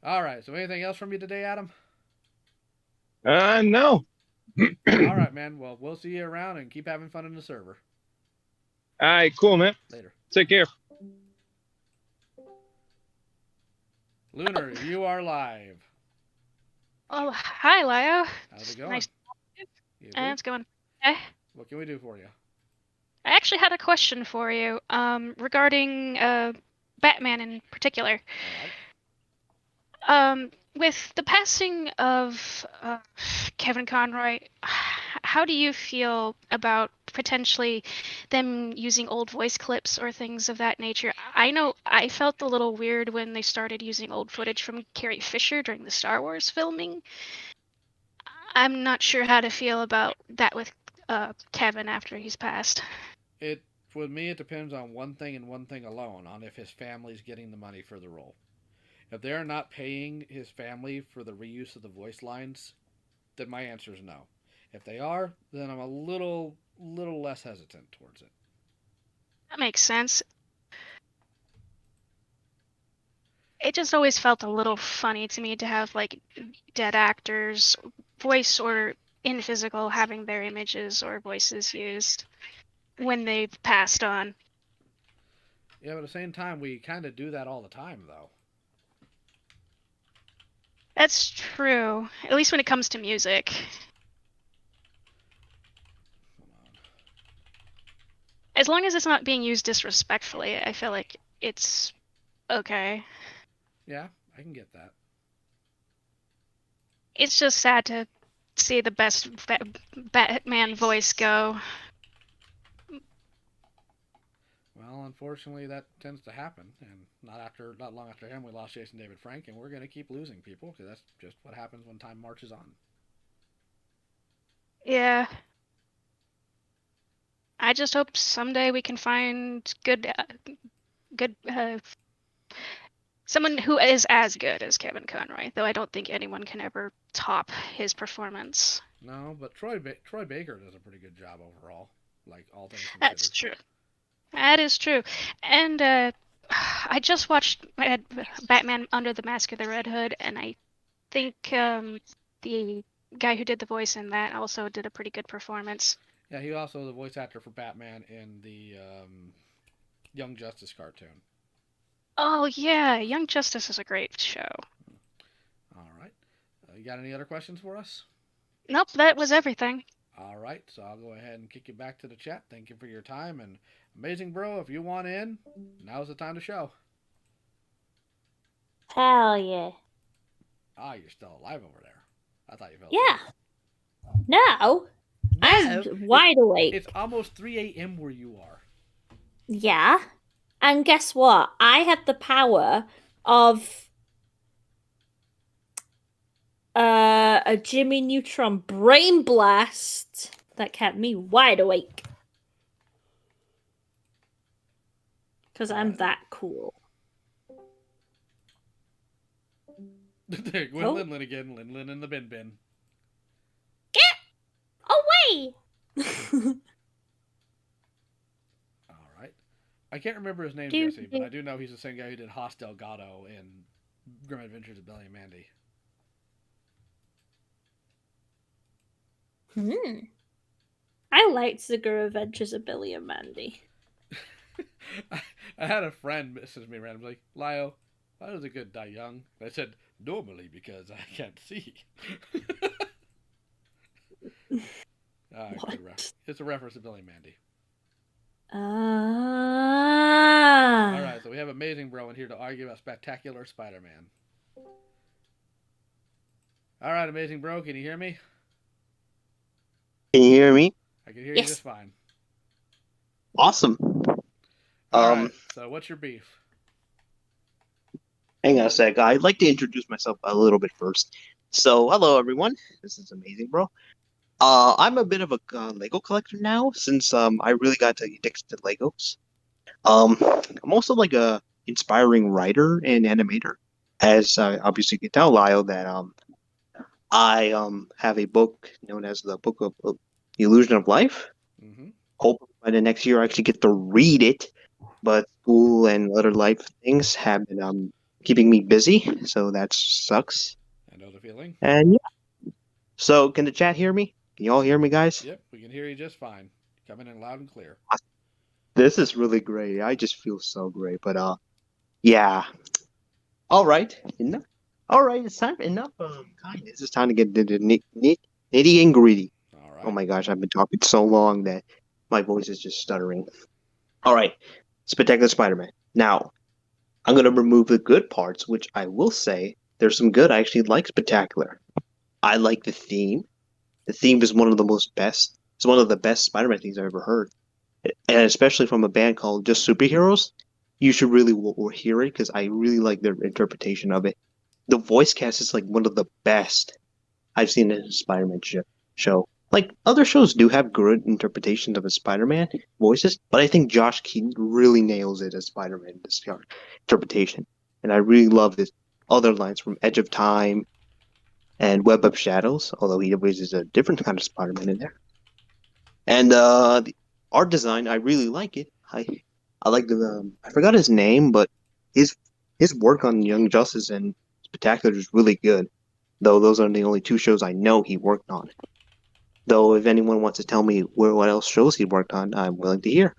All right, so anything else from you today, Adam? No. All right, man. Well, we'll see you around and keep having fun in the server. All right, cool, man. Later. Take care. Lunar, you are live. Oh, hi, Leo. How's it going? Nice to meet you. It's going okay. What can we do for you? I actually had a question for you regarding Batman in particular. With the passing of Kevin Conroy, how do you feel about potentially them using old voice clips or things of that nature? I know I felt a little weird when they started using old footage from Carrie Fisher during the Star Wars filming. I'm not sure how to feel about that with Kevin after he's passed. With me, it depends on one thing and one thing alone, on if his family's getting the money for the role. If they're not paying his family for the reuse of the voice lines, then my answer is no. If they are, then I'm a little less hesitant towards it. That makes sense. It just always felt a little funny to me to have like dead actors, voice or in physical, having their images or voices used when they've passed on. Yeah, but at the same time, we kind of do that all the time, though. That's true. At least when it comes to music. As long as it's not being used disrespectfully, I feel like it's okay. Yeah, I can get that. It's just sad to see the best Batman voice go. Well, unfortunately, that tends to happen, and not long after him, we lost Jason David Frank, and we're going to keep losing people because that's just what happens when time marches on. Yeah. I just hope someday we can find someone who is as good as Kevin Conroy, though I don't think anyone can ever top his performance. No, but Troy Baker does a pretty good job overall, like all things considered. That's true. That is true. And I just watched Batman Under the Mask of the Red Hood, and I think the guy who did the voice in that also did a pretty good performance. Yeah, he also the voice actor for Batman in the Young Justice cartoon. Oh, yeah. Young Justice is a great show. All right. You got any other questions for us? Nope, that was everything. All right, so I'll go ahead and kick you back to the chat. Thank you for your time. And Amazing Bro, if you want in, now's the time to show. Hell yeah. Ah, you're still alive over there. I thought you fell Yeah. asleep. No. I'm wide awake. It's almost 3 a.m. where you are. Yeah. And guess what? I had the power of a Jimmy Neutron brain blast that kept me wide awake. Because I'm that cool. There, Oh. Linlin again. Linlin in the bin. Away! All right. I can't remember his name, Dude. Jesse, but I do know he's the same guy who did Hoss Delgado in Grim Adventures of Billy and Mandy. I liked the Grim Adventures of Billy and Mandy. I had a friend message me randomly, Lyle, why does a good die young? And I said, normally because I can't see. It's a reference to Billy and Mandy. All right, so we have Amazing Bro in here to argue about Spectacular Spider-Man. All right, Amazing Bro, can you hear me? Can you hear me? I can hear you just fine. Awesome. All right, so what's your beef? Hang on a sec. I'd like to introduce myself a little bit first. So, hello everyone. This is Amazing Bro. I'm a bit of a Lego collector now since I really got addicted to Legos. I'm also like a inspiring writer and animator, as obviously you can tell, Lyle, that I have a book known as the Book of The Illusion of Life. Hope by the next year I actually get to read it, but school and other life things have been keeping me busy, so that sucks. I know the feeling. And yeah. So can the chat hear me? Can you all hear me, guys? Yep, we can hear you just fine. Coming in loud and clear. This is really great. I just feel so great. But yeah. All right. Enough. All right. It's time. Enough. Kindness. It's time to get into the nitty and gritty. All right. Oh my gosh, I've been talking so long that my voice is just stuttering. All right. Spectacular Spider-Man. Now, I'm gonna remove the good parts, which I will say there's some good. I actually like Spectacular. I like the theme. The theme is one of the best. It's one of the best Spider-Man things I've ever heard, and especially from a band called Just Superheroes. You should really hear it because I really like their interpretation of it. The voice cast is like one of the best I've seen in a Spider-Man show. Like other shows do have good interpretations of a Spider-Man voices, but I think Josh Keaton really nails it as Spider-Man in this interpretation, and I really love his other lines from Edge of Time and Web of Shadows, although he voices a different kind of Spider-Man in there. And the art design, I really like it. I like the I forgot his name, but his work on Young Justice and Spectacular is really good. Though those are the only two shows I know he worked on. Though if anyone wants to tell me what else shows he worked on, I'm willing to hear.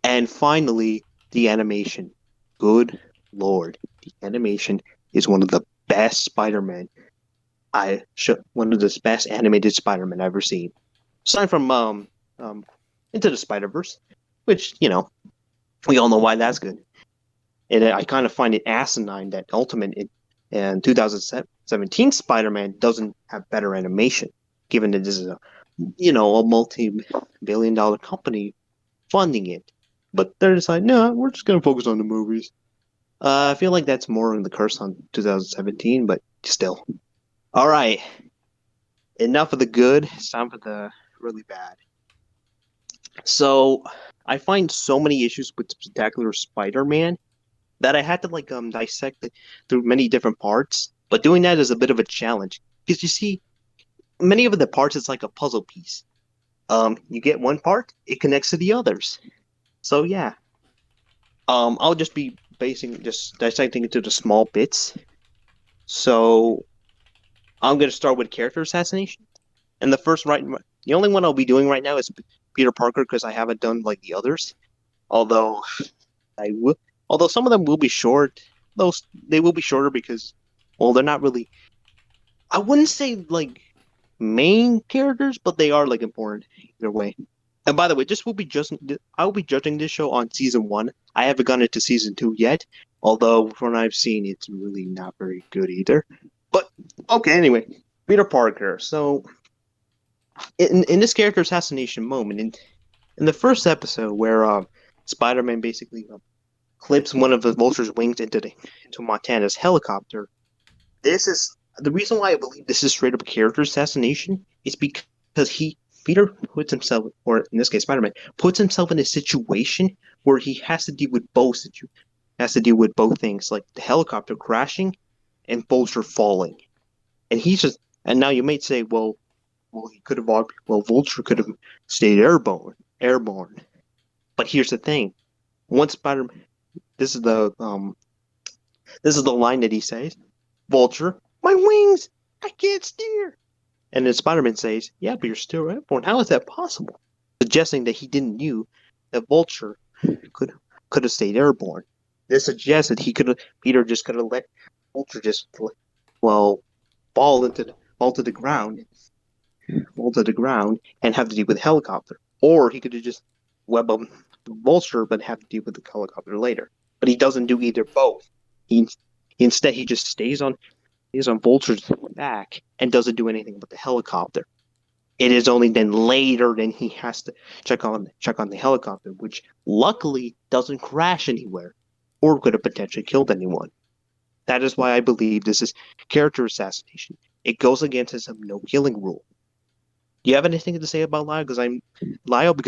And finally, the animation. Good Lord, the animation is one of the best Spider-Man one of the best animated Spider-Man I've ever seen. Aside from Into the Spider-Verse, which, we all know why that's good. And I kind of find it asinine that Ultimate in 2017 Spider-Man doesn't have better animation, given that this is a multi-billion-dollar company funding it. But they're deciding, no, we're just going to focus on the movies. I feel like that's more in the curse on 2017, but still. All right. Enough of the good. It's time for the really bad. So, I find so many issues with Spectacular Spider-Man that I had to dissect it through many different parts. But doing that is a bit of a challenge because you see, many of the parts it's like a puzzle piece. You get one part, it connects to the others. So yeah, I'll just be just dissecting it to the small bits. So I'm gonna start with character assassination, and the only one I'll be doing right now is Peter Parker because I haven't done like the others. Although some of them will be short. They will be shorter because, well, they're not really. I wouldn't say like main characters, but they are like important either way. And by the way, I will be judging this show on season 1. I haven't gone into season 2 yet, although from what I've seen, it's really not very good either. But okay, anyway, Peter Parker. So in this character assassination moment, in the first episode where Spider-Man basically clips one of the Vulture's wings into Montana's helicopter. This is the reason why I believe this is straight up character assassination is because Peter puts himself, or in this case Spider-Man, puts himself in a situation where he has to deal with both things, like the helicopter crashing and Vulture falling. And and now you might say, well, Vulture could have stayed airborne. But here's the thing: once Spider-Man, this is the line that he says, "Vulture, my wings, I can't steer." And then Spider-Man says, "Yeah, but you're still airborne. How is that possible?" Suggesting that he didn't knew that Vulture could have stayed airborne. This suggests that Peter just could have let Vulture just fall to the ground and have to deal with the helicopter, or he could have just web up Vulture but have to deal with the helicopter later. But he doesn't do either both. Instead he just stays on Vulture's back and doesn't do anything but the helicopter. It is only then later then he has to check on the helicopter, which luckily doesn't crash anywhere or could have potentially killed anyone. That is why I believe this is character assassination. It goes against his no killing rule. Do you have anything to say about Lyle? Because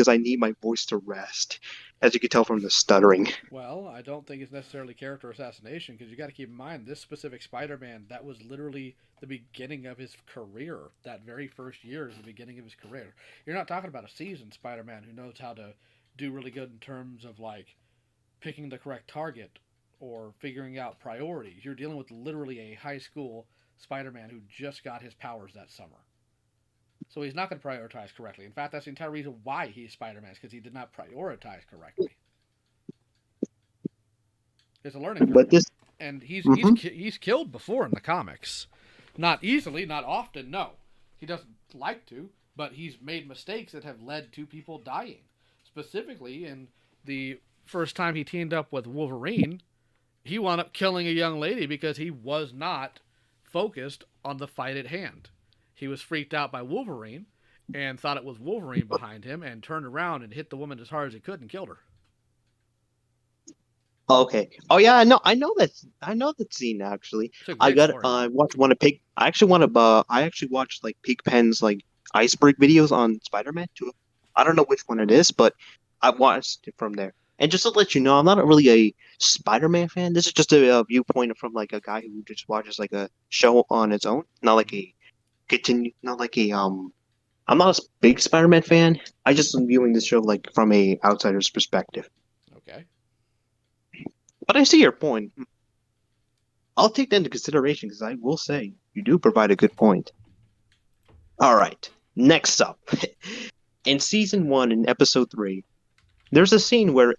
I need my voice to rest, as you can tell from the stuttering. Well, I don't think it's necessarily character assassination, because you got to keep in mind this specific Spider-Man, that was literally the beginning of his career. That very first year is the beginning of his career. You're not talking about a seasoned Spider-Man who knows how to do really good in terms of like picking the correct target or figuring out priorities. You're dealing with literally a high school Spider-Man who just got his powers that summer. So he's not going to prioritize correctly. In fact, that's the entire reason why he's Spider-Man, is because he did not prioritize correctly. It's a learning curve. But this, and he's killed before in the comics. Not easily, not often, no. He doesn't like to, but he's made mistakes that have led to people dying. Specifically, in the first time he teamed up with Wolverine, he wound up killing a young lady because he was not focused on the fight at hand. He was freaked out by Wolverine and thought it was Wolverine behind him and turned around and hit the woman as hard as he could and killed her. Okay. Oh yeah, I know that scene actually. I watched one of Pig. I actually watched like Pigpen's like iceberg videos on Spider-Man too. I don't know which one it is, but I watched it from there. And just to let you know, I'm not really a Spider-Man fan. This is just a viewpoint from like a guy who just watches like a show on its own, not like a I'm not a big Spider-Man fan. I just am viewing this show like from a outsider's perspective. Okay. But I see your point. I'll take that into consideration because I will say you do provide a good point. All right. Next up, in season 1, in episode 3, there's a scene where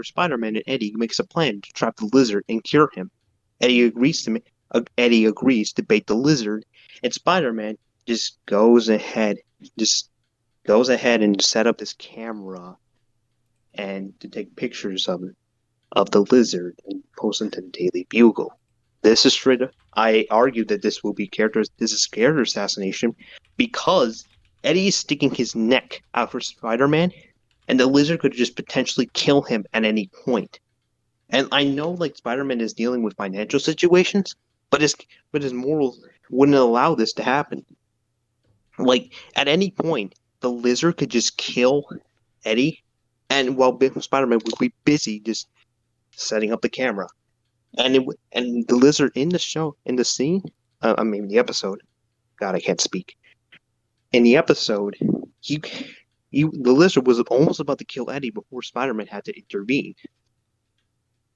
Spider-Man and Eddie makes a plan to trap the Lizard and cure him. Eddie agrees to bait the Lizard, and Spider-Man just goes ahead and set up this camera and to take pictures of the Lizard and post them to the Daily Bugle. This is straight up. I argue that this is character assassination because Eddie is sticking his neck out for Spider-Man, and the Lizard could just potentially kill him at any point. And I know like Spider-Man is dealing with financial situations, but his morals wouldn't allow this to happen. Like at any point, the Lizard could just kill Eddie, and while Spider-Man would be busy just setting up the camera, and the Lizard in the episode. God, I can't speak. In the episode, the Lizard was almost about to kill Eddie before Spider-Man had to intervene.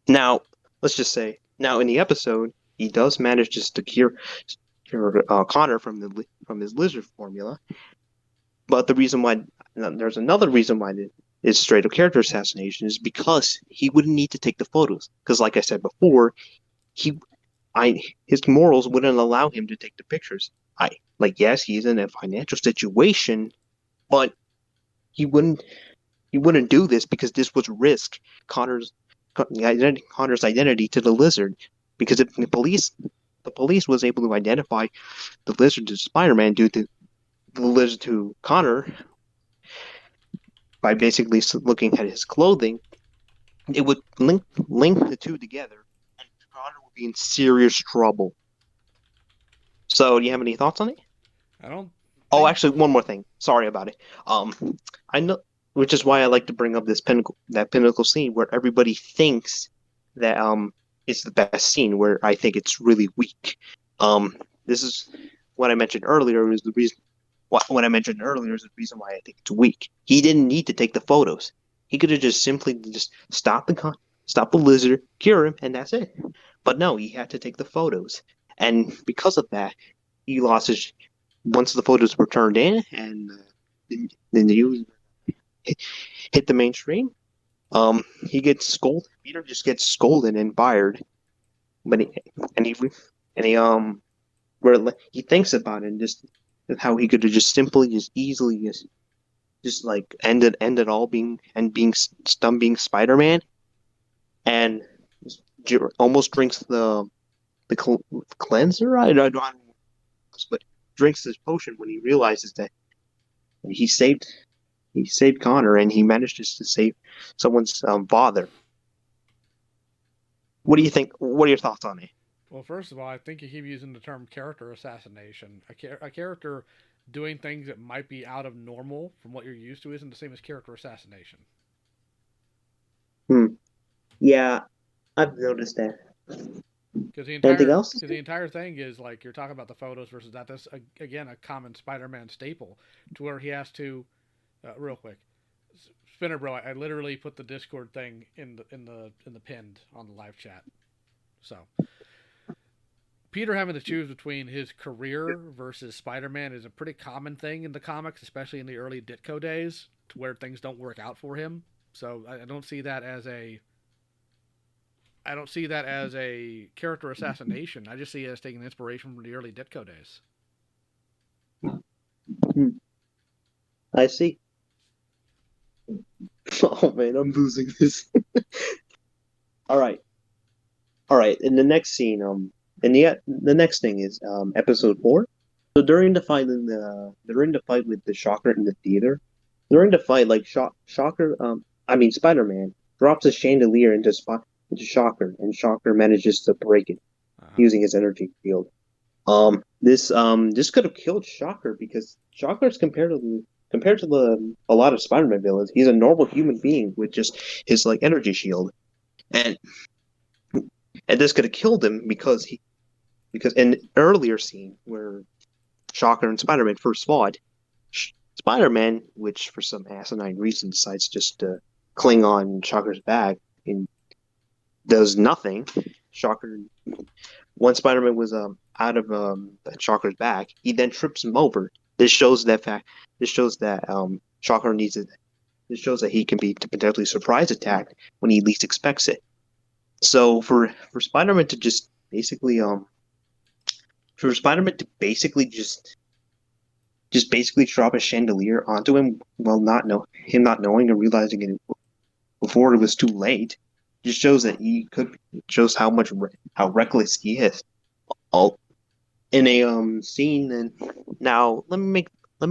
Now, let's just say, in the episode, he does manage just to cure Connor from his Lizard formula. But there's another reason why it's straight up character assassination is because he wouldn't need to take the photos. Because, like I said before, his morals wouldn't allow him to take the pictures. Yes, he's in a financial situation, but he wouldn't do this because this would risk Connor's identity to the Lizard. Because if the police the police was able to identify the lizard to Spider-Man due to the lizard to Connor by basically looking at his clothing, it would link the two together, and Connor would be in serious trouble. So, do you have any thoughts on it? I don't. Oh, actually, one more thing. Sorry about it. I know, which is why I like to bring up that pinnacle scene where everybody thinks that it's the best scene, where I think it's really weak. This is what I mentioned earlier. Is the reason. What I mentioned earlier is the reason why I think it's weak. He didn't need to take the photos. He could have just simply stopped the lizard, cure him, and that's it. But no, he had to take the photos, and because of that, he lost his. Once the photos were turned in, and the news hit the mainstream, he gets scolded. Peter just gets scolded and fired. But where he thinks about it, and just how he could have just simply, just easily, just like ended all being Stum being Spider-Man, and almost drinks the cleanser. I don't know, but drinks this potion when he realizes that he saved Connor, and he managed to save someone's father. What do you think? What are your thoughts on it? Well, first of all, I think you keep using the term character assassination. A character doing things that might be out of normal from what you're used to isn't the same as character assassination. Yeah, I've noticed that. Because Anything else? Because the entire thing is like you're talking about the photos versus that. That's again a common Spider-Man staple, to where he has to, real quick, Spinner Bro. I literally put the Discord thing in the pinned on the live chat. So Peter having to choose between his career versus Spider-Man is a pretty common thing in the comics, especially in the early Ditko days, to where things don't work out for him. So I don't see that as a character assassination. I just see it as taking inspiration from the early Ditko days. I see. Oh man, I'm losing this. All right. In the next scene, and the next thing is episode 4. So during the fight with the Shocker in the theater, during the fight, like Spider-Man drops a chandelier into Shocker, and Shocker manages to break it using his energy field. This could have killed Shocker, because Shocker's compared to a lot of Spider-Man villains, he's a normal human being with just his like energy shield, and this could have killed him because in an earlier scene where Shocker and Spider-Man first fought, Spider-Man, which for some asinine reason decides just to cling on Shocker's back and does nothing. Shocker, once Spider-Man was out of Shocker's back, he then trips him over. This shows that Shocker needs it. This shows that he can be potentially surprise attacked when he least expects it. So for Spider-Man to just basically drop a chandelier onto him while not knowing and realizing it before it was too late, just shows that shows how reckless he is. In a scene, and now let me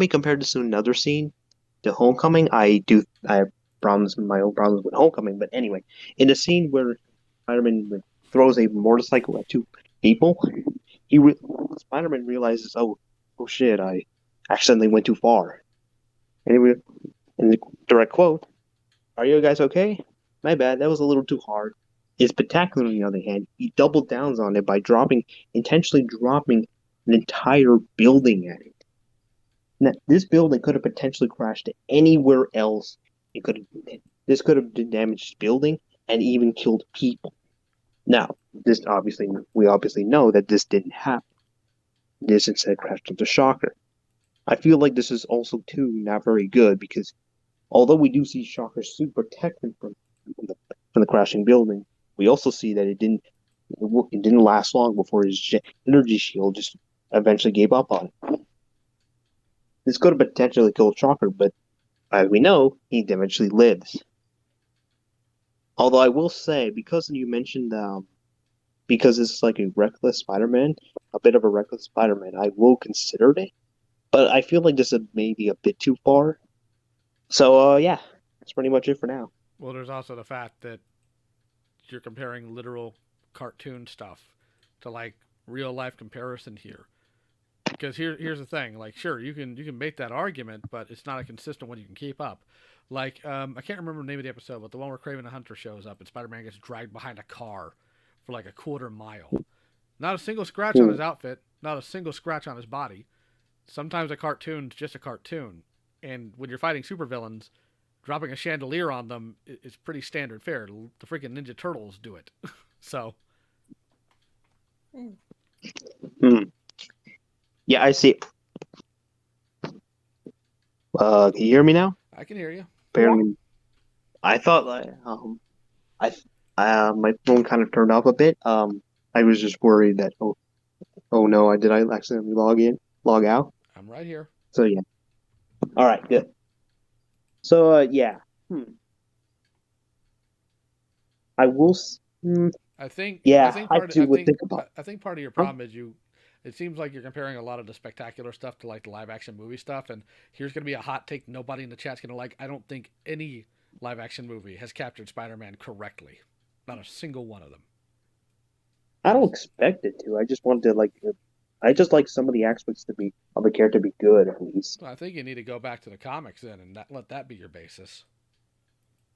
compare this to another scene, to Homecoming. I have my own problems with Homecoming, but anyway, in a scene where Spider-Man throws a motorcycle at 2 people, Spider-Man realizes, oh shit, I accidentally went too far. Anyway, in the direct quote, "Are you guys okay? My bad, that was a little too hard." Is Spectacular, on the other hand, he doubled downs on it by intentionally dropping an entire building at it. Now, this building could have potentially crashed anywhere else. This could have damaged the building and even killed people. Now, we obviously know that this didn't happen. This instead crashed into Shocker. I feel like this is also too not very good, because although we do see Shocker's suit protect him from the crashing building, we also see that it didn't last long before his energy shield just eventually gave up on him. This could have potentially killed Shocker, but as we know, he eventually lives. Although I will say, because you mentioned because it's like a reckless Spider-Man, a bit of a reckless Spider-Man, I will consider it. But I feel like this is maybe a bit too far. So yeah, that's pretty much it for now. Well, there's also the fact that you're comparing literal cartoon stuff to like real life comparison here. Because here's the thing, like sure you can make that argument, but it's not a consistent one you can keep up. Like I can't remember the name of the episode, but the one where Kraven the Hunter shows up and Spider-Man gets dragged behind a car for like a quarter mile. Not a single scratch on his outfit, not a single scratch on his body. Sometimes a cartoon's just a cartoon, and when you're fighting supervillains, dropping a chandelier on them is pretty standard fare. The freaking Ninja Turtles do it. So. Yeah, I see. Can you hear me now? I can hear you. Apparently, I thought my phone kind of turned off a bit. I was just worried that oh no, did I accidentally log out? I'm right here. So yeah. All right, good. So yeah. I will. I think. Yeah, I think part. think about. I think part of your problem is you. It seems like you're comparing a lot of the spectacular stuff to like the live action movie stuff, and here's going to be a hot take nobody in the chat's going to like. I don't think any live action movie has captured Spider-Man correctly. Not a single one of them. I don't expect it to. I just want to like. I just like some of the aspects of the character to be good at least. Well, I think you need to go back to the comics then, and let that be your basis.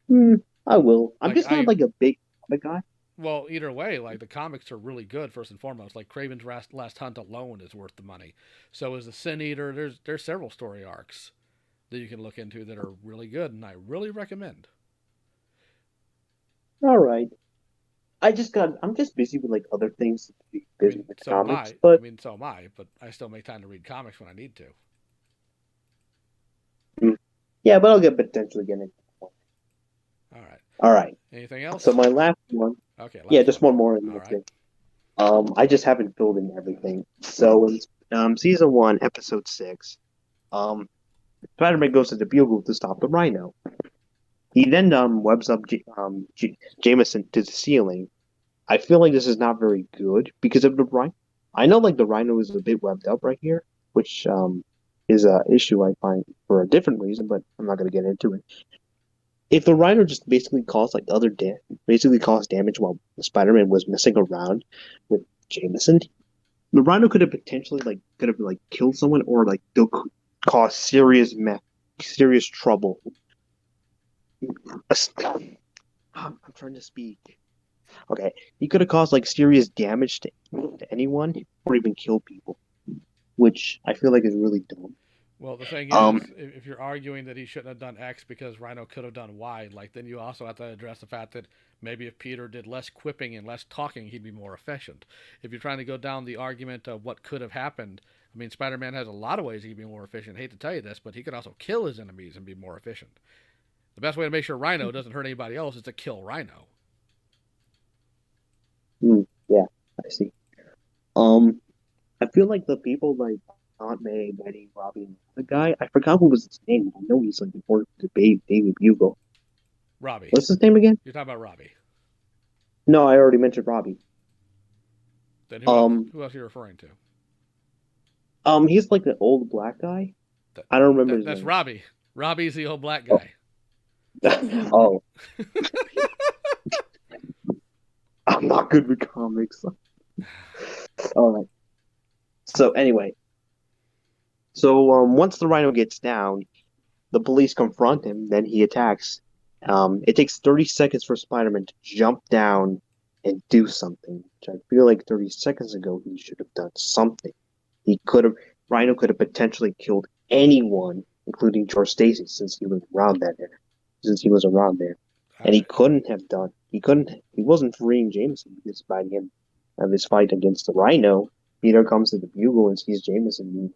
I will. I'm Like, just not like a big comic guy. Well, either way, like the comics are really good first and foremost. Like Kraven's Last Hunt alone is worth the money. So is the Sin Eater. There's several story arcs that you can look into that are really good, and I really recommend. All right. I'm just busy with like other things to be busy with So am comics. I. But So am I. But I still make time to read comics when I need to. yeah, but I'll potentially get into All right. All right. Anything else? So my last one. Okay. Yeah, just one more. All right. I just haven't filled in everything. So in season 1, episode 6, Spider-Man goes to the Bugle to stop the Rhino. He then webs up Jameson to the ceiling. I feel like this is not very good because of the Rhino. I know like the Rhino is a bit webbed up right here, which is an issue I find for a different reason, but I'm not going to get into it. If the Rhino just basically caused damage while Spider-Man was messing around with Jameson, the Rhino could have potentially killed someone or like cause serious trouble. I'm trying to speak. Okay, he could have caused like serious damage to anyone or even kill people, which I feel like is really dumb. Well, the thing is, if you're arguing that he shouldn't have done X because Rhino could have done Y, like then you also have to address the fact that maybe if Peter did less quipping and less talking, he'd be more efficient. If you're trying to go down the argument of what could have happened, I mean, Spider-Man has a lot of ways he could be more efficient. I hate to tell you this, but he could also kill his enemies and be more efficient. The best way to make sure Rhino doesn't hurt anybody else is to kill Rhino. Yeah, I see. I feel like the people like Aunt May, Betty, Robbie, the guy, I forgot what was his name. I know he's like important to David Bugle. Robbie. What's his name again? You're talking about Robbie. No, I already mentioned Robbie. Then who else are you referring to? He's like the old black guy. I don't remember his That's name. Robbie. Robbie's the old black guy. Oh. I'm not good with comics. All right. So anyway, once the Rhino gets down, the police confront him. Then he attacks. It takes 30 seconds for Spider-Man to jump down and do something. Which I feel like 30 seconds ago he should have done something. Rhino could have potentially killed anyone, including George Stacy, since he was around there. And he couldn't have done. He wasn't freeing Jameson because by the end of his fight against the Rhino, Peter comes to the Bugle and sees Jameson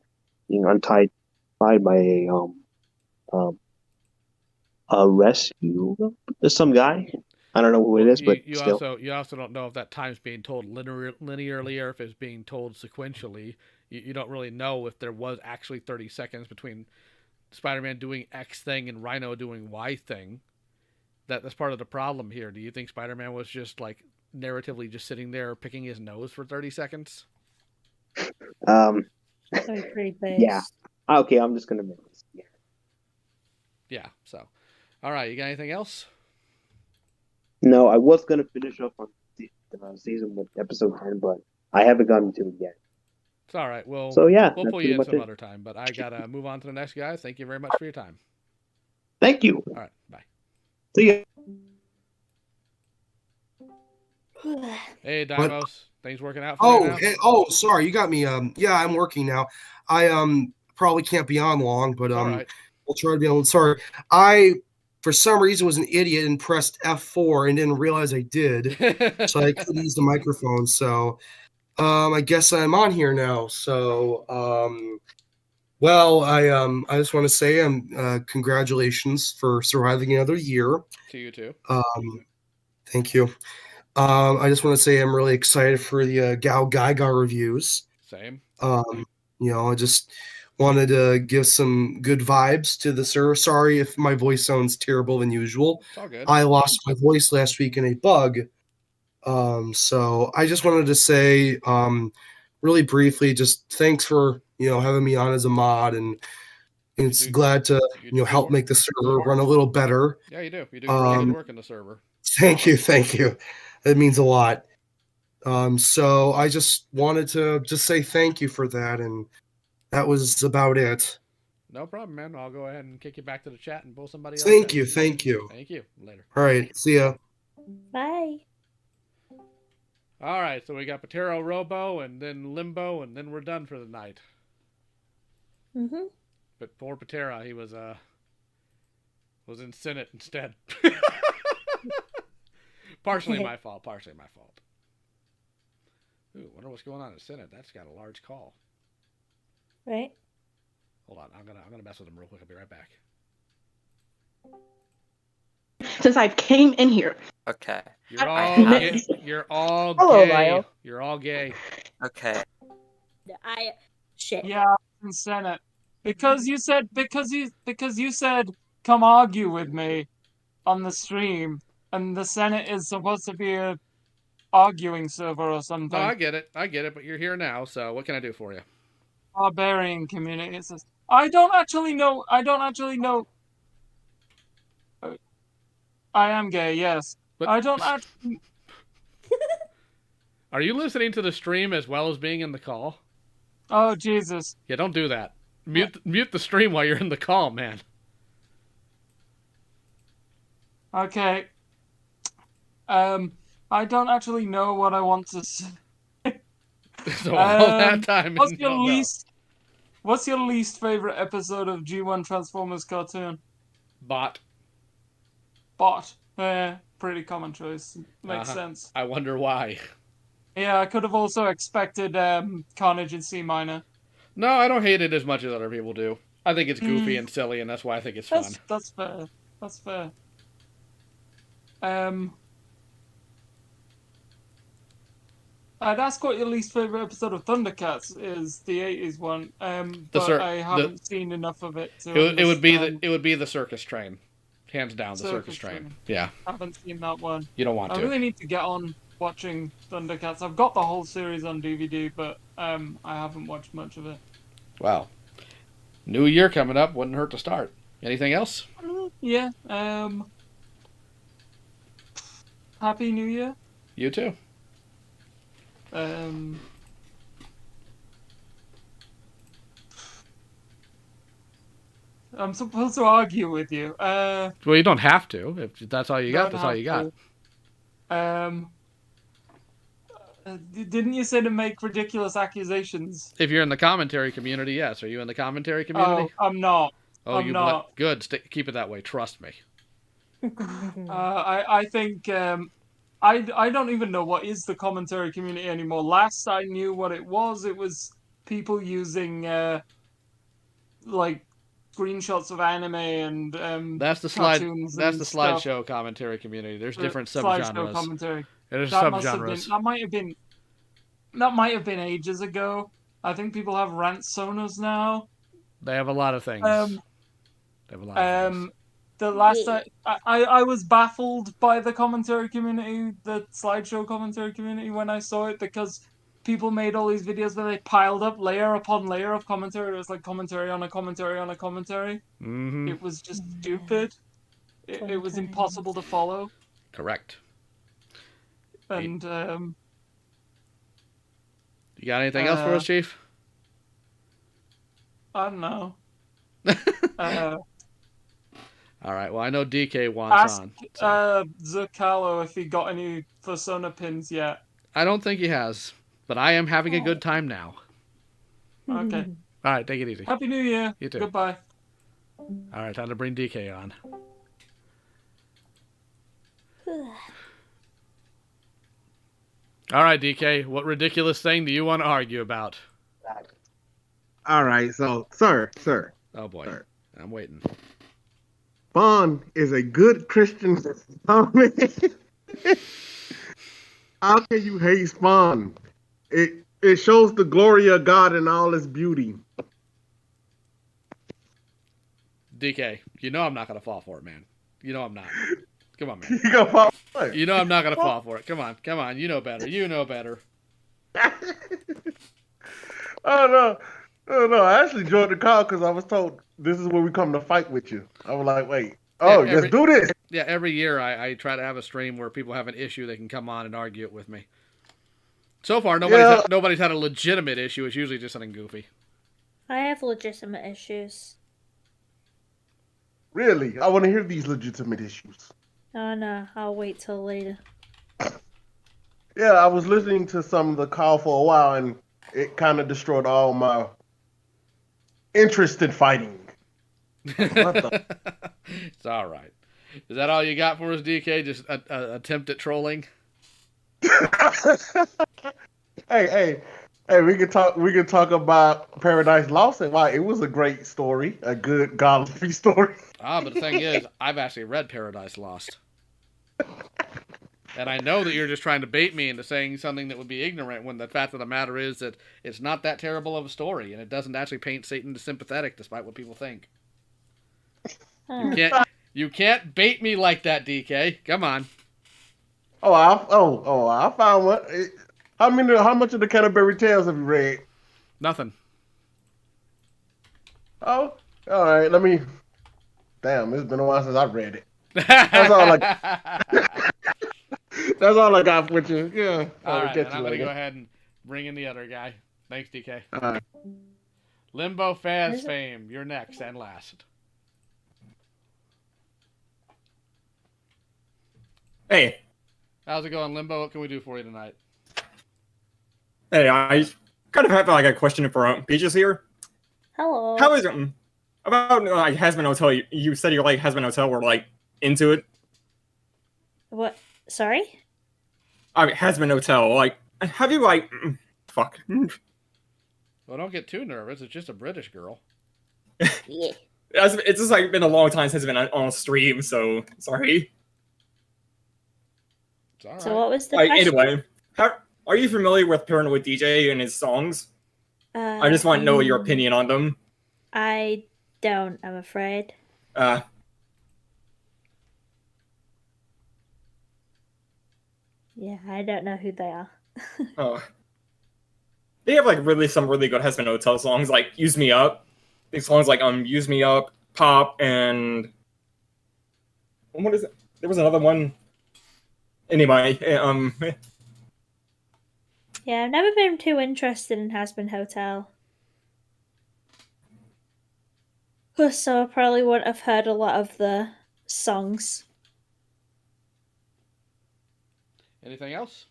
being untied by a rescue. There's some guy. I don't know who it is, but you still. You also don't know if that time's being told linearly or if it's being told sequentially. You don't really know if there was actually 30 seconds between Spider-Man doing X thing and Rhino doing Y thing. That's part of the problem here. Do you think Spider-Man was just like narratively just sitting there picking his nose for 30 seconds? Um, So pretty based. yeah. Okay, I'm just gonna make this. Yeah. Yeah, so. All right, you got anything else? No, I was gonna finish up on the season with episode 10, but I haven't gotten to it yet. It's all right. So yeah, we'll that's pull pretty you in much some it. other time, but I got to move on to the next guy. Thank you very much for your time. Thank you. All right, bye. See ya. Hey, Dimos. Things working out for you now? Sorry, you got me. Yeah, I'm working now. I probably can't be on long, but All right. we'll try to be on. Sorry, I for some reason was an idiot and pressed F4 and didn't realize I did, so I couldn't use the microphone. So, I guess I'm on here now. So, well, I just want to say congratulations for surviving another year. To you too. Thank you. I just want to say I'm really excited for the Gao Gaiga reviews. Same. I just wanted to give some good vibes to the server. Sorry if my voice sounds terrible than usual. It's all good. I lost my voice last week in a bug. So I just wanted to say, really briefly, just thanks for having me on as a mod, and it's glad to help make the server run a little better. Yeah, you do. You do really good work in the server. Thank you. That means a lot. So I just wanted to just say thank you for that, and that was about it. No problem, man. I'll go ahead and kick you back to the chat and pull somebody else. Thank in. you. Thank you. Later. All right. See ya. Bye. All right, so we got Patero Robo and then Limbo, and then we're done for the night. Mm-hmm. But poor Patera, he was in Senate instead. Partially my fault. Ooh, wonder what's going on in the Senate. That's got a large call. Right. Hold on, I'm gonna mess with him real quick. I'll be right back. Since I came in here. Okay. You're all gay. You're all Hello, gay. Lyle. You're all gay. Okay. Shit. Yeah, in Senate. Because you said come argue with me on the stream, and the Senate is supposed to be a arguing server or something. No, I get it, but you're here now, so what can I do for you? Barbarian community. It says I don't actually know. I am gay, yes. But I don't actually. Are you listening to the stream as well as being in the call? Oh Jesus! Yeah, don't do that. Mute the stream while you're in the call, man. Okay. I don't actually know what I want to say. So all that time. What's your least favorite episode of G1 Transformers cartoon? Bot. Pretty common choice. Makes sense. I wonder why. Yeah, I could have also expected Carnage in C minor. No, I don't hate it as much as other people do. I think it's goofy and silly, and that's why I think it's fun. That's fair. I'd ask what your least favorite episode of Thundercats is, the 80s one. But I haven't seen enough of it to it would be the circus train. Hands down, the circus train. Yeah. I haven't seen that one. You don't want to. I really need to get on watching Thundercats. I've got the whole series on DVD, but I haven't watched much of it. Wow. New year coming up, wouldn't hurt to start. Anything else? Yeah. Happy New Year. You too. I'm supposed to argue with you. Well, you don't have to. If that's all you got, that's all you got. Didn't you say to make ridiculous accusations? If you're in the commentary community, yes. Are you in the commentary community? Oh, I'm not. Oh, I'm not. Good. Keep it that way. Trust me. I think I don't even know what is the commentary community anymore. Last I knew what it was people using like screenshots of anime and that's the slideshow commentary community. There's different subgenres. Commentary. There's that subgenres. That might have been ages ago. I think people have rant sonas now. They have a lot of things. The last time I was baffled by the commentary community, the slideshow commentary community, when I saw it, because people made all these videos where they piled up layer upon layer of commentary. It was like commentary on a commentary on a commentary. Mm-hmm. It was just stupid. It was impossible to follow. Correct. And you got anything else for us, Chief? I don't know. All right. Well, I know DK wants on. Ask Zerkalo if he got any Persona pins yet. I don't think he has, but I am having a good time now. Okay. All right, take it easy. Happy New Year. You too. Goodbye. All right, time to bring DK on. All right, DK, what ridiculous thing do you want to argue about? All right, so, sir. Oh, boy. Sir. I'm waiting. Spawn is a good Christian. How can you hate Spawn? It shows the glory of God in all its beauty. DK, you know I'm not going to fall for it, man. You know I'm not. Come on, man. You gonna fall for it? You know I'm not going to fall for it. Come on. You know better. Oh, no. I actually joined the call because I was told this is where we come to fight with you. I was like, wait. Oh, let's do this. Yeah, every year I try to have a stream where people have an issue they can come on and argue it with me. So far, nobody's had a legitimate issue. It's usually just something goofy. I have legitimate issues. Really? I want to hear these legitimate issues. Oh no, I'll wait till later. Yeah, I was listening to some of the call for a while, and it kind of destroyed all my interest in fighting. It's all right. Is that all you got for us, DK? Just an attempt at trolling? Hey, we can talk about Paradise Lost and why it was a great story, a good godly story. But the thing is, I've actually read Paradise Lost. And I know that you're just trying to bait me into saying something that would be ignorant when the fact of the matter is that it's not that terrible of a story and it doesn't actually paint Satan as sympathetic despite what people think. You can't bait me like that, DK. Come on. I found one. How much of the Canterbury Tales have you read? Nothing. Oh, all right. Damn, it's been a while since I've read it. That's all That's all I got with you. Yeah. All right, I'm going to go ahead and bring in the other guy. Thanks, DK. All right. Limbo Faz fame. You're next and last. Hey. How's it going, Limbo? What can we do for you tonight? Hey, I kind of have a question for Peaches here. Hello. How is it about Hazbin Hotel? You said you like Hazbin Hotel. We're into it. What? Sorry? Hazbin Hotel. Have you fuck? Well, don't get too nervous. It's just a British girl. Yeah. It's just been a long time since I've been on a stream, so sorry. It's all right. So what was the question? Anyway, are you familiar with Paranoid DJ and his songs? I just want to know your opinion on them. I don't, I'm afraid. Yeah, I don't know who they are. Oh. They have some really good Hazbin Hotel songs, like Use Me Up. These songs Use Me Up, Pop, and what is it? There was another one. Anyway, Yeah, I've never been too interested in Hazbin Hotel. So I probably wouldn't have heard a lot of the songs. Anything else?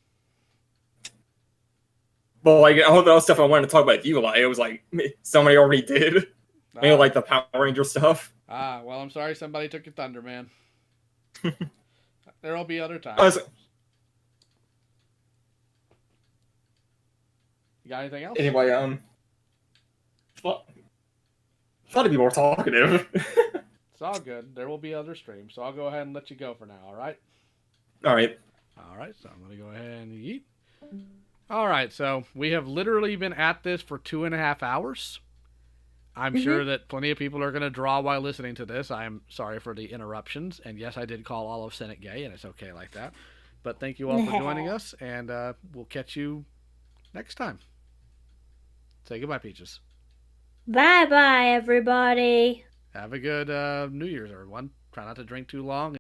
Well, all the other stuff I wanted to talk about you, it was somebody already did. Maybe the Power Ranger stuff. Well, I'm sorry somebody took your thunder, man. There'll be other times. You got anything else? Anyway, thought to be more talkative. It's all good. There will be other streams, so I'll go ahead and let you go for now, all right? All right. All right, so I'm going to go ahead and eat. All right, so we have literally been at this for 2.5 hours. I'm sure that plenty of people are going to draw while listening to this. I'm sorry for the interruptions. And yes, I did call all of Senate gay, and it's okay like that. But thank you all for joining us, and we'll catch you next time. Say goodbye, Peaches. Bye-bye, everybody. Have a good New Year's, everyone. Try not to drink too long.